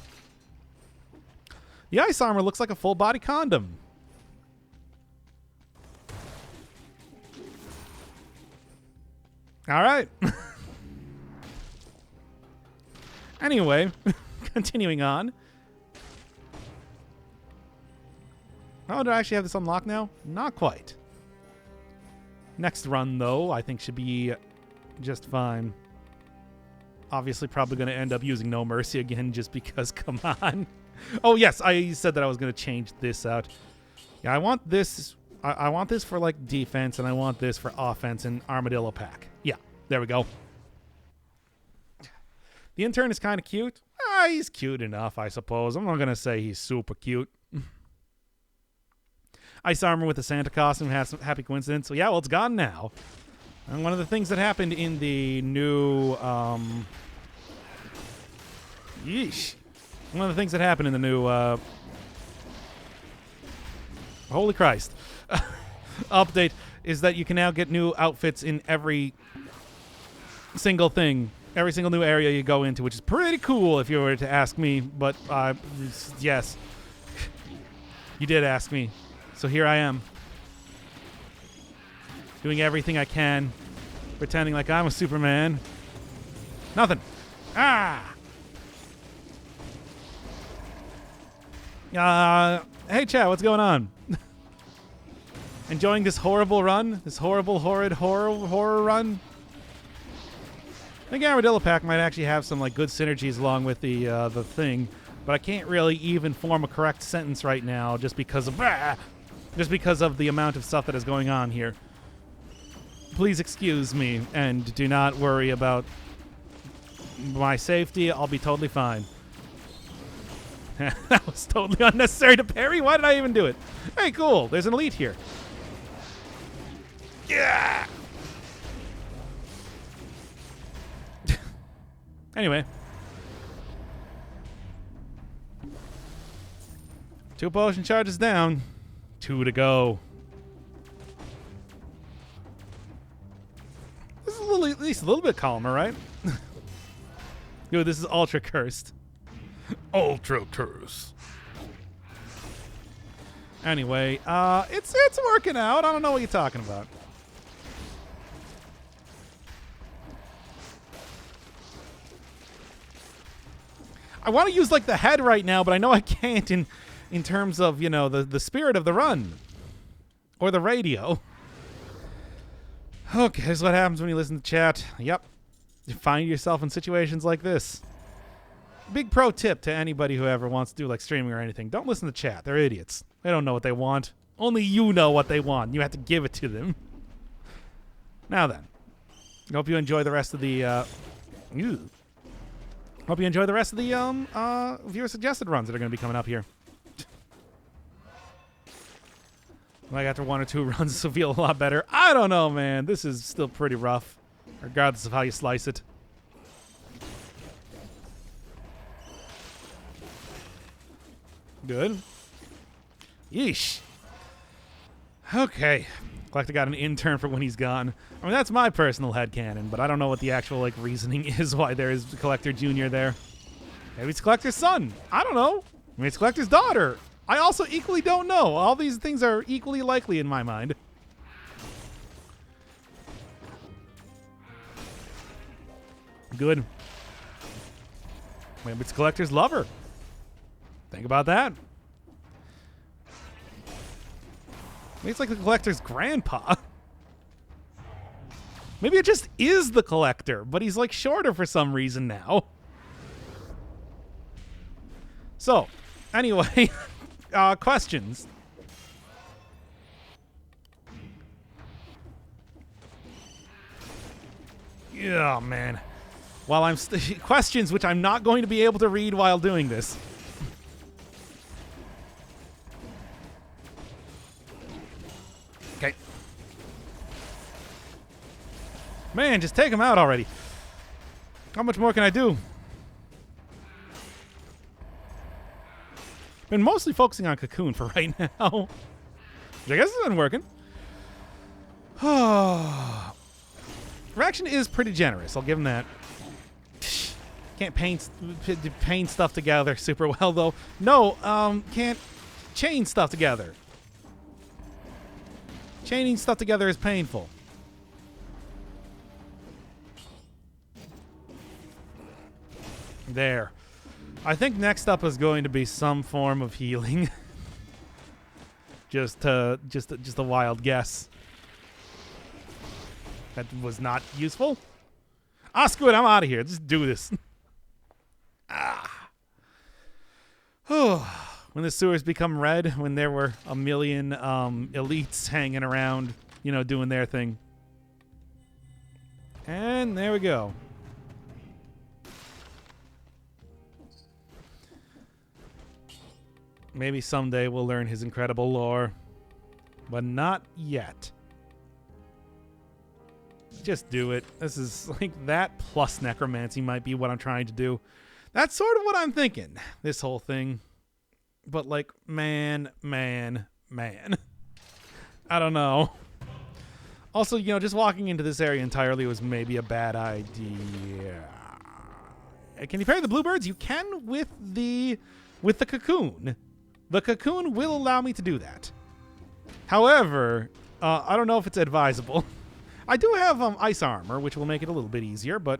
The ice armor looks like a full-body condom. All right. Anyway, continuing on. Oh, do I actually have this unlocked now? Not quite. Next run, though, I think should be just fine. Obviously, probably going to end up using No Mercy again just because, come on. Oh, yes, I said that I was going to change this out. Yeah, I want this. I want this for, like, defense, and I want this for offense and Armadillo Pack. Yeah, there we go. The intern is kind of cute. He's cute enough, I suppose. I'm not going to say he's super cute. Ice armor with the Santa costume has some happy coincidence. So, yeah, well, it's gone now. And one of the things that happened in the new... Yeesh. One of the things that happened in the new... Holy Christ. Update is that you can now get new outfits in every single thing. Every single new area you go into, which is pretty cool if you were to ask me. But, yes. You did ask me. So here I am. Doing everything I can. Pretending like I'm a Superman. Nothing. Ah! Hey, chat, what's going on? Enjoying this horrible run? This horrible, horrid horror run? I think Armadillo Pack might actually have some like good synergies along with the thing, but I can't really even form a correct sentence right now just because of the amount of stuff that is going on here. Please excuse me and do not worry about my safety. I'll be totally fine. That was totally unnecessary to parry. Why did I even do it? Hey, cool. There's an elite here. Yeah. Anyway. 2 potion charges down. 2 to go. This is at least a little bit calmer, right? Yo, this is ultra cursed. Ultra curse. Anyway, it's working out. I don't know what you're talking about. I want to use like the head right now, but I know I can't in terms of, you know, the spirit of the run or the radio. Okay, here's what happens when you listen to chat. Yep. You find yourself in situations like this. Big pro tip to anybody who ever wants to do like streaming or anything. Don't listen to chat. They're idiots. They don't know what they want. Only you know what they want. You have to give it to them. Now then. I hope you enjoy the rest of the hope you enjoy the rest of the viewer suggested runs that are going to be coming up here. Like after 1 or 2 runs, this will feel a lot better. I don't know, man. This is still pretty rough, regardless of how you slice it. Good. Yeesh. Okay. Collector got an intern for when he's gone. I mean, that's my personal headcanon, but I don't know what the actual like reasoning is why there is Collector Jr. there. Maybe it's Collector's son. I don't know. Maybe it's Collector's daughter. I also equally don't know. All these things are equally likely in my mind. Good. Maybe it's Collector's lover. Think about that. Maybe it's like the Collector's grandpa. Maybe it just is the Collector, but he's like shorter for some reason now. So, anyway, questions. Yeah, man. While I'm questions which I'm not going to be able to read while doing this. Okay. Man, just take him out already. How much more can I do? Been mostly focusing on Cocoon for right now. Which I guess it's been working. Reaction is pretty generous. I'll give him that. Can't paint stuff together super well, though. No, can't chain stuff together. Chaining stuff together is painful. There. I think next up is going to be some form of healing. just a wild guess. That was not useful. Ah, screw it. I'm out of here. Just do this. When the sewers become red, when there were a million elites hanging around, you know, doing their thing. And there we go. Maybe someday we'll learn his incredible lore, but not yet. Just do it. This is like that plus necromancy might be what I'm trying to do. That's sort of what I'm thinking, this whole thing. But like, man. I don't know. Also, you know, just walking into this area entirely was maybe a bad idea. Can you parry the bluebirds? You can with the cocoon. The cocoon will allow me to do that. However, I don't know if it's advisable. I do have ice armor, which will make it a little bit easier, but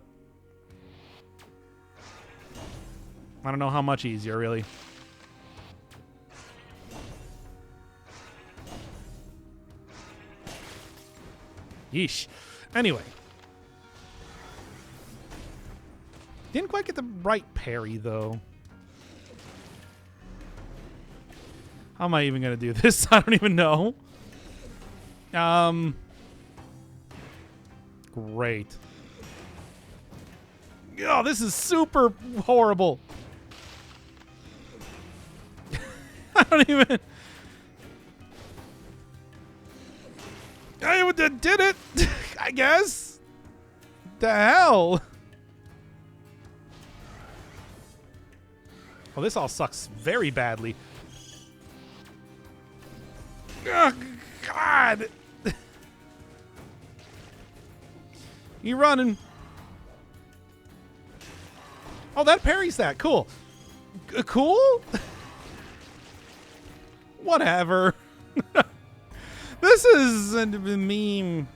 I don't know how much easier, really. Yeesh. Anyway. Didn't quite get the right parry, though. How am I even going to do this? I don't even know. Great. Oh, this is super horrible. I don't even... I did it, I guess. The hell? Oh, this all sucks very badly. Oh, God. You running. Oh, that parries that. Cool. Cool? Whatever. This is a meme.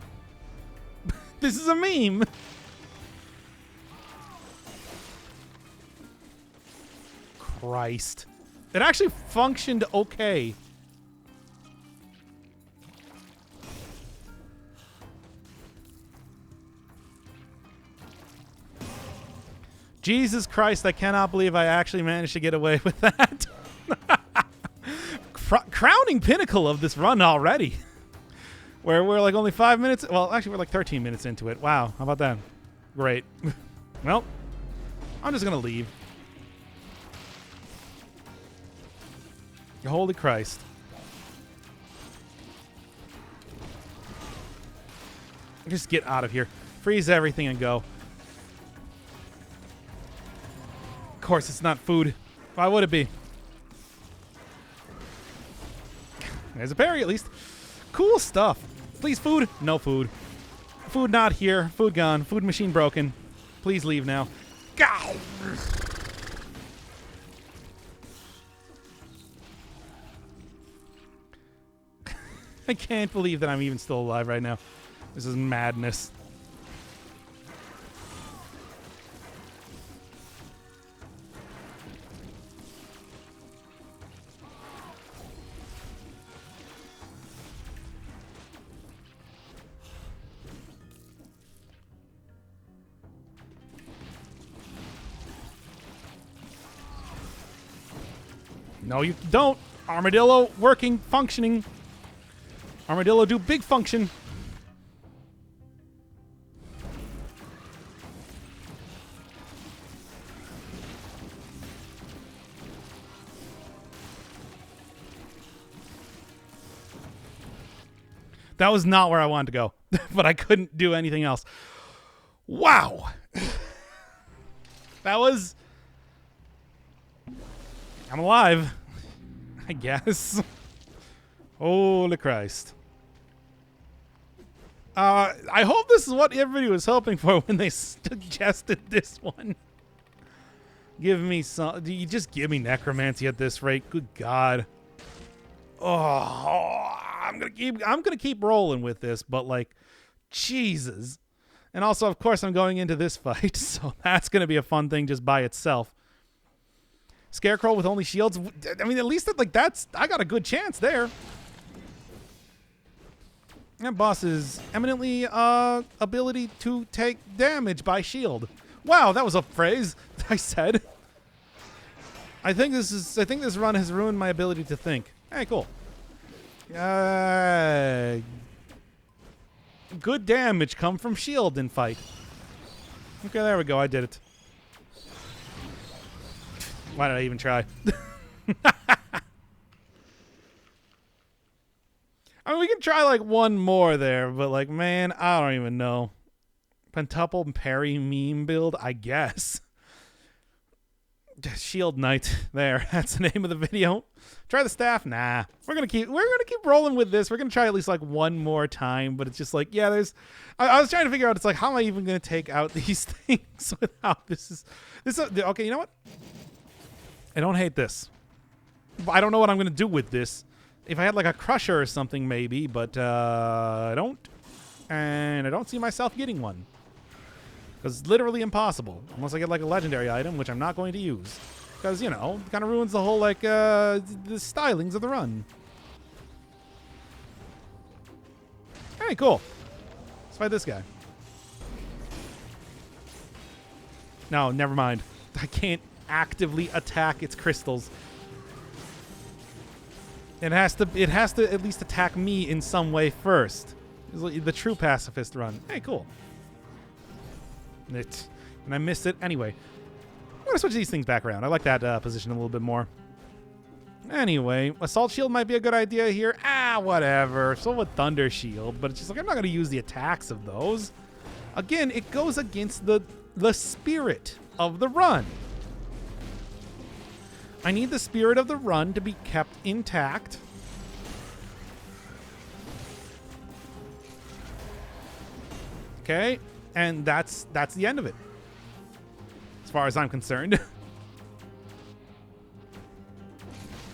This is a meme. Christ. It actually functioned okay. Jesus Christ, I cannot believe I actually managed to get away with that. Crowning pinnacle of this run already. Where we're like only 5 minutes. Well, actually, we're like 13 minutes into it. Wow, how about that? Great. Well, I'm just going to leave. Holy Christ. Just get out of here. Freeze everything and go. Of course, it's not food. Why would it be? There's a parry, at least. Cool stuff. Please, food. No food. Food not here. Food gone. Food machine broken. Please leave now. God. I can't believe that I'm even still alive right now. This is madness. No, you don't. Armadillo working, functioning. Armadillo do big function. That was not where I wanted to go, but I couldn't do anything else. Wow. That was... I'm alive, I guess. Holy Christ. I hope this is what everybody was hoping for when they suggested this one. Give me some... You just give me necromancy at this rate. Good God. Oh, I'm gonna keep rolling with this, but like, Jesus. And also, of course, I'm going into this fight, so that's gonna be a fun thing just by itself. Scarecrow with only shields. I mean, at least like that's... I got a good chance there. That boss is eminently ability to take damage by shield. Wow, that was a phrase I said. I think this run has ruined my ability to think. Hey, cool. Good damage come from shield in fight. Okay, there we go. I did it. Why did I even try? I mean, we can try like one more there, but like, man, I don't even know. Pentuple parry meme build, I guess. Shield Knight. There, that's the name of the video. Try the staff. Nah, we're gonna keep rolling with this. We're gonna try at least like one more time, but it's just like, yeah, there's. I was trying to figure out. It's like, how am I even gonna take out these things without this? Okay, you know what? I don't hate this. I don't know what I'm gonna do with this. If I had like a crusher or something, maybe, but I don't, and I don't see myself getting one. Because it's literally impossible. Unless I get like a legendary item, which I'm not going to use. Because, you know, it kind of ruins the whole like, the stylings of the run. Hey, cool. Let's fight this guy. No, never mind. I can't actively attack its crystals. It has to at least attack me in some way first. It's the true pacifist run. Hey, cool. And I missed it anyway. I'm going to switch these things back around. I like that position a little bit more. Anyway, Assault Shield might be a good idea here. Whatever. So would Thunder Shield, but it's just like I'm not going to use the attacks of those. Again, it goes against the spirit of the run. I need the spirit of the run to be kept intact. Okay. And that's the end of it, as far as I'm concerned.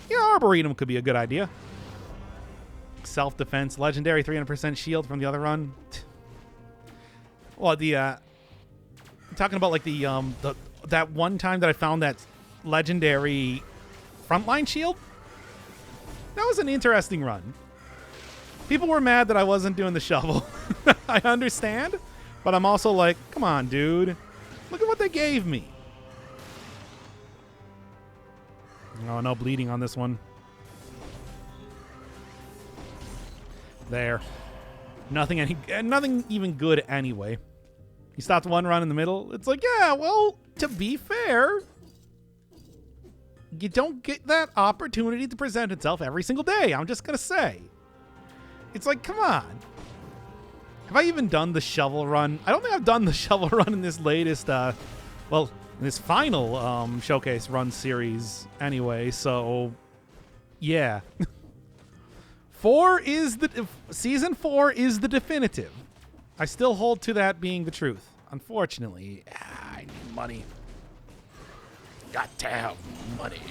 Yeah, Arboretum could be a good idea. Self-defense, legendary 300% shield from the other run. Well, I'm talking about like that one time that I found that legendary frontline shield. That was an interesting run. People were mad that I wasn't doing the shovel. I understand. But I'm also like, come on, dude. Look at what they gave me. Oh, no bleeding on this one. There. Nothing even good anyway. He stopped one run in the middle. It's like, yeah, well, to be fair, you don't get that opportunity to present itself every single day. I'm just going to say. It's like, come on. Have I even done the shovel run? I don't think I've done the shovel run in this latest, in this final showcase run series anyway, so yeah. Season 4 is the definitive. I still hold to that being the truth. Unfortunately, I need money. Got to have money.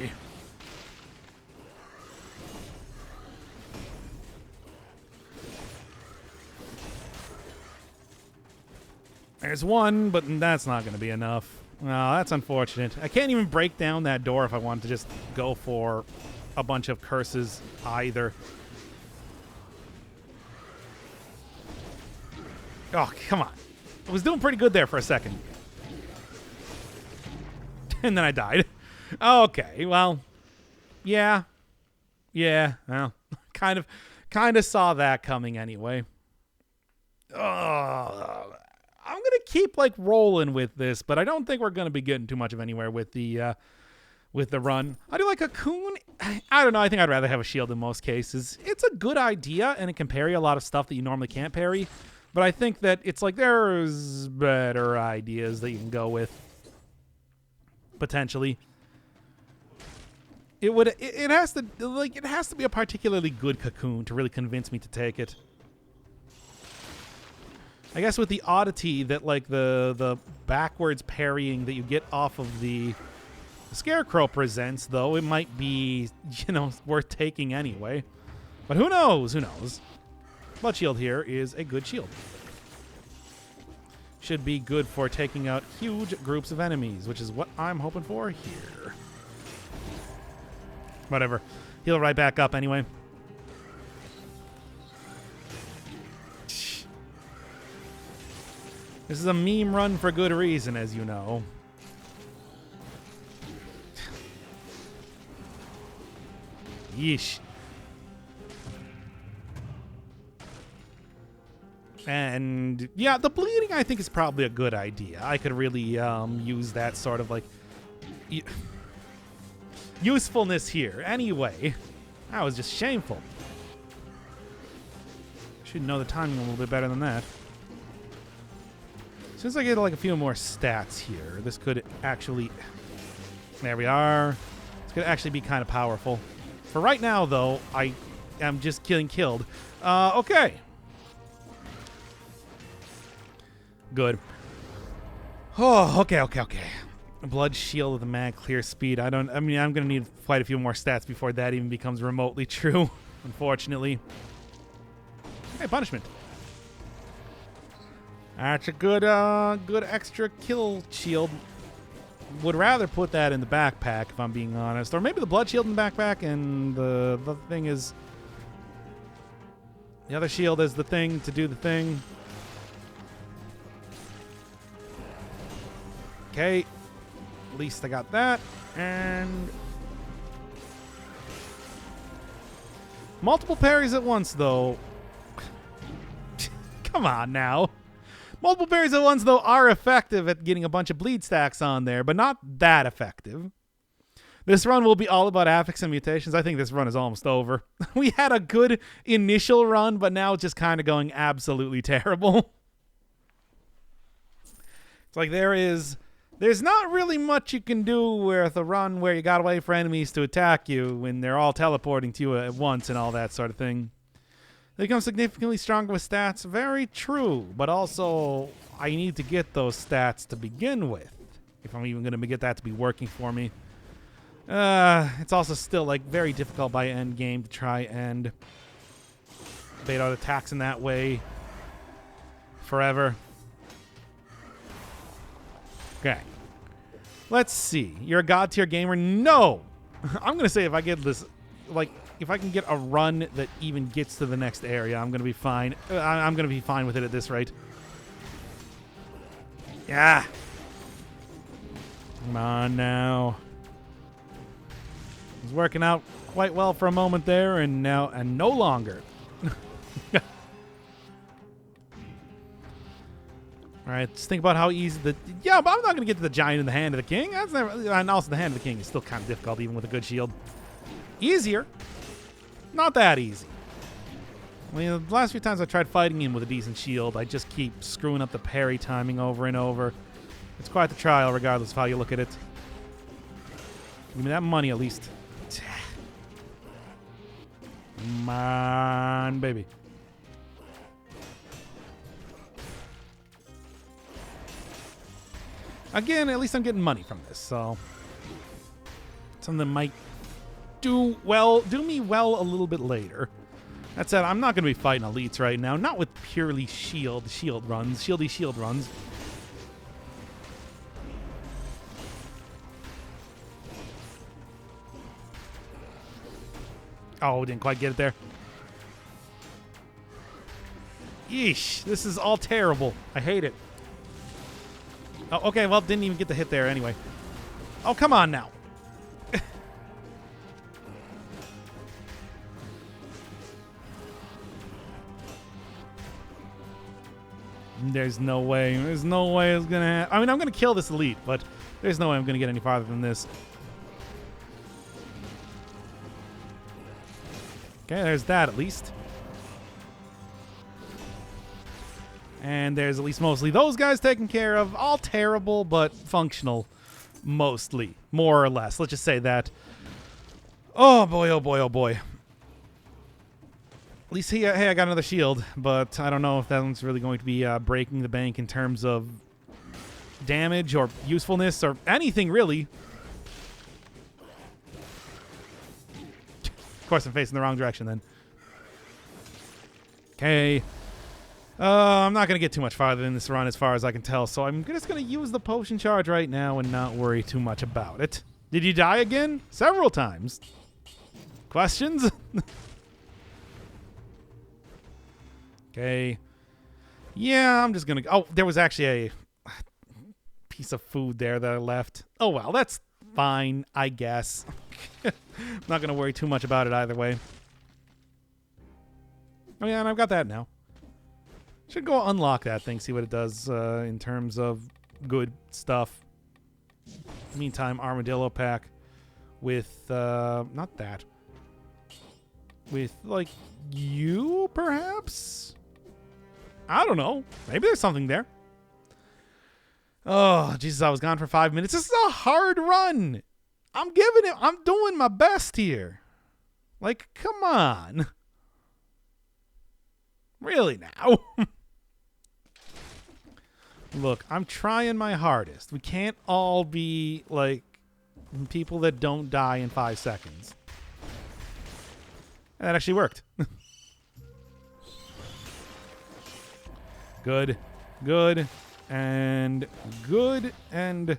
There's one, but that's not going to be enough. Oh, that's unfortunate. I can't even break down that door if I want to just go for a bunch of curses either. Oh, come on. I was doing pretty good there for a second. And then I died. Okay, well, yeah. Yeah, well, kind of saw that coming anyway. I'm gonna keep like rolling with this, but I don't think we're gonna be getting too much of anywhere with the run. I do like a cocoon. I don't know. I think I'd rather have a shield in most cases. It's a good idea, and it can parry a lot of stuff that you normally can't parry. But I think that it's like there's better ideas that you can go with potentially. It has to be a particularly good cocoon to really convince me to take it. I guess with the oddity that like the backwards parrying that you get off of the Scarecrow presents, though, it might be, worth taking anyway. But who knows? Who knows? Blood Shield here is a good shield. Should be good for taking out huge groups of enemies, which is what I'm hoping for here. Whatever. Heal right back up anyway. This is a meme run for good reason, as you know. Yeesh. And yeah, the bleeding I think is probably a good idea. I could really use that sort of like usefulness here. Anyway, that was just shameful. Should know the timing a little bit better than that. As soon as I get like a few more stats here, this could actually... There we are. This could actually be kind of powerful. For right now, though, I am just getting killed. Okay. Good. Oh, okay. Blood Shield with the mag clear speed. I'm going to need quite a few more stats before that even becomes remotely true, unfortunately. Hey, punishment. That's a good extra kill shield. Would rather put that in the backpack, if I'm being honest. Or maybe the blood shield in the backpack, and the thing is... The other shield is the thing to do the thing. Okay. At least I got that. And... multiple parries at once, though. Come on, now. Multiple parries at once, though, are effective at getting a bunch of bleed stacks on there, but not that effective. This run will be all about affix and mutations. I think this run is almost over. We had a good initial run, but now it's just kind of going absolutely terrible. It's like there's not really much you can do with a run where you gotta wait for enemies to attack you when they're all teleporting to you at once and all that sort of thing. They become significantly stronger with stats. Very true. But also, I need to get those stats to begin with. If I'm even going to get that to be working for me. It's also still like very difficult by end game to try and bait out attacks in that way forever. Okay. Let's see. You're a god tier gamer? No! I'm going to say if I get this, like... If I can get a run that even gets to the next area, I'm going to be fine. I'm going to be fine with it at this rate. Yeah. Come on now. It was working out quite well for a moment there, and now, and no longer. All right, just think about how easy the... Yeah, but I'm not going to get to the giant in the hand of the king. That's never... And also the hand of the king is still kind of difficult, even with a good shield. Easier. Not that easy. I mean, the last few times I tried fighting him with a decent shield, I just keep screwing up the parry timing over and over. It's quite the trial, regardless of how you look at it. Give me that money, at least. Come on, baby. Again, at least I'm getting money from this, so... Something that might... do me well a little bit later. That said, I'm not going to be fighting elites right now. Not with purely shield runs. Shield runs. Oh, didn't quite get it there. Yeesh, this is all terrible. I hate it. Oh, okay, well, didn't even get the hit there anyway. Oh, come on now. There's no way. There's no way it's going to happen. I mean, I'm going to kill this elite, but there's no way I'm going to get any farther than this. Okay, there's that at least. And there's at least mostly those guys taken care of. All terrible, but functional. Mostly. More or less. Let's just say that. Oh, boy, oh, boy, oh, boy. At least, hey, I got another shield, but I don't know if that one's really going to be breaking the bank in terms of damage or usefulness or anything, really. Of course, I'm facing the wrong direction then. Okay. I'm not going to get too much farther in this run as far as I can tell, so I'm just going to use the potion charge right now and not worry too much about it. Did you die again? Several times. Questions? Okay. Yeah, I'm just going to... Oh, there was actually a piece of food there that I left. Oh, well, that's fine, I guess. I'm not going to worry too much about it either way. Oh, yeah, and I've got that now. Should go unlock that thing, see what it does in terms of good stuff. Meantime, Armadillo pack with... not that. With, like, you, perhaps? I don't know. Maybe there's something there. Oh, Jesus, I was gone for 5 minutes. This is a hard run. I'm doing my best here. Like, come on. Really now? Look, I'm trying my hardest. We can't all be, like, people that don't die in 5 seconds. And that actually worked. Good. Good. And good. And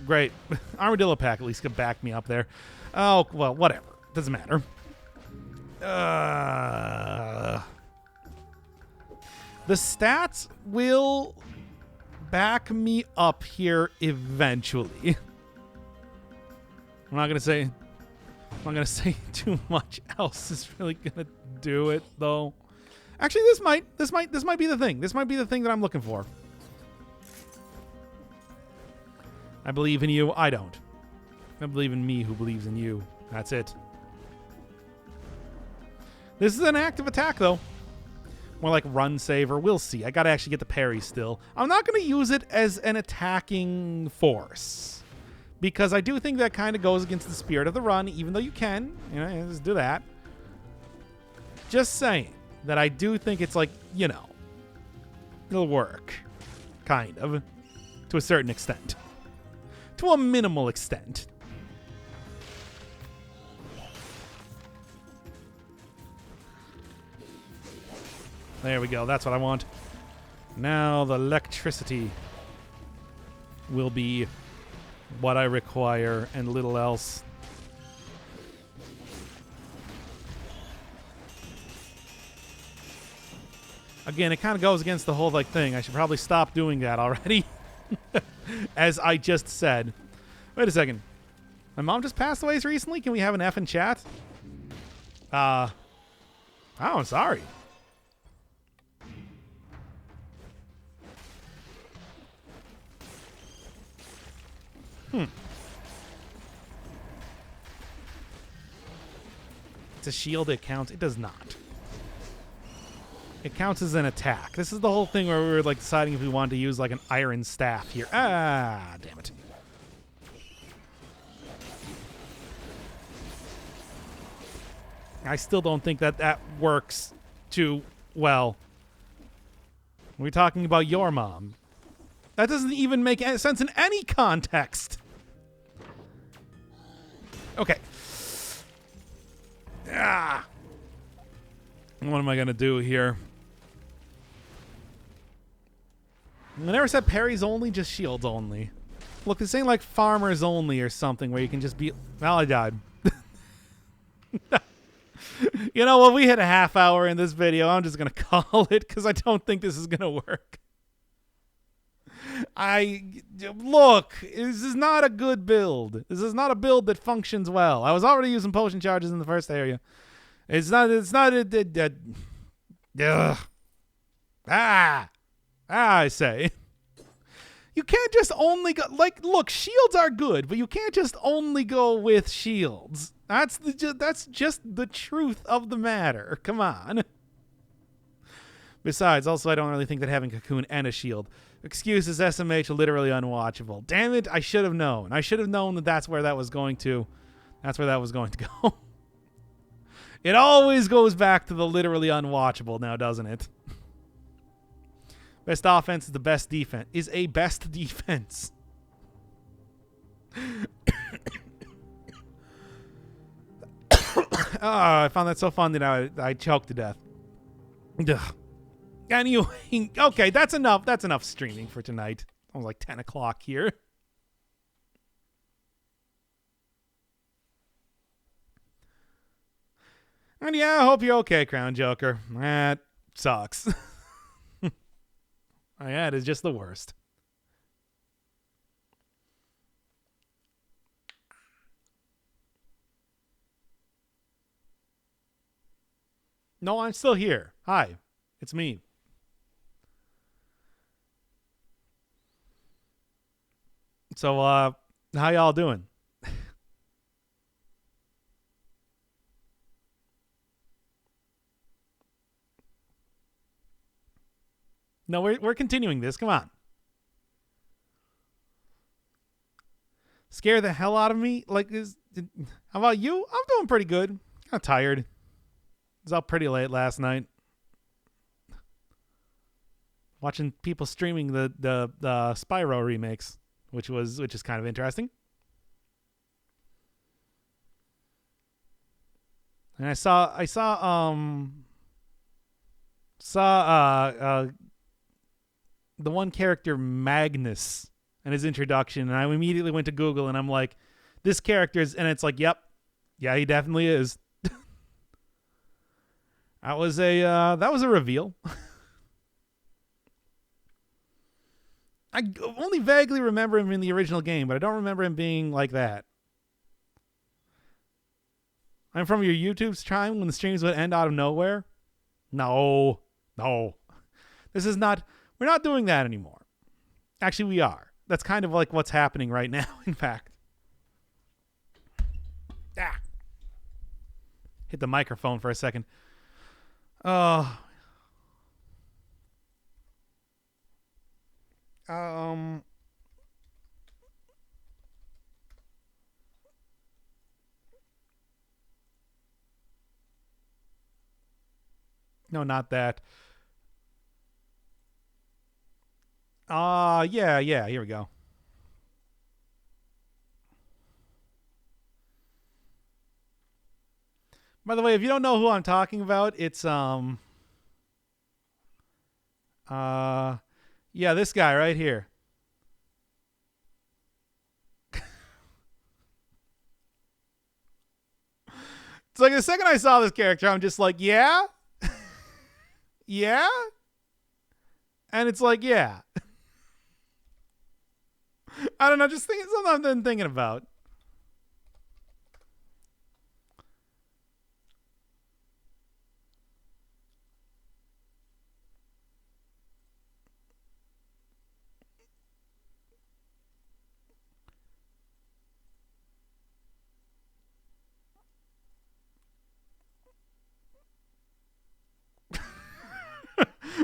great. Armadillo pack at least could back me up there. Oh, well, whatever. Doesn't matter. The stats will back me up here eventually. I'm not gonna say too much else is really gonna do it though. Actually, this might be the thing. This might be the thing that I'm looking for. I believe in you. I don't. I believe in me who believes in you. That's it. This is an active attack, though. More like run saver. We'll see. I got to actually get the parry still. I'm not going to use it as an attacking force. Because I do think that kind of goes against the spirit of the run, even though you can. You know, just do that. Just saying that I do think it's like, you know, it'll work. Kind of. To a certain extent. To a minimal extent. There we go. That's what I want. Now the electricity will be what I require and little else. Again, it kind of goes against the whole like thing. I should probably stop doing that already. As I just said. Wait a second. My mom just passed away recently? Can we have an F in chat? Oh, I'm sorry. It's a shield. It counts. It does not. It counts as an attack. This is the whole thing where we were like deciding if we wanted to use like an iron staff here. Ah, damn it. I still don't think that that works too well. We're talking about your mom. That doesn't even make sense in any context. Okay. Ah. What am I going to do here? I never said parries only, just shields only. Look, this ain't like farmers only or something where you can just be... Well, I died. You know what? We hit a half hour in this video. I'm just going to call it because I don't think this is going to work. Look, this is not a good build. This is not a build that functions well. I was already using potion charges in the first area. I say. You can't just only go, like, look, shields are good, but you can't just only go with shields. That's just the truth of the matter. Come on. Besides, also, I don't really think that having Cocoon and a shield. Excuses, SMH, literally unwatchable. Damn it, I should have known. I should have known that that's where that was going to go. It always goes back to the literally unwatchable now, doesn't it? Best offense is the best defense. Is a best defense. I found that so fun that I choked to death. Ugh. Anyway, okay, that's enough. That's enough streaming for tonight. It was like 10 o'clock here. And yeah, I hope you're okay, Crown Joker. That sucks. Yeah, it is just the worst. No, I'm still here. Hi, it's me. So, how y'all doing? No, we're continuing this. Come on. Scare the hell out of me? Like, how about you? I'm doing pretty good. I'm tired. I was out pretty late last night. Watching people streaming the Spyro remakes, which is kind of interesting. And I saw the one character Magnus and his introduction, and I immediately went to Google and I'm like, this character is, and it's like, yep, yeah, he definitely is. That was a reveal. I only vaguely remember him in the original game, but I don't remember him being like that. I'm from your YouTube's time when the streams would end out of nowhere. No. This is not. We're not doing that anymore. Actually, we are. That's kind of like what's happening right now, in fact. Hit the microphone for a second. No, not that. Yeah, here we go. By the way, if you don't know who I'm talking about, it's yeah, this guy right here. It's like the second I saw this character, I'm just like, yeah? Yeah? And it's like, yeah. I don't know, just something I've been thinking about.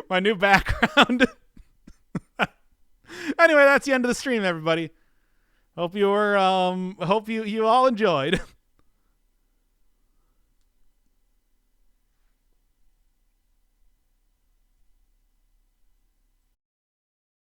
My new background. Anyway, that's the end of the stream, everybody. Hope you all enjoyed.